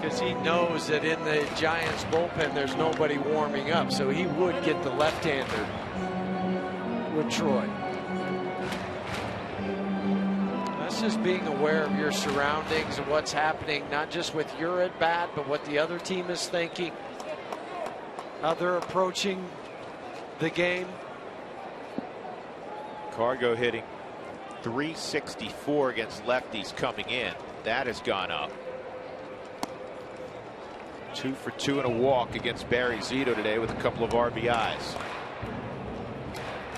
Speaker 2: Because he knows that in the Giants bullpen there's nobody warming up, so he would get the left-hander with Troy. That's just being aware of your surroundings and what's happening, not just with your at-bat, but what the other team is thinking, how they're approaching the game.
Speaker 1: Cargo hitting .364 against lefties coming in. That has gone up. 2 for 2 and a walk against Barry Zito today with a couple of RBIs.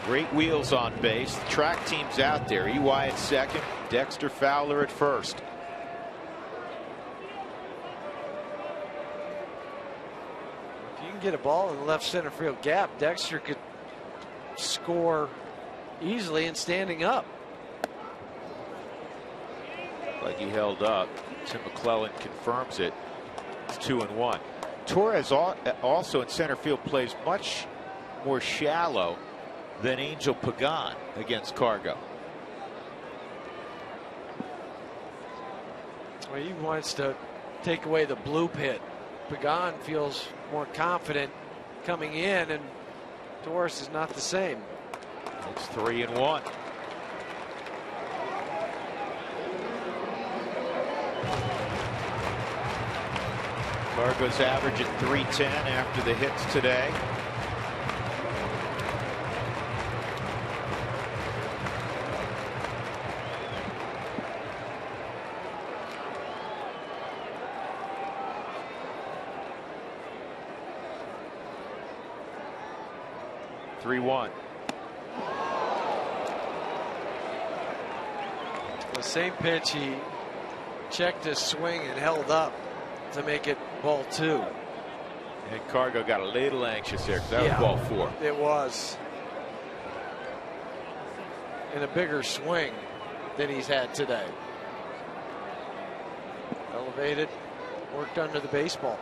Speaker 1: Great wheels on base. The track team's out there. EY at second, Dexter Fowler at first.
Speaker 2: If you can get a ball in the left center field gap, Dexter could score easily and standing up.
Speaker 1: Like he held up. Tim McClellan confirms it. It's 2-1. Torres also in center field plays much more shallow than Angel Pagan against Cargo.
Speaker 2: Well, he wants to take away the blue pit. Pagan feels more confident coming in, and Torres is not the same.
Speaker 1: It's 3-1. Cargo's average at 310 after the hits today.
Speaker 2: The same pitch, he checked his swing and held up to make it ball 2.
Speaker 1: And Cargo got a little anxious there because that was ball 4.
Speaker 2: It was. And a bigger swing than he's had today. Elevated, worked under the baseball.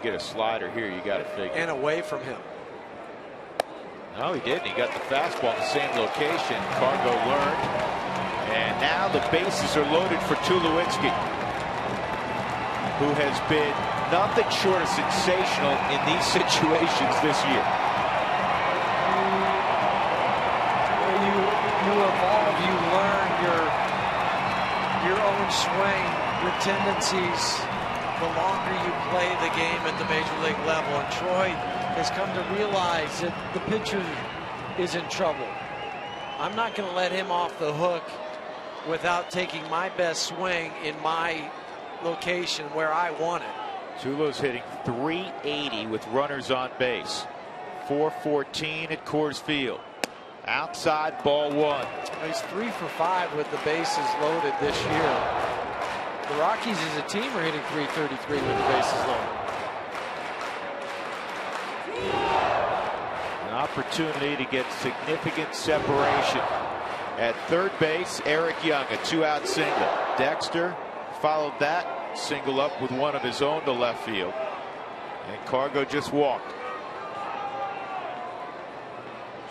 Speaker 1: Get a slider here, you got to figure.
Speaker 2: And away from him.
Speaker 1: No, he didn't. He got the fastball in the same location. Cargo learned. And now the bases are loaded for Tulowitzki, who has been nothing short of sensational in these situations this year.
Speaker 2: You evolve, you learn your own swing, your tendencies, the longer you play the game at the major league level. And Troy has come to realize that the pitcher is in trouble. I'm not going to let him off the hook without taking my best swing in my location where I want it.
Speaker 1: Tulo's hitting .380 with runners on base. .414 at Coors Field. Outside, ball 1.
Speaker 2: He's 3 for 5 with the bases loaded this year. The Rockies as a team are hitting .333 with the bases loaded.
Speaker 1: An opportunity to get significant separation. At third base, Eric Young, a 2-out single. Dexter followed that single up with one of his own to left field. And Cargo just walked.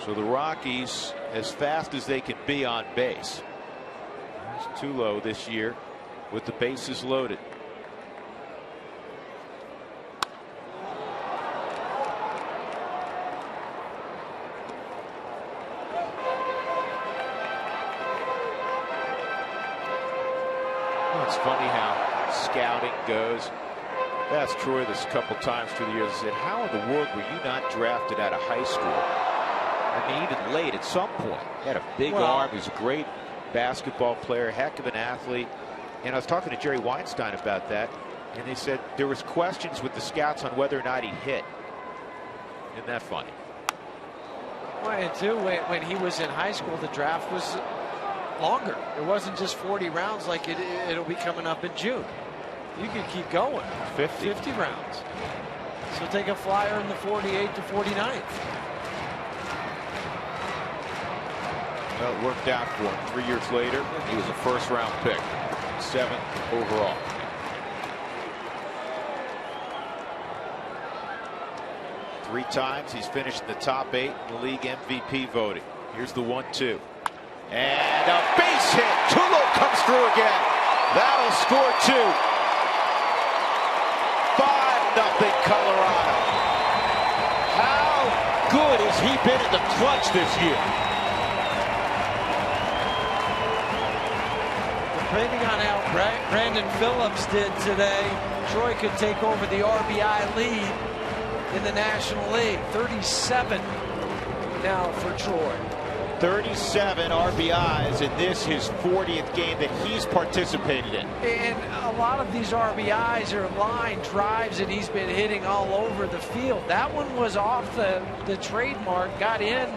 Speaker 1: So the Rockies as fast as they can be on base. There's Tulo this year with the bases loaded. It's funny how scouting goes. I asked Troy this a couple times through the years. I said, how in the world were you not drafted out of high school? I mean, even late at some point. He had a big arm. He was a great basketball player, heck of an athlete. And I was talking to Jerry Weinstein about that, and they said there was questions with the scouts on whether or not he hit. Isn't that funny?
Speaker 2: Well, and too, when he was in high school, the draft was longer. It wasn't just 40 rounds like it'll be coming up in June. You could keep going. 50 rounds. So take a flyer in the 48 to 49th.
Speaker 1: Well, it worked out for him. 3 years later, he was a first-round pick, 7th overall. Three times he's finished in the top 8 in the league MVP voting. Here's the 1-2. And a base hit. Tulo comes through again. That'll score 2. 5-0 Colorado. How good has he been in the clutch this year?
Speaker 2: Depending on how Brandon Phillips did today, Troy could take over the RBI lead in the National League. 37 now for Troy.
Speaker 1: 37 RBIs in this, his 40th game that he's participated in.
Speaker 2: And a lot of these RBIs are line drives that he's been hitting all over the field. That one was off the trademark, got in,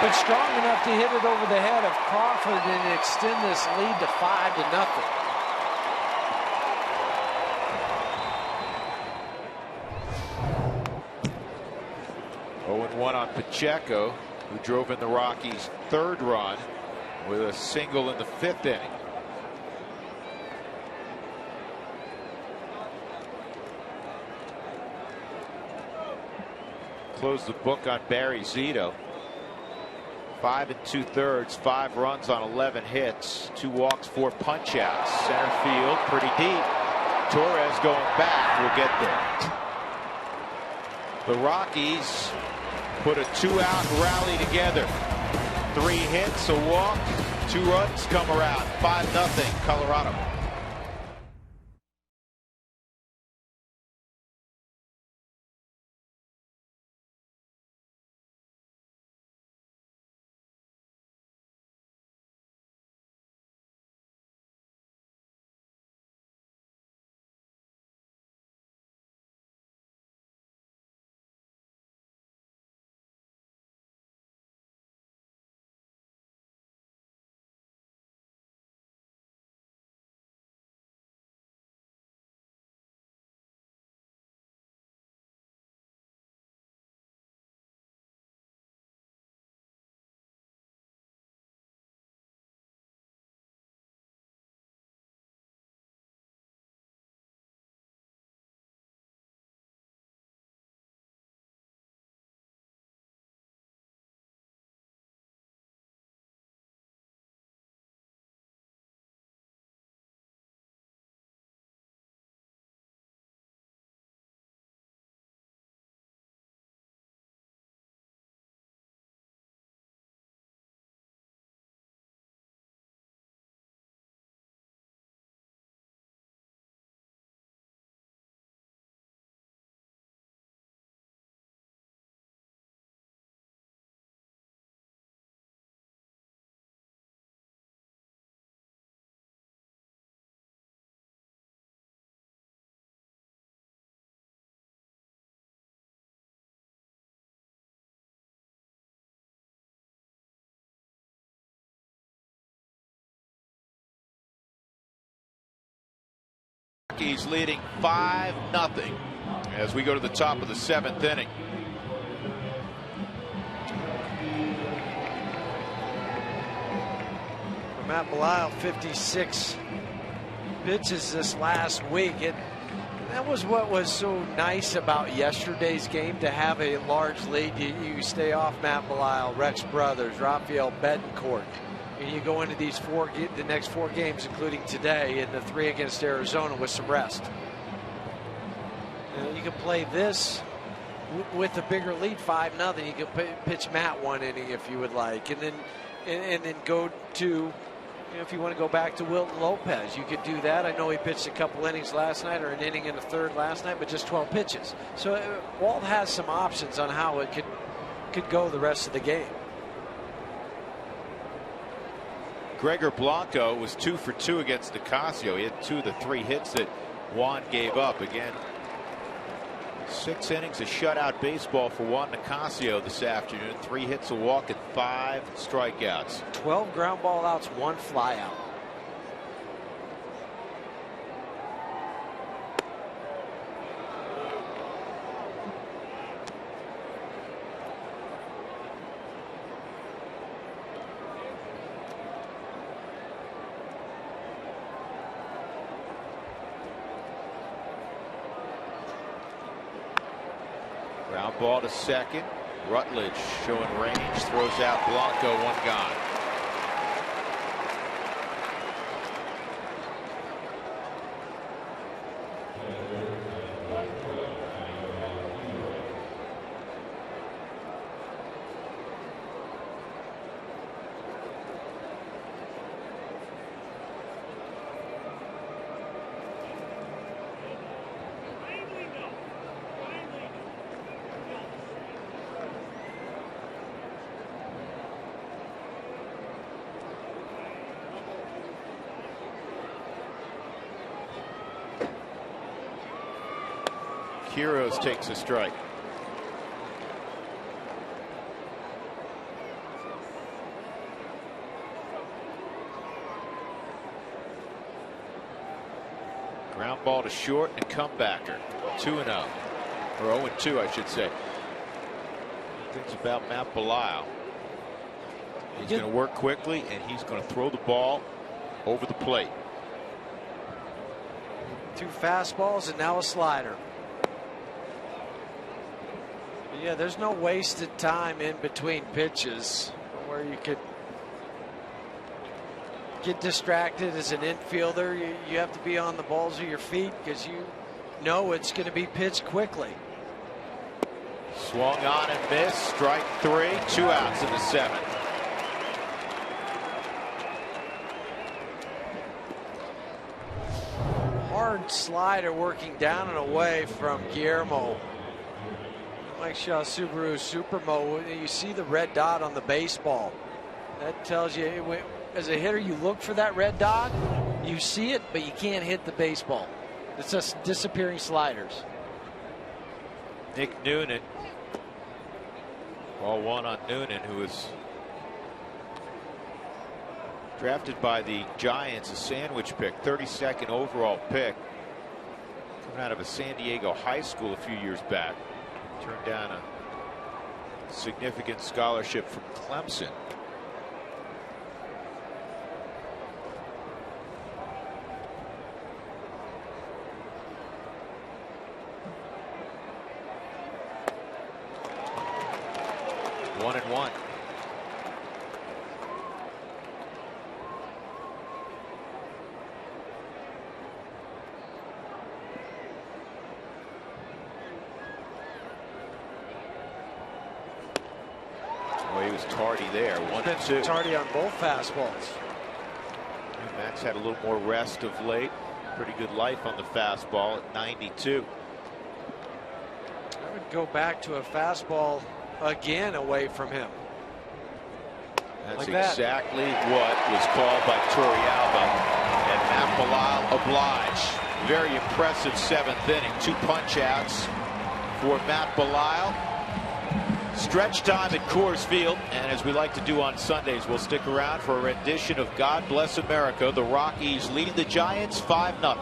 Speaker 2: but strong enough to hit it over the head of Crawford and extend this lead to 5-0.
Speaker 1: One on Pacheco, who drove in the Rockies' third run with a single in the 5th inning. Close the book on Barry Zito. 5 2/3, 5 runs on 11 hits, 2 walks, 4 punch-outs. Center field, pretty deep. Torres going back, will get there. The Rockies put a 2-out rally together. 3 hits, a walk, 2 runs come around. 5-0 Colorado. Rockies leading 5-0 as we go to the top of the 7th inning.
Speaker 2: For Matt Belisle, 56 pitches this last week. That was what was so nice about yesterday's game, to have a large lead. You stay off Matt Belisle, Rex Brothers, Rafael Betancourt. And you go into these the next 4 games, including today, and the 3 against Arizona with some rest. You can play this with a bigger lead, 5-0. You can pitch Matt 1 inning if you would like, and then go to, if you want to go back to Wilton Lopez, you could do that. I know he pitched a couple innings last night, or an inning and a third last night, but just 12 pitches. So Walt has some options on how it could go the rest of the game.
Speaker 1: Gregor Blanco was 2 for 2 against Nicasio. He had 2 of the 3 hits that Juan gave up. Again, 6 innings of shutout baseball for Juan Nicasio this afternoon. 3 hits, a walk, and 5 strikeouts.
Speaker 2: 12 ground ball outs, 1 fly out.
Speaker 1: Ground ball to second. Rutledge showing range, throws out Blanco, 1 gone. Heroes takes a strike. Ground ball to short and comebacker. 2-0. Or 0-2, I should say. Things about Matt Belisle. He's going to work quickly, and he's going to throw the ball over the plate.
Speaker 2: 2 fastballs and now a slider. But yeah, there's no wasted time in between pitches where you could get distracted as an infielder. You have to be on the balls of your feet because you know it's going to be pitched quickly.
Speaker 1: Swung on and missed. Strike 3. 2 outs in the 7th.
Speaker 2: Hard slider working down and away from Guillermo. Mike Shaw Subaru Supermo. You see the red dot on the baseball. That tells you, as a hitter, you look for that red dot. You see it, but you can't hit the baseball. It's just disappearing sliders.
Speaker 1: Nick Noonan. Ball 1 on Noonan, who was drafted by the Giants, a sandwich pick, 32nd overall pick, coming out of a San Diego high school a few years back. Turned down a significant scholarship from Clemson. One and one. Well, he was tardy there. 1-2.
Speaker 2: Tardy on both fastballs.
Speaker 1: Max had a little more rest of late. Pretty good life on the fastball at 92.
Speaker 2: I would go back to a fastball again away from him.
Speaker 1: That's
Speaker 2: like
Speaker 1: exactly what was called by Torrealba, and Matt Belisle obliged. Very impressive 7th inning. 2 punch outs for Matt Belisle. Stretch time at Coors Field, and as we like to do on Sundays, we'll stick around for a rendition of God Bless America. The Rockies leading the Giants 5-0.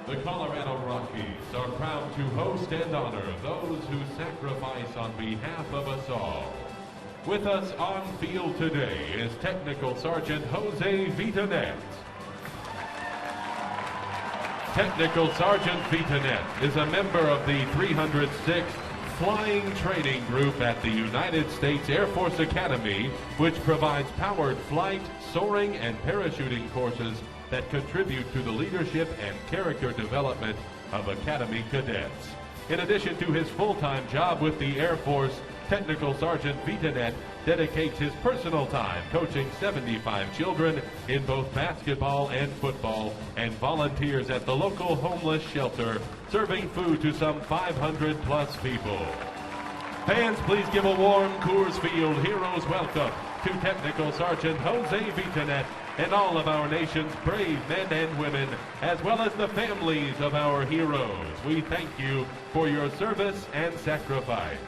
Speaker 5: The Colorado Rockies are proud to host and honor those who sacrifice on behalf of us all. With us on field today is Technical Sergeant Jose Vitanet. Technical Sergeant Vitanet is a member of the 306th Flying Training Group at the United States Air Force Academy, which provides powered flight, soaring, and parachuting courses that contribute to the leadership and character development of Academy cadets. In addition to his full-time job with the Air Force, Technical Sergeant Vitanet dedicates his personal time coaching 75 children in both basketball and football, and volunteers at the local homeless shelter, serving food to some 500+ people. Fans, please give a warm Coors Field Heroes welcome to Technical Sergeant Jose Vitanet and all of our nation's brave men and women, as well as the families of our heroes. We thank you for your service and sacrifice.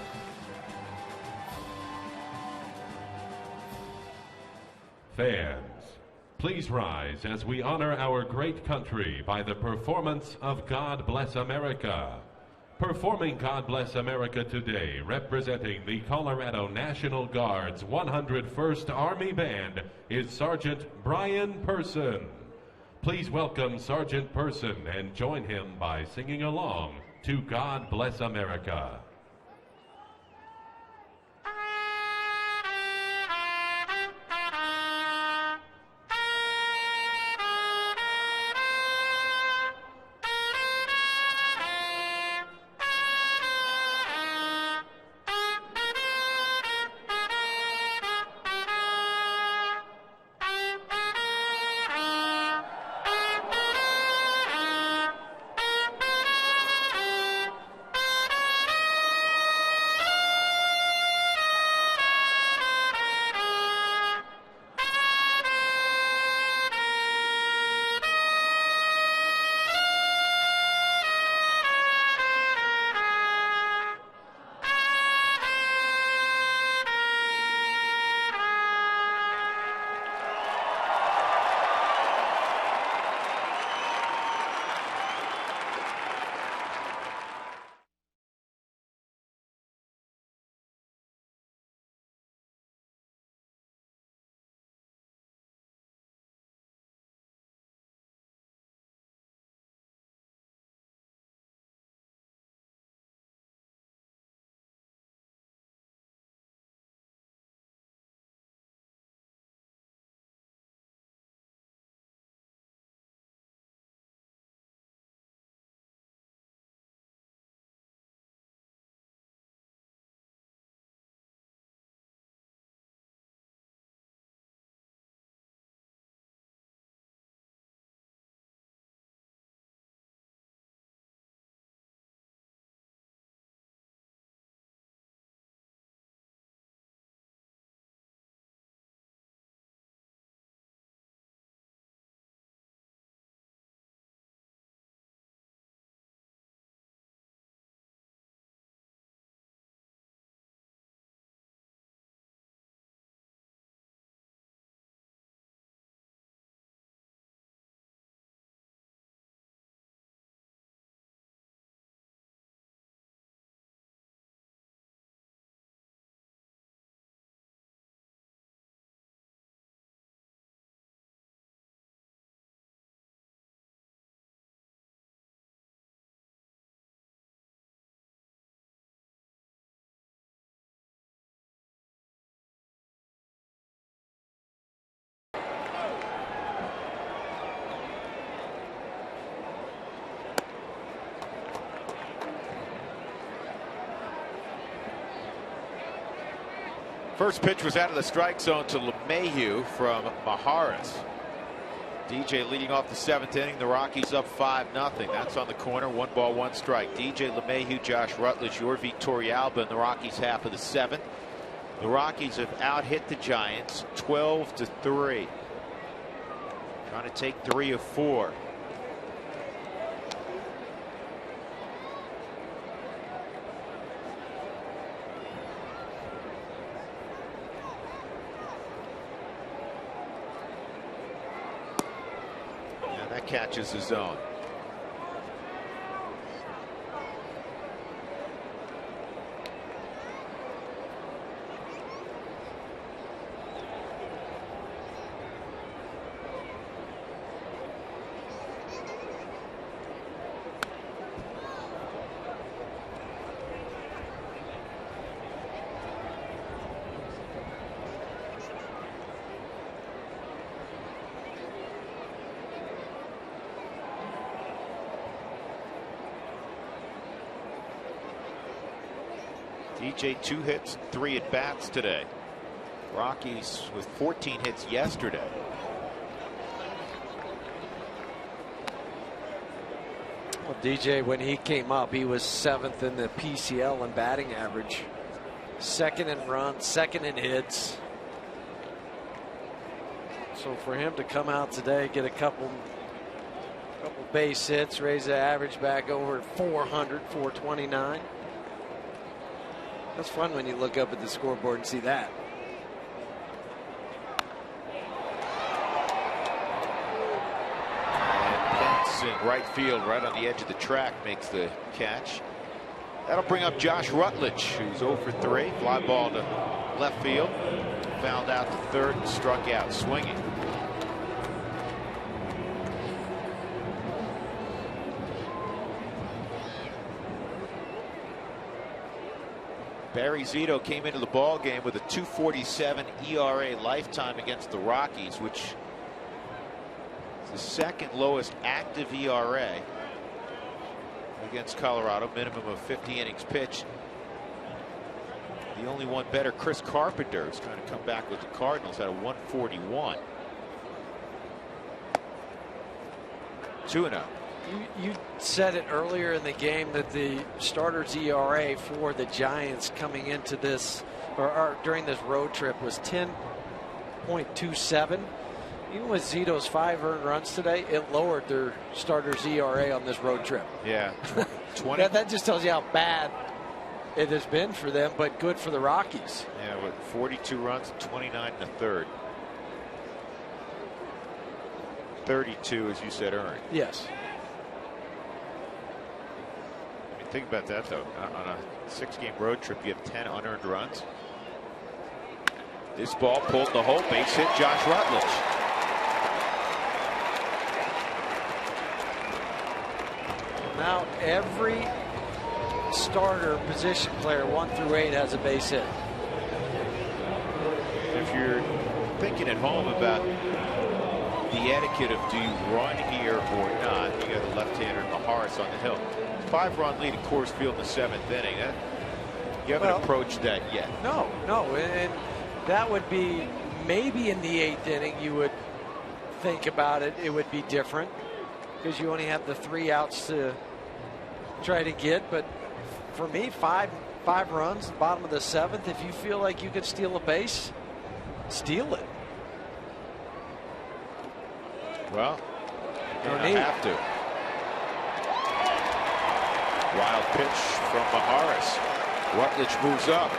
Speaker 5: Fans, please rise as we honor our great country by the performance of God Bless America. Performing God Bless America today, representing the Colorado National Guard's 101st Army Band, is Sergeant Brian Person. Please welcome Sergeant Person and join him by singing along to God Bless America.
Speaker 1: First pitch was out of the strike zone to LeMahieu from Maharis. DJ leading off the 7th inning. The Rockies up 5-0. That's on the corner. 1 ball, 1 strike. DJ LeMahieu, Josh Rutledge, Yorvi Torrealba in the Rockies half of the 7th. The Rockies have out-hit the Giants 12-3. Trying to take 3 of 4. That catches the zone. DJ 2 hits, 3 at bats today. Rockies with 14 hits yesterday.
Speaker 2: Well, DJ, when he came up, he was 7th in the PCL in batting average, 2nd in runs, 2nd in hits. So for him to come out today, get a couple base hits, raise the average back over 400, 429. That's fun when you look up at the scoreboard and see that.
Speaker 1: And Pence in right field, right on the edge of the track, makes the catch. That'll bring up Josh Rutledge, who's 0 for 3. Fly ball to left field. Fouled out to third and struck out swinging. Barry Zito came into the ball game with a 2.47 ERA lifetime against the Rockies, which is the 2nd lowest active ERA against Colorado. Minimum of 50 innings pitched. The only one better, Chris Carpenter, who's trying to come back with the Cardinals, had a 141. 2-0.
Speaker 2: You said it earlier in the game that the starter's ERA for the Giants coming into this or during this road trip was 10.27. Even with Zito's 5 earned runs today, it lowered their starter's ERA on this road trip.
Speaker 1: Yeah, 20.
Speaker 2: that just tells you how bad it has been for them, but good for the Rockies.
Speaker 1: Yeah, with 42 runs, 29 in the 3rd. 32, as you said, earned.
Speaker 2: Yes.
Speaker 1: Think about that, though. On a 6-game road trip, you have 10 unearned runs. This ball pulled the hole. Base hit, Josh Rutledge.
Speaker 2: Now every starter position player 1 through 8 has a base hit.
Speaker 1: If you're thinking at home about the etiquette of do you run here or not, you got the left-hander Maharis on the hill. 5-run lead at Coors Field in the 7th inning. You haven't approached that yet.
Speaker 2: No, and that would be maybe in the 8th inning you would think about it. It would be different because you only have the 3 outs to try to get. But for me, 5 runs, bottom of the 7th. If you feel like you could steal a base, steal it.
Speaker 1: Well, you don't have to. Wild pitch from Maharis. Rutledge moves up.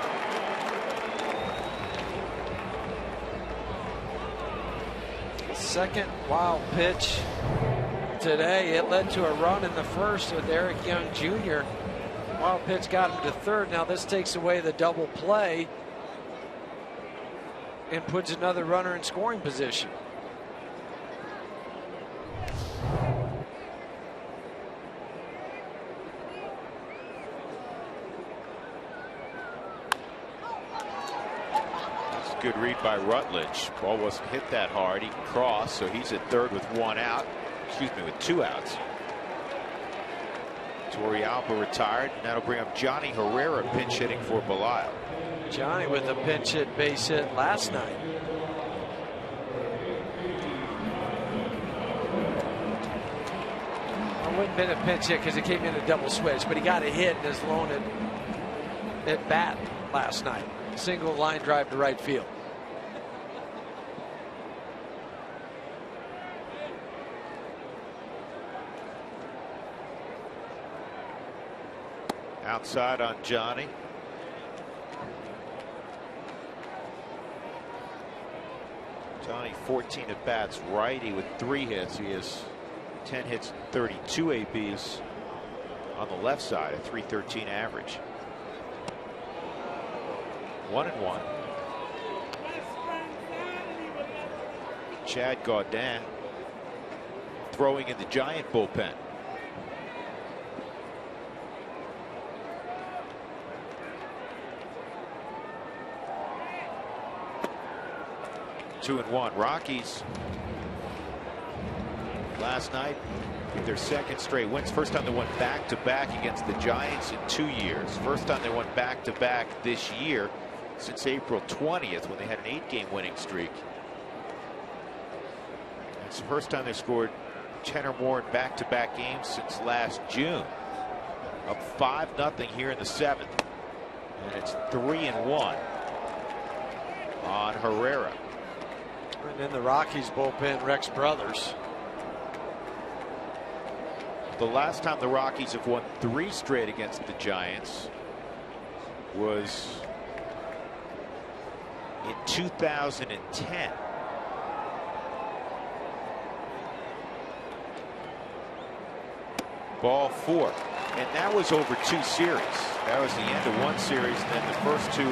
Speaker 2: Second wild pitch today. It led to a run in the 1st with Eric Young Jr. Wild pitch got him to 3rd. Now this takes away the double play and puts another runner in scoring position.
Speaker 1: Good read by Rutledge. Ball wasn't hit that hard. He can cross, so he's at 3rd with 1 out. Excuse me, with 2 outs. Torrealba retired, and that'll bring up Johnny Herrera pinch hitting for Belial.
Speaker 2: Johnny with a pinch hit, base hit last night. It wouldn't have been a pinch hit because it came in a double switch, but he got a hit in his lone at bat last night. Single line drive to right field.
Speaker 1: Outside on Johnny. Johnny 14 at bats, righty with 3 hits. He has 10 hits, 32 ABs on the left side, a .313 average. 1-1. Chad Gaudin throwing in the Giant bullpen. Two and one. Rockies last night with their second straight wins. First time they won back-to-back against the Giants in 2 years. First time they won back-to-back this year since April 20th when they had an 8-game winning streak. It's the first time they scored 10 or more in back-to-back games since last June. Up 5-0 here in the 7th. And it's 3-1 on Herrera.
Speaker 2: And then the Rockies bullpen, Rex Brothers.
Speaker 1: The last time the Rockies have won 3 straight against the Giants was in 2010. Ball 4. And that was over 2 series. That was the end of 1 series, and then the first 2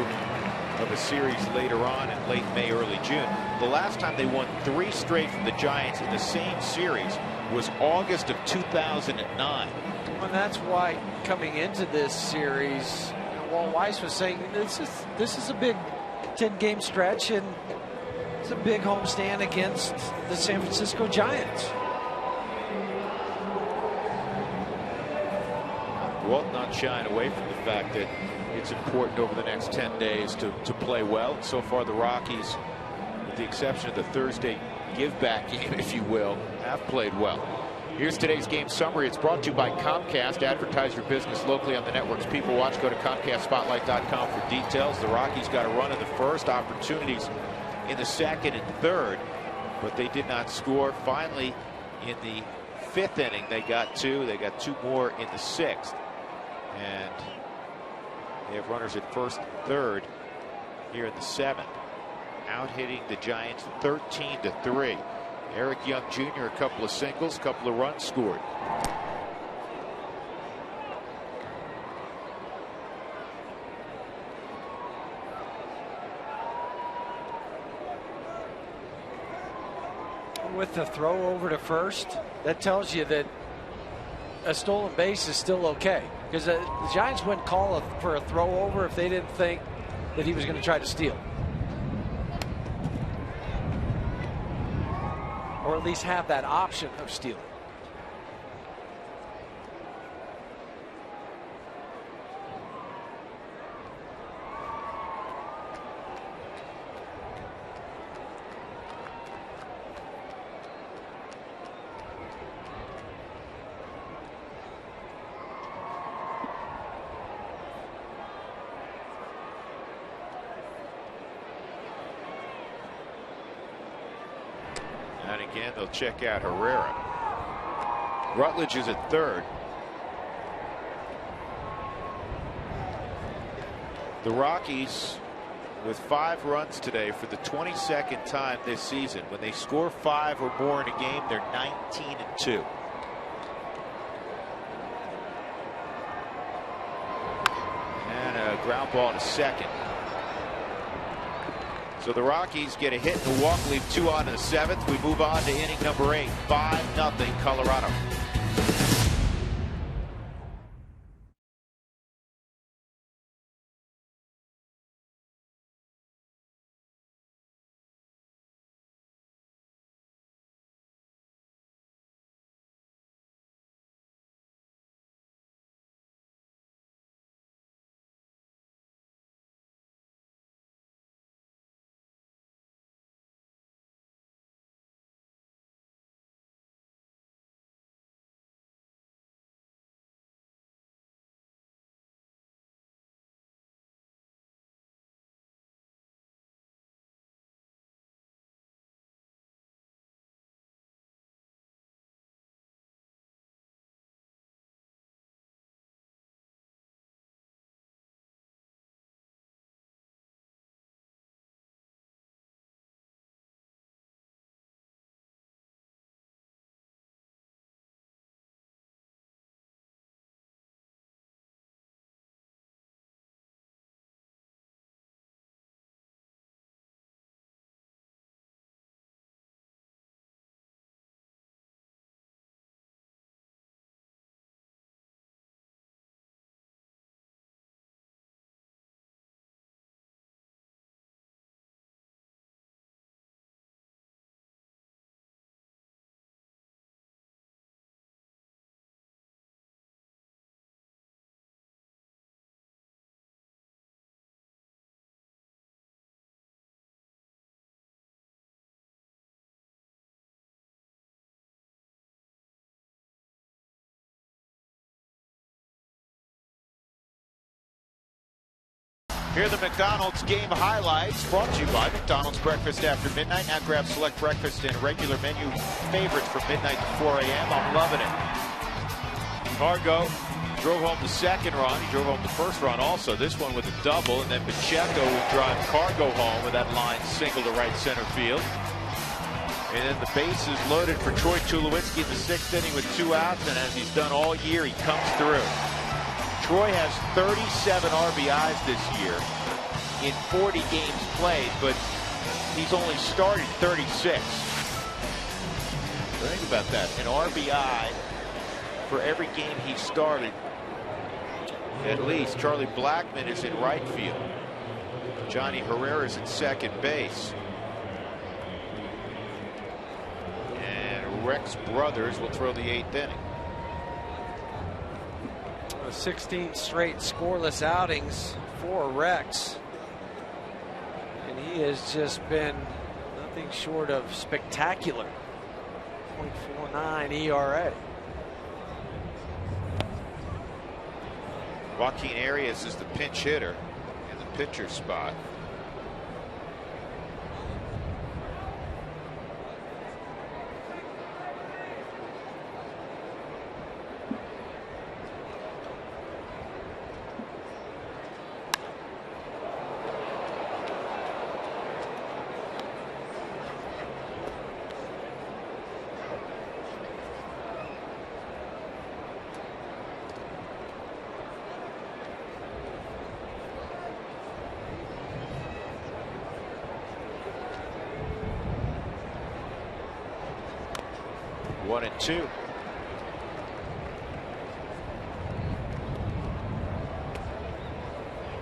Speaker 1: of a series later on in late May, early June. The last time they won 3 straight from the Giants in the same series was August of 2009.
Speaker 2: And that's why coming into this series, Walt Weiss was saying this is a big 10-game stretch, and it's a big homestand against the San Francisco Giants.
Speaker 1: Walt not shying away from the fact that it's important over the next 10 days to play well. So far the Rockies, with the exception of the Thursday give-back game, if you will, have played well. Here's today's game summary. It's brought to you by Comcast. Advertise your business locally on the networks people watch. Go to ComcastSpotlight.com for details. The Rockies got a run in the first, opportunities in the second and third, but they did not score. Finally, in the 5th inning, they got 2. They got 2 more in the 6th. And they have runners at first and third here in the 7th. Out hitting the Giants 13-3. Eric Young Jr. a couple of singles, a couple of runs scored.
Speaker 2: With the throw over to first, that tells you that a stolen base is still okay, because the Giants wouldn't call for a throw over if they didn't think that he was going to try to steal, or at least have that option of stealing.
Speaker 1: And again, they'll check out Herrera. Rutledge is at third. The Rockies with 5 runs today for the 22nd time this season. When they score 5 or more in a game, they're 19-2. And a ground ball to second. So the Rockies get a hit and a walk, leave 2 on in the 7th. We move on to inning number 8. 5-0 Colorado. Here are the McDonald's game highlights brought to you by McDonald's Breakfast After Midnight. Now grab select breakfast and regular menu favorites from midnight to 4 a.m. I'm loving it. Cargo drove home the second run. He drove home the first run also. This one with a double. And then Pacheco would drive Cargo home with that line single to right center field. And then the bases loaded for Troy Tulowitzki in the 6th inning with 2 outs. And as he's done all year, he comes through. Troy has 37 RBIs this year in 40 games played, but he's only started 36. Think about that. An RBI for every game he started. At least Charlie Blackmon is in right field. Johnny Herrera is at second base. And Rex Brothers will throw the 8th inning.
Speaker 2: 16 straight scoreless outings for Rex. And he has just been nothing short of spectacular. 0.49 ERA.
Speaker 1: Joaquin Arias is the pinch hitter in the pitcher spot. One and two.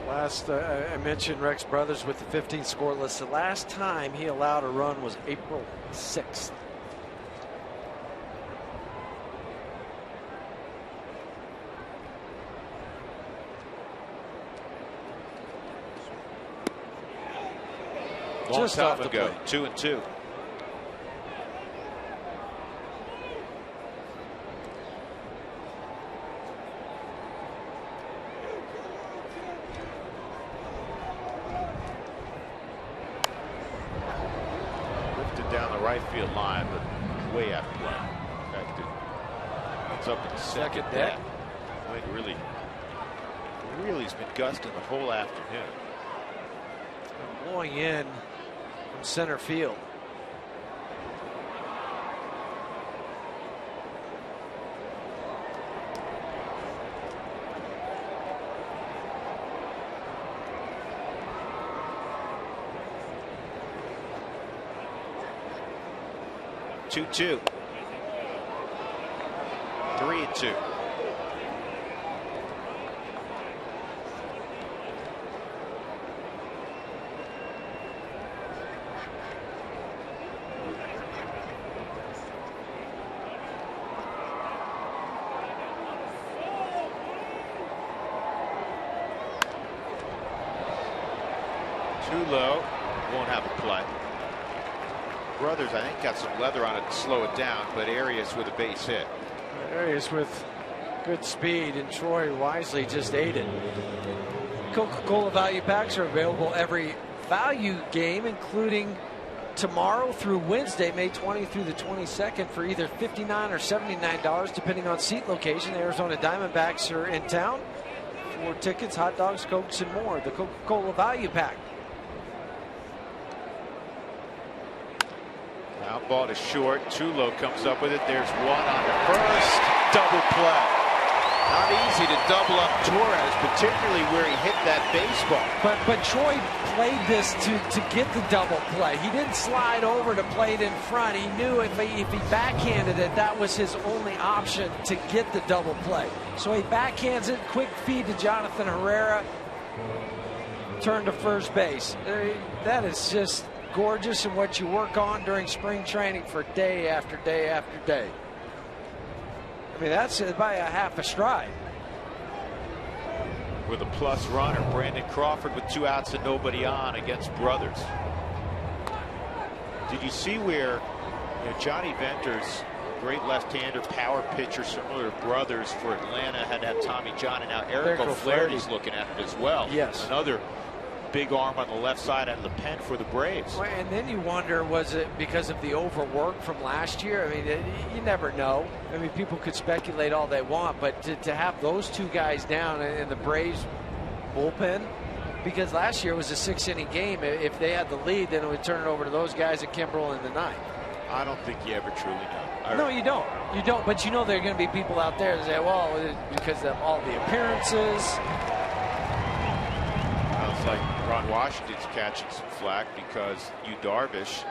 Speaker 2: Last, I mentioned Rex Brothers with the 15 scoreless. The last time he allowed a run was April 6th.
Speaker 1: Long
Speaker 2: Just
Speaker 1: time
Speaker 2: off the
Speaker 1: ago.
Speaker 2: plate.
Speaker 1: 2 and 2. Down the right field line, but way out of play. In fact, it's up in the second deck. It really has been gusting the whole afternoon.
Speaker 2: Blowing in from center field.
Speaker 1: Two. 3 and 2. Too low. Won't have a play. Brothers, I think, got some leather on it to slow it down, but Arias with a base hit.
Speaker 2: Arias with good speed, and Troy wisely just ate it. Coca-Cola value packs are available every value game, including tomorrow through Wednesday, May 20th through the 22nd, for either $59 or $79, depending on seat location. The Arizona Diamondbacks are in town for tickets, hot dogs, Cokes, and more. The Coca-Cola value pack.
Speaker 1: Out ball to short. Tulo comes up with it. There's one on the first. Double play. Not easy to double up Torres, particularly where he hit that baseball.
Speaker 2: But Troy played this to get the double play. He didn't slide over to play it in front. He knew if he backhanded it, that was his only option to get the double play. So he backhands it, quick feed to Jonathan Herrera, turn to first base. That is just gorgeous, and what you work on during spring training for day after day after day. I mean, that's by a half a stride.
Speaker 1: With a plus runner, Brandon Crawford with 2 outs and nobody on against Brothers. Did you see where Johnny Venters, great left-hander, power pitcher, similar to Brothers for Atlanta, had Tommy John, and now Eric O'Flaherty's looking at it as well.
Speaker 2: Yes.
Speaker 1: Another big arm on the left side out of the pen for the Braves.
Speaker 2: Well, and then you wonder, was it because of the overwork from last year? I mean, you never know. I mean, people could speculate all they want, but to have those two guys down in the Braves bullpen, because last year was a 6-inning game. If they had the lead, then it would turn it over to those guys at Kimbrel in the ninth.
Speaker 1: I don't think you ever truly know.
Speaker 2: No, you don't. You don't. But you know there are going to be people out there that say, well, because of all the appearances.
Speaker 1: Sounds like Ron Washington's catching some flack because Yu Darvish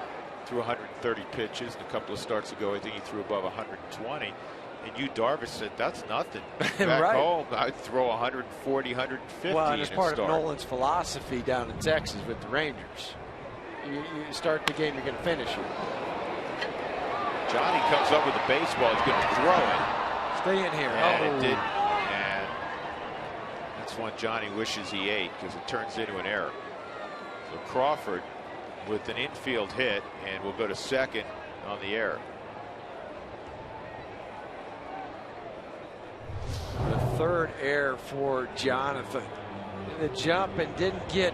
Speaker 1: threw 130 pitches, and a couple of starts ago, I think he threw above 120. And Yu Darvish said, that's nothing. Back
Speaker 2: right.
Speaker 1: home, I'd throw 140, 150
Speaker 2: well, and
Speaker 1: in
Speaker 2: it's
Speaker 1: a
Speaker 2: part
Speaker 1: start.
Speaker 2: of Nolan's philosophy down in Texas with the Rangers. You start the game, you're going to finish it.
Speaker 1: Johnny comes up with a baseball. He's going to throw it.
Speaker 2: Stay in here.
Speaker 1: And it didn't. And that's one Johnny wishes he ate, because it turns into an error. So Crawford with an infield hit, and will go to second on the error.
Speaker 2: The third error for Jonathan. The jump and didn't get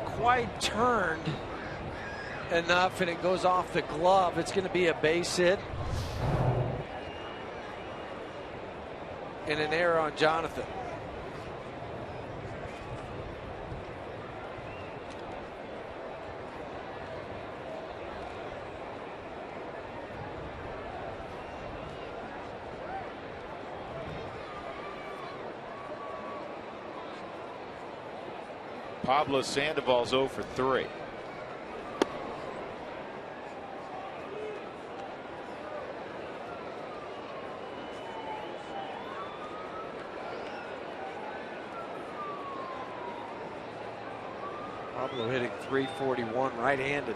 Speaker 2: quite turned enough, and it goes off the glove. It's going to be a base hit and an error on Jonathan.
Speaker 1: Pablo Sandoval's 0 for 3.
Speaker 2: Pablo hitting .341 right-handed.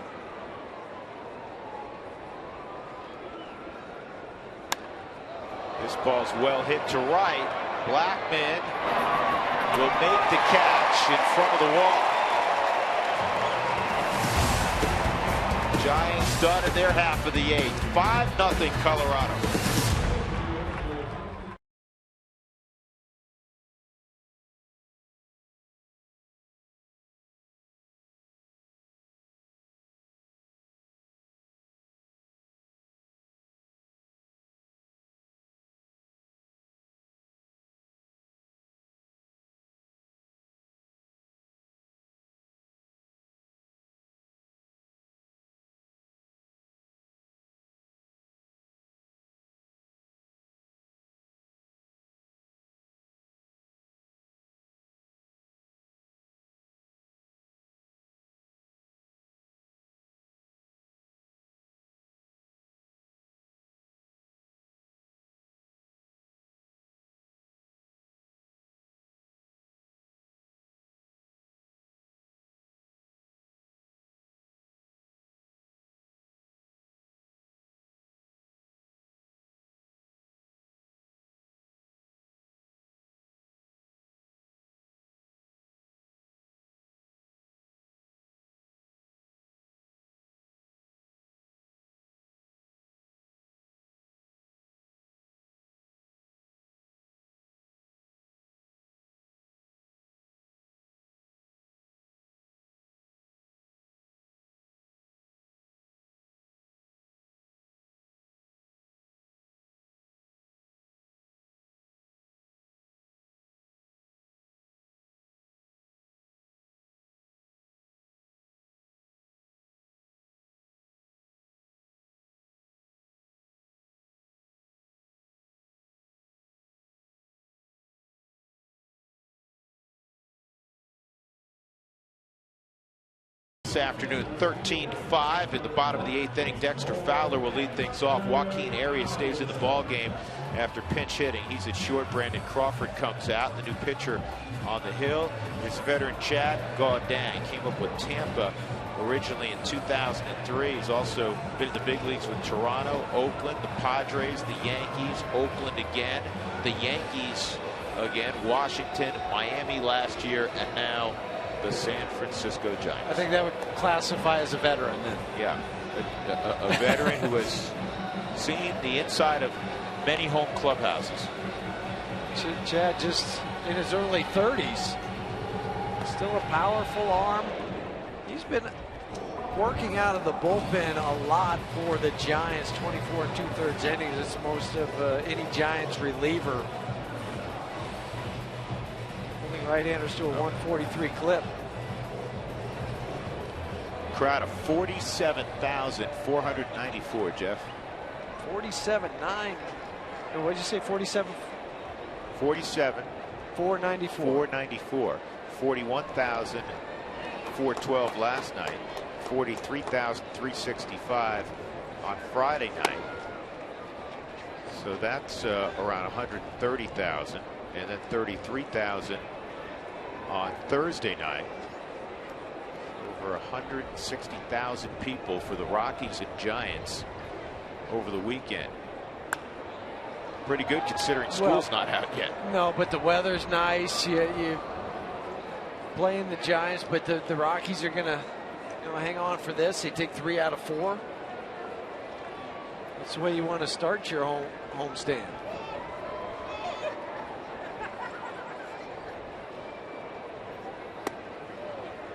Speaker 1: This ball's well hit to right. Blackman will make the catch in front of the wall. Giants done in their half of the 8th. 5-0 Colorado. This afternoon, 13-5 in the bottom of the 8th inning. Dexter Fowler will lead things off. Joaquin Arias stays in the ball game after pinch hitting. He's at short. Brandon Crawford comes out. The new pitcher on the hill is veteran Chad Gaudin. He came up with Tampa originally in 2003. He's also been in the big leagues with Toronto, Oakland, the Padres, the Yankees, Oakland again, the Yankees again, Washington, Miami last year, and now the San Francisco Giants.
Speaker 2: I think that would classify as a veteran then.
Speaker 1: Yeah, a veteran who has seen the inside of many home clubhouses.
Speaker 2: Chad just in his early 30s. Still a powerful arm. He's been working out of the bullpen a lot for the Giants. 24 2/3 innings. It's most of any Giants reliever. Moving right-handers to a 143 clip.
Speaker 1: Crowd of 47,494, Jeff.
Speaker 2: 47.9. What did you say? 47?
Speaker 1: 47.
Speaker 2: 494.
Speaker 1: 494. 41,412 last night. 43,365 on Friday night. So that's around 130,000, and then 33,000 on Thursday night. Over 160,000 people for the Rockies and Giants over the weekend. Pretty good considering school's not out yet.
Speaker 2: No, but the weather's nice. You playing the Giants, but the Rockies are gonna hang on for this. They take 3 out of 4. That's the way you want to start your homestand.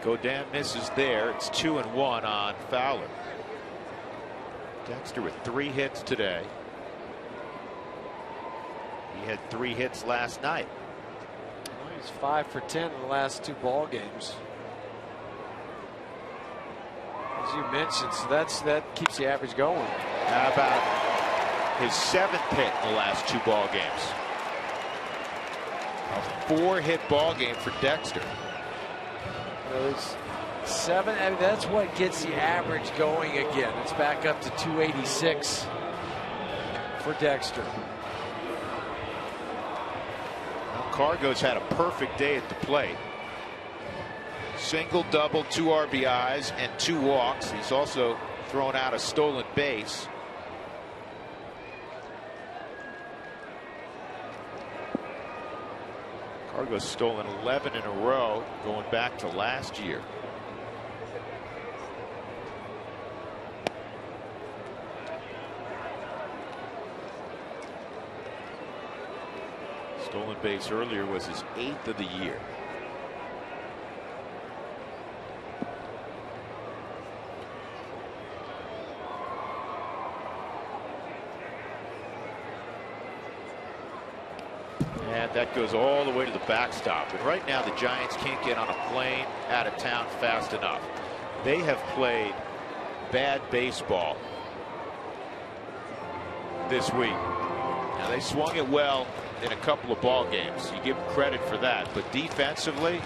Speaker 1: Godin misses there. It's 2-1 on Fowler. Dexter with 3 hits today. He had 3 hits last night.
Speaker 2: Well, he's 5 for 10 in the last 2 ball games. As you mentioned, so that keeps the average going.
Speaker 1: How about his 7th hit in the last 2 ball games? A 4-hit ball game for Dexter.
Speaker 2: Those 7, I mean, that's what gets the average going again. It's back up to 286 for Dexter.
Speaker 1: Well, Cargo's had a perfect day at the plate. Single, double, 2 RBIs, and 2 walks. He's also thrown out a stolen base. Cargo's stolen 11 in a row going back to last year. Stolen base earlier was his 8th of the year. And that goes all the way to the backstop. And right now the Giants can't get on a plane out of town fast enough. They have played bad baseball this week. Now they swung it well in a couple of ball games. You give them credit for that. But defensively,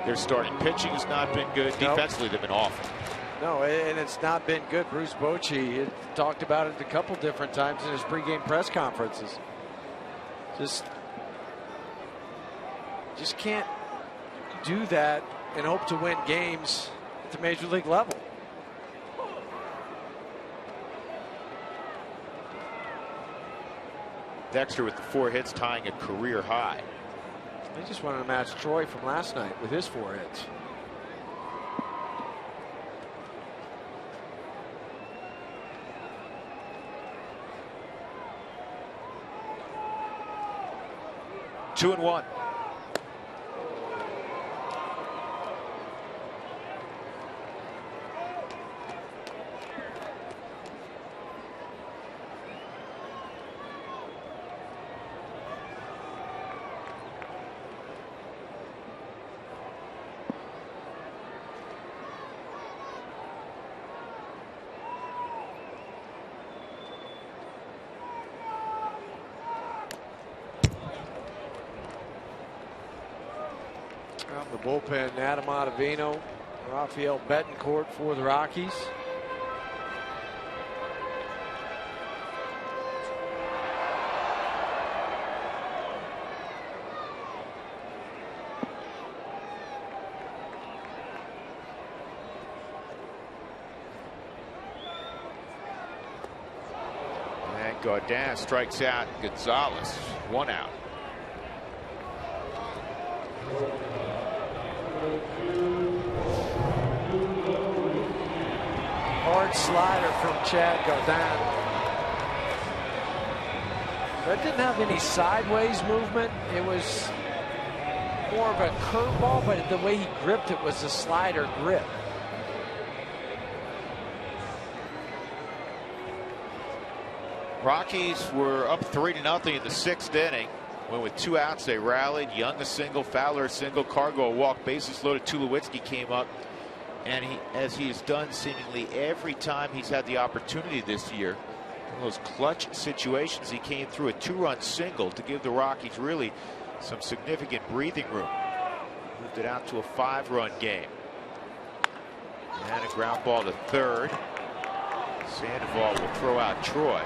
Speaker 1: their starting pitching has not been good. Defensively, they've been awful.
Speaker 2: No, and it's not been good. Bruce Bochy had talked about it a couple different times in his pregame press conferences. Just can't do that and hope to win games at the major league level.
Speaker 1: Dexter with the 4 hits, tying a career high.
Speaker 2: They just wanted to match Troy from last night with his 4 hits.
Speaker 1: Two and one.
Speaker 2: Out in the bullpen, Adam Ottavino, Rafael Betancourt for the Rockies.
Speaker 1: And Godin strikes out Gonzalez. 1 out.
Speaker 2: Hard slider from Chad Godin. That didn't have any sideways movement. It was more of a curveball, but the way he gripped it was a slider grip.
Speaker 1: Rockies were up 3-0 in the 6th inning. When with 2 outs, they rallied. Young a single, Fowler a single, Cargo a walk, bases loaded. Tulowitzki came up, and as he has done seemingly every time he's had the opportunity this year, in those clutch situations, he came through a 2-run single to give the Rockies really some significant breathing room. Moved it out to a 5-run game. And a ground ball to third. Sandoval will throw out Troy.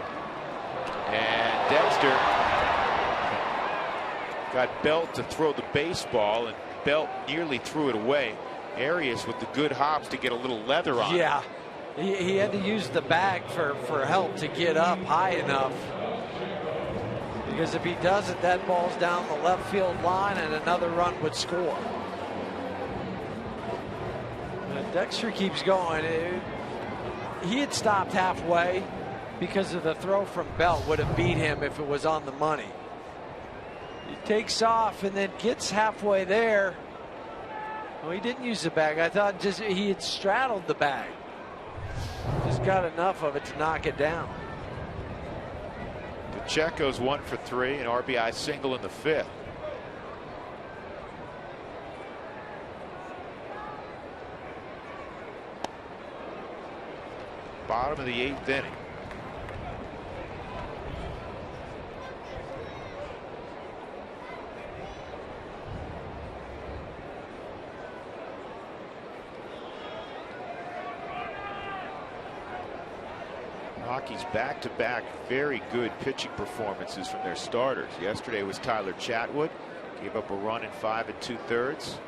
Speaker 1: And Dexter got Belt to throw the baseball, and Belt nearly threw it away. Arias with the good hops to get a little leather on.
Speaker 2: Yeah, he had to use the bag for help to get up high enough. Because if he doesn't, that ball's down the left field line and another run would score. But Dexter keeps going. He had stopped halfway because of the throw from Belt. Would have beat him if it was on the money. He takes off and then gets halfway there. Oh, he didn't use the bag. I thought just he had straddled the bag. Just got enough of it to knock it down.
Speaker 1: Pacheco's 1 for 3, an RBI single in the 5th. Bottom of the 8th inning. Rockies back-to-back very good pitching performances from their starters. Yesterday was Tyler Chatwood, gave up a run in 5 2/3.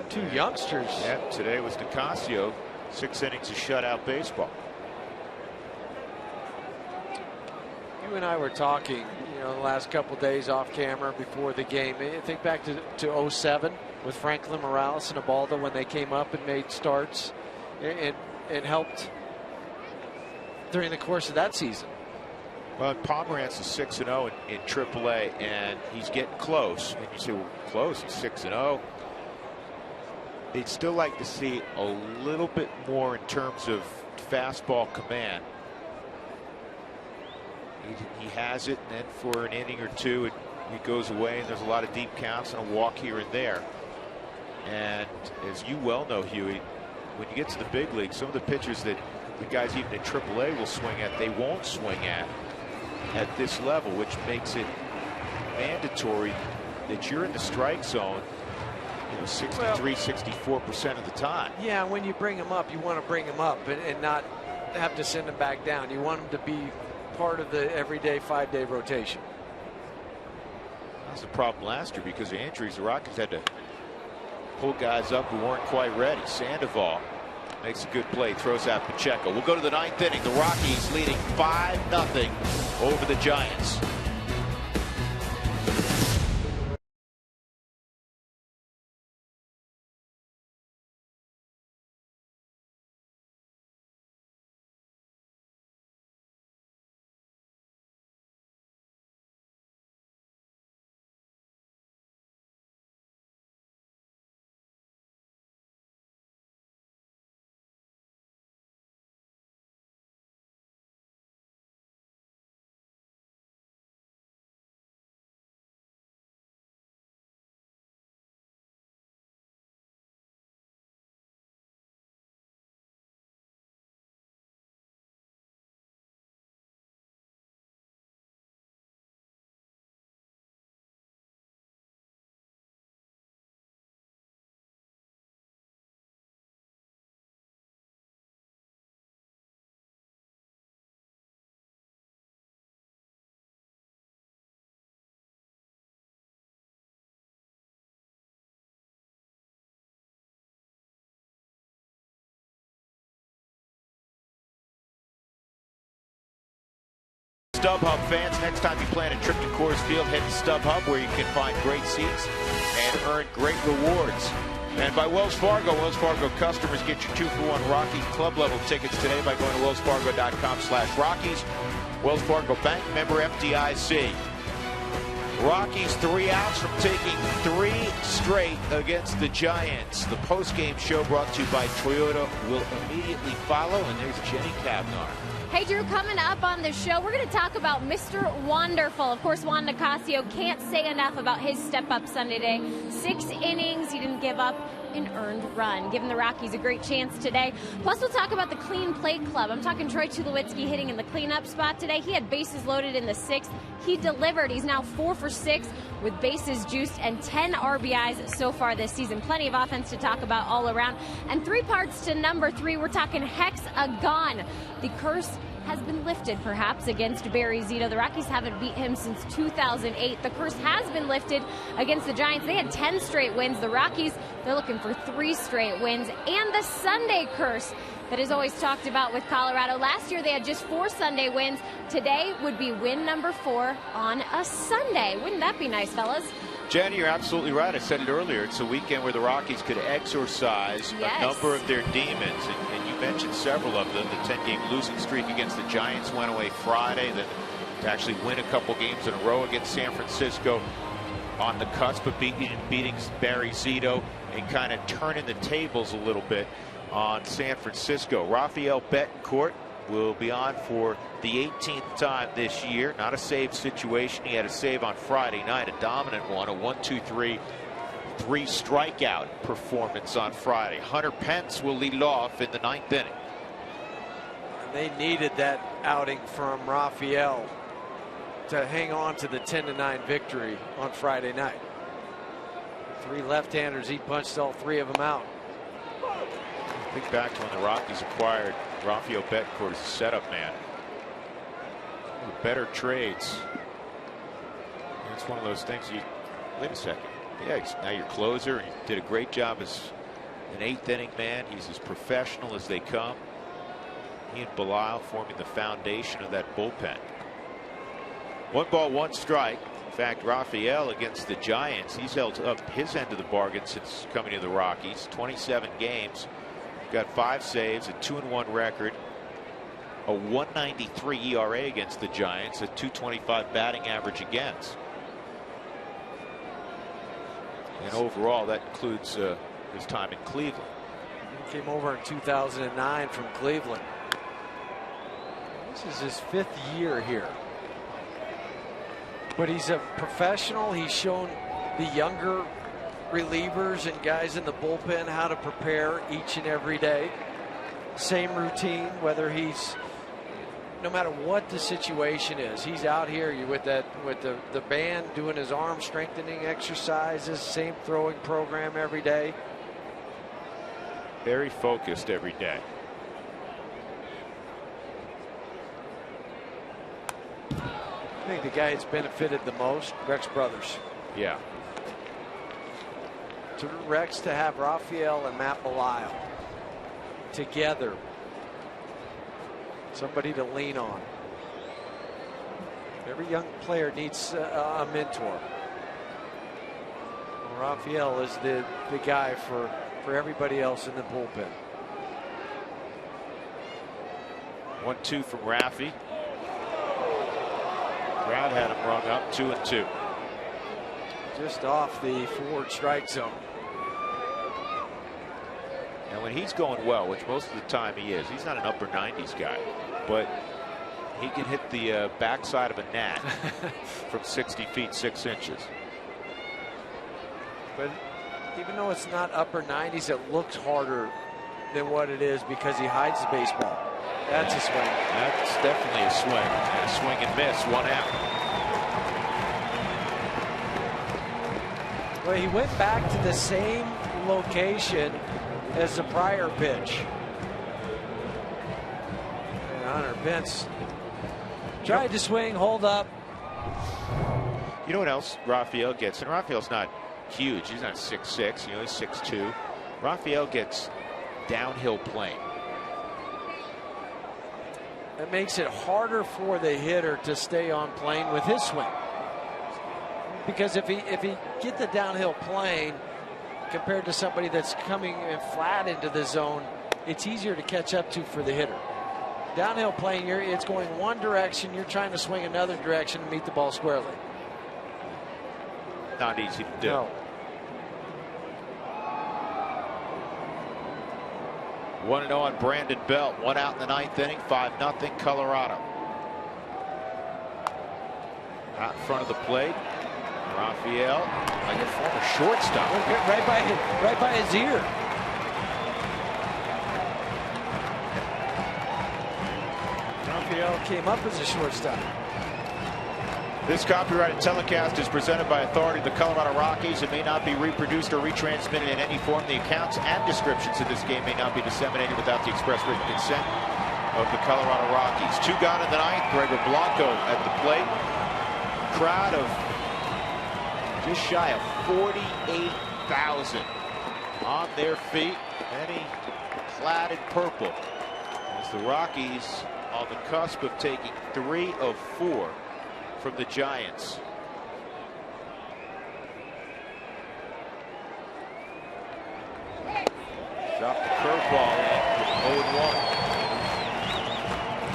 Speaker 2: 2 youngsters.
Speaker 1: Yep, today was Nicasio, 6 innings of shutout baseball.
Speaker 2: You and I were talking, the last couple days off camera before the game. I think back to 07 with Franklin Morales and Ubaldo when they came up and made starts and helped during the course of that season.
Speaker 1: Well, Pomerantz is 6-0 in AAA, and he's getting close. And you say, well, close, he's 6-0. They'd still like to see a little bit more in terms of fastball command. He has it, and then for an inning or two, it goes away, and there's a lot of deep counts and a walk here and there. And as you well know, Huey, when you get to the big league, some of the pitchers that the guys even in AAA will swing at, they won't swing at this level, which makes it mandatory that you're in the strike zone 63, 64% of the time.
Speaker 2: Yeah, when you bring them up, you want to bring them up and not have to send them back down. You want them to be part of the everyday 5-day rotation.
Speaker 1: That's the problem last year because of injuries. The Rockies had to pull guys up who weren't quite ready. Sandoval makes a good play, throws out Pacheco. We'll go to the 9th inning. The Rockies leading 5-0 over the Giants. StubHub fans, next time you plan a trip to Coors Field, head to StubHub where you can find great seats and earn great rewards. And by Wells Fargo customers get your 2-for-1 Rockies club level tickets today by going to wellsfargo.com/Rockies. Wells Fargo Bank, member FDIC. Rockies 3 outs from taking 3 straight against the Giants. The post-game show brought to you by Toyota will immediately follow, and there's Jenny Cavnar.
Speaker 6: Hey, Drew, coming up on the show, we're going to talk about Mr. Wonderful. Of course, Juan Nicasio can't say enough about his step-up Sunday day. 6 innings, he didn't give up an earned run, giving the Rockies a great chance today. Plus, we'll talk about the Clean Plate Club. I'm talking Troy Tulowitzki hitting in the cleanup spot today. He had bases loaded in the 6th. He delivered. He's now 4 for 6 with bases juiced and 10 RBIs so far this season. Plenty of offense to talk about all around. And 3 parts to number 3. We're talking Hexagon. The curse has been lifted, perhaps, against Barry Zito. The Rockies haven't beat him since 2008. The curse has been lifted against the Giants. They had 10 straight wins. The Rockies, they're looking for 3 straight wins. And the Sunday curse that is always talked about with Colorado. Last year, they had just 4 Sunday wins. Today would be win number 4 on a Sunday. Wouldn't that be nice, fellas?
Speaker 1: Jenny, you're absolutely right. I said it earlier. It's a weekend where the Rockies could exorcise a number of their demons. And you mentioned several of them. The 10-game losing streak against the Giants went away Friday. Then to actually win a couple games in a row against San Francisco, on the cusp of beating Barry Zito and kind of turning the tables a little bit on San Francisco. Rafael Betancourt will be on for the 18th time this year. Not a save situation. He had a save on Friday night, a dominant one, a 1-2-3, 3 strikeout performance on Friday. Hunter Pence will lead off in the 9th inning.
Speaker 2: They needed that outing from Rafael to hang on to the 10-9 victory on Friday night. 3 left-handers, he punched all 3 of them out.
Speaker 1: Think back to when the Rockies acquired Rafael Betancourt as a setup man. Better trades. It's one of those things you wait a second. Yeah, now you're closer, and you did a great job as an 8th inning man. He's as professional as they come. He and Belisle forming the foundation of that bullpen. 1 ball, 1 strike. In fact, Rafael against the Giants, he's held up his end of the bargain since coming to the Rockies. 27 games. Got 5 saves, a 2-1 record, a 1.93 ERA against the Giants, a 2.25 batting average against. And overall, that includes his time in Cleveland.
Speaker 2: He came over in 2009 from Cleveland. This is his 5th year here. But he's a professional. He's shown the younger relievers and guys in the bullpen how to prepare each and every day. Same routine, whether he's, no matter what the situation is, he's out here with the band doing his arm strengthening exercises, same throwing program every day.
Speaker 1: Very focused every day.
Speaker 2: I think the guy that's benefited the most, Rex Brothers.
Speaker 1: Yeah.
Speaker 2: To Rex to have Rafael and Matt Belisle together, somebody to lean on. Every young player needs a mentor. Well, Rafael is the guy for everybody else in the bullpen.
Speaker 1: 1-2 from Raffy. Crowd had him rung up 2-2.
Speaker 2: Just off the forward strike zone.
Speaker 1: And when he's going well, which most of the time he is, he's not an upper 90s guy, but he can hit the backside of a gnat from 60 feet 6 inches.
Speaker 2: But even though it's not upper 90s, it looks harder than what it is because he hides the baseball. That's a swing.
Speaker 1: That's definitely a swing. And a swing and miss, 1 out.
Speaker 2: Well, he went back to the same location as the prior pitch. And Hunter Pence tried to swing, hold up.
Speaker 1: You know what else Rafael gets? And Rafael's not huge. He's not 6'6". You know, he's 6'2". Rafael gets downhill playing.
Speaker 2: It makes it harder for the hitter to stay on plane with his swing. Because if he get the downhill plane compared to somebody that's coming flat into the zone, it's easier to catch up to for the hitter. Downhill plane, it's going one direction, you're trying to swing another direction and meet the ball squarely.
Speaker 1: not easy to do.
Speaker 2: No.
Speaker 1: 1-0 on Brandon Belt. 1 out in the 9th inning. 5-0 Colorado. Out in front of the plate, Raphael, like a former shortstop.
Speaker 2: Right by his ear. Raphael came up as a shortstop.
Speaker 1: This copyrighted telecast is presented by authority of the Colorado Rockies and may not be reproduced or retransmitted in any form. The accounts and descriptions of this game may not be disseminated without the express written consent of the Colorado Rockies. 2 gone in the 9th. Gregor Blanco at the plate. Crowd of just shy of 48,000 on their feet. Many clad in purple. As the Rockies on the cusp of taking 3 of 4 from the Giants. Drop the curveball in. 0-1.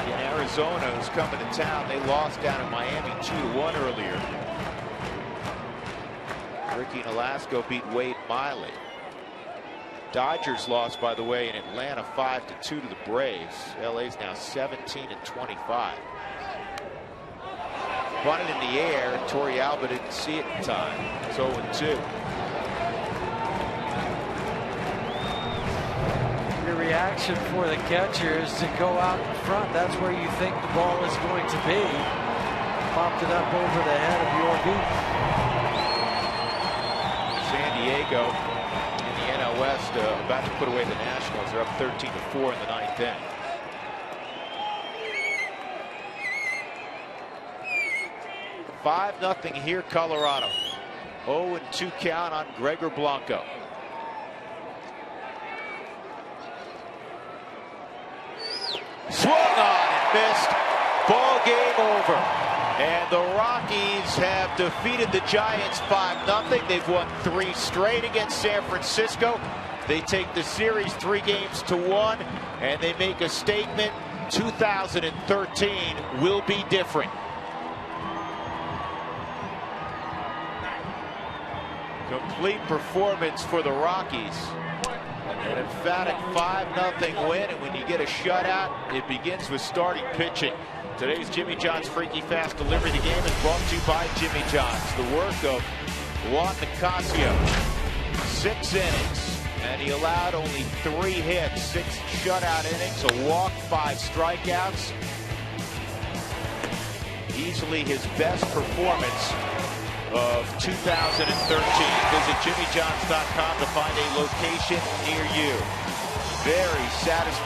Speaker 1: In Arizona, who's coming to town. They lost down in Miami 2-1 earlier. Ricky Nolasco beat Wade Miley. Dodgers lost, by the way, in Atlanta 5-2 to the Braves. LA's now 17-25. Bunted in the air. Torey Alba didn't see it in time. It's 0-2.
Speaker 2: Your reaction for the catcher is to go out in front. That's where you think the ball is going to be. Popped it up over the head of Yorby.
Speaker 1: San Diego in the NL West about to put away the Nationals. They're up 13-4 in the 9th inning. Nothing here, Colorado. 0-2 count on Gregor Blanco. Swung on and missed. Ball game over. And the Rockies have defeated the Giants 5-0. They've won 3 straight against San Francisco. They take the series 3-1, and they make a statement. 2013 will be different. Complete performance for the Rockies. An emphatic 5-0 win, and when you get a shutout, it begins with starting pitching. Today's Jimmy John's Freaky Fast Delivery. The game is brought to you by Jimmy John's. The work of Juan Nicasio. 6 innings, and he allowed only 3 hits, 6 shutout innings, a walk, 5 strikeouts. Easily his best performance of 2013. Visit jimmyjohns.com to find a location near you. Very satisfying.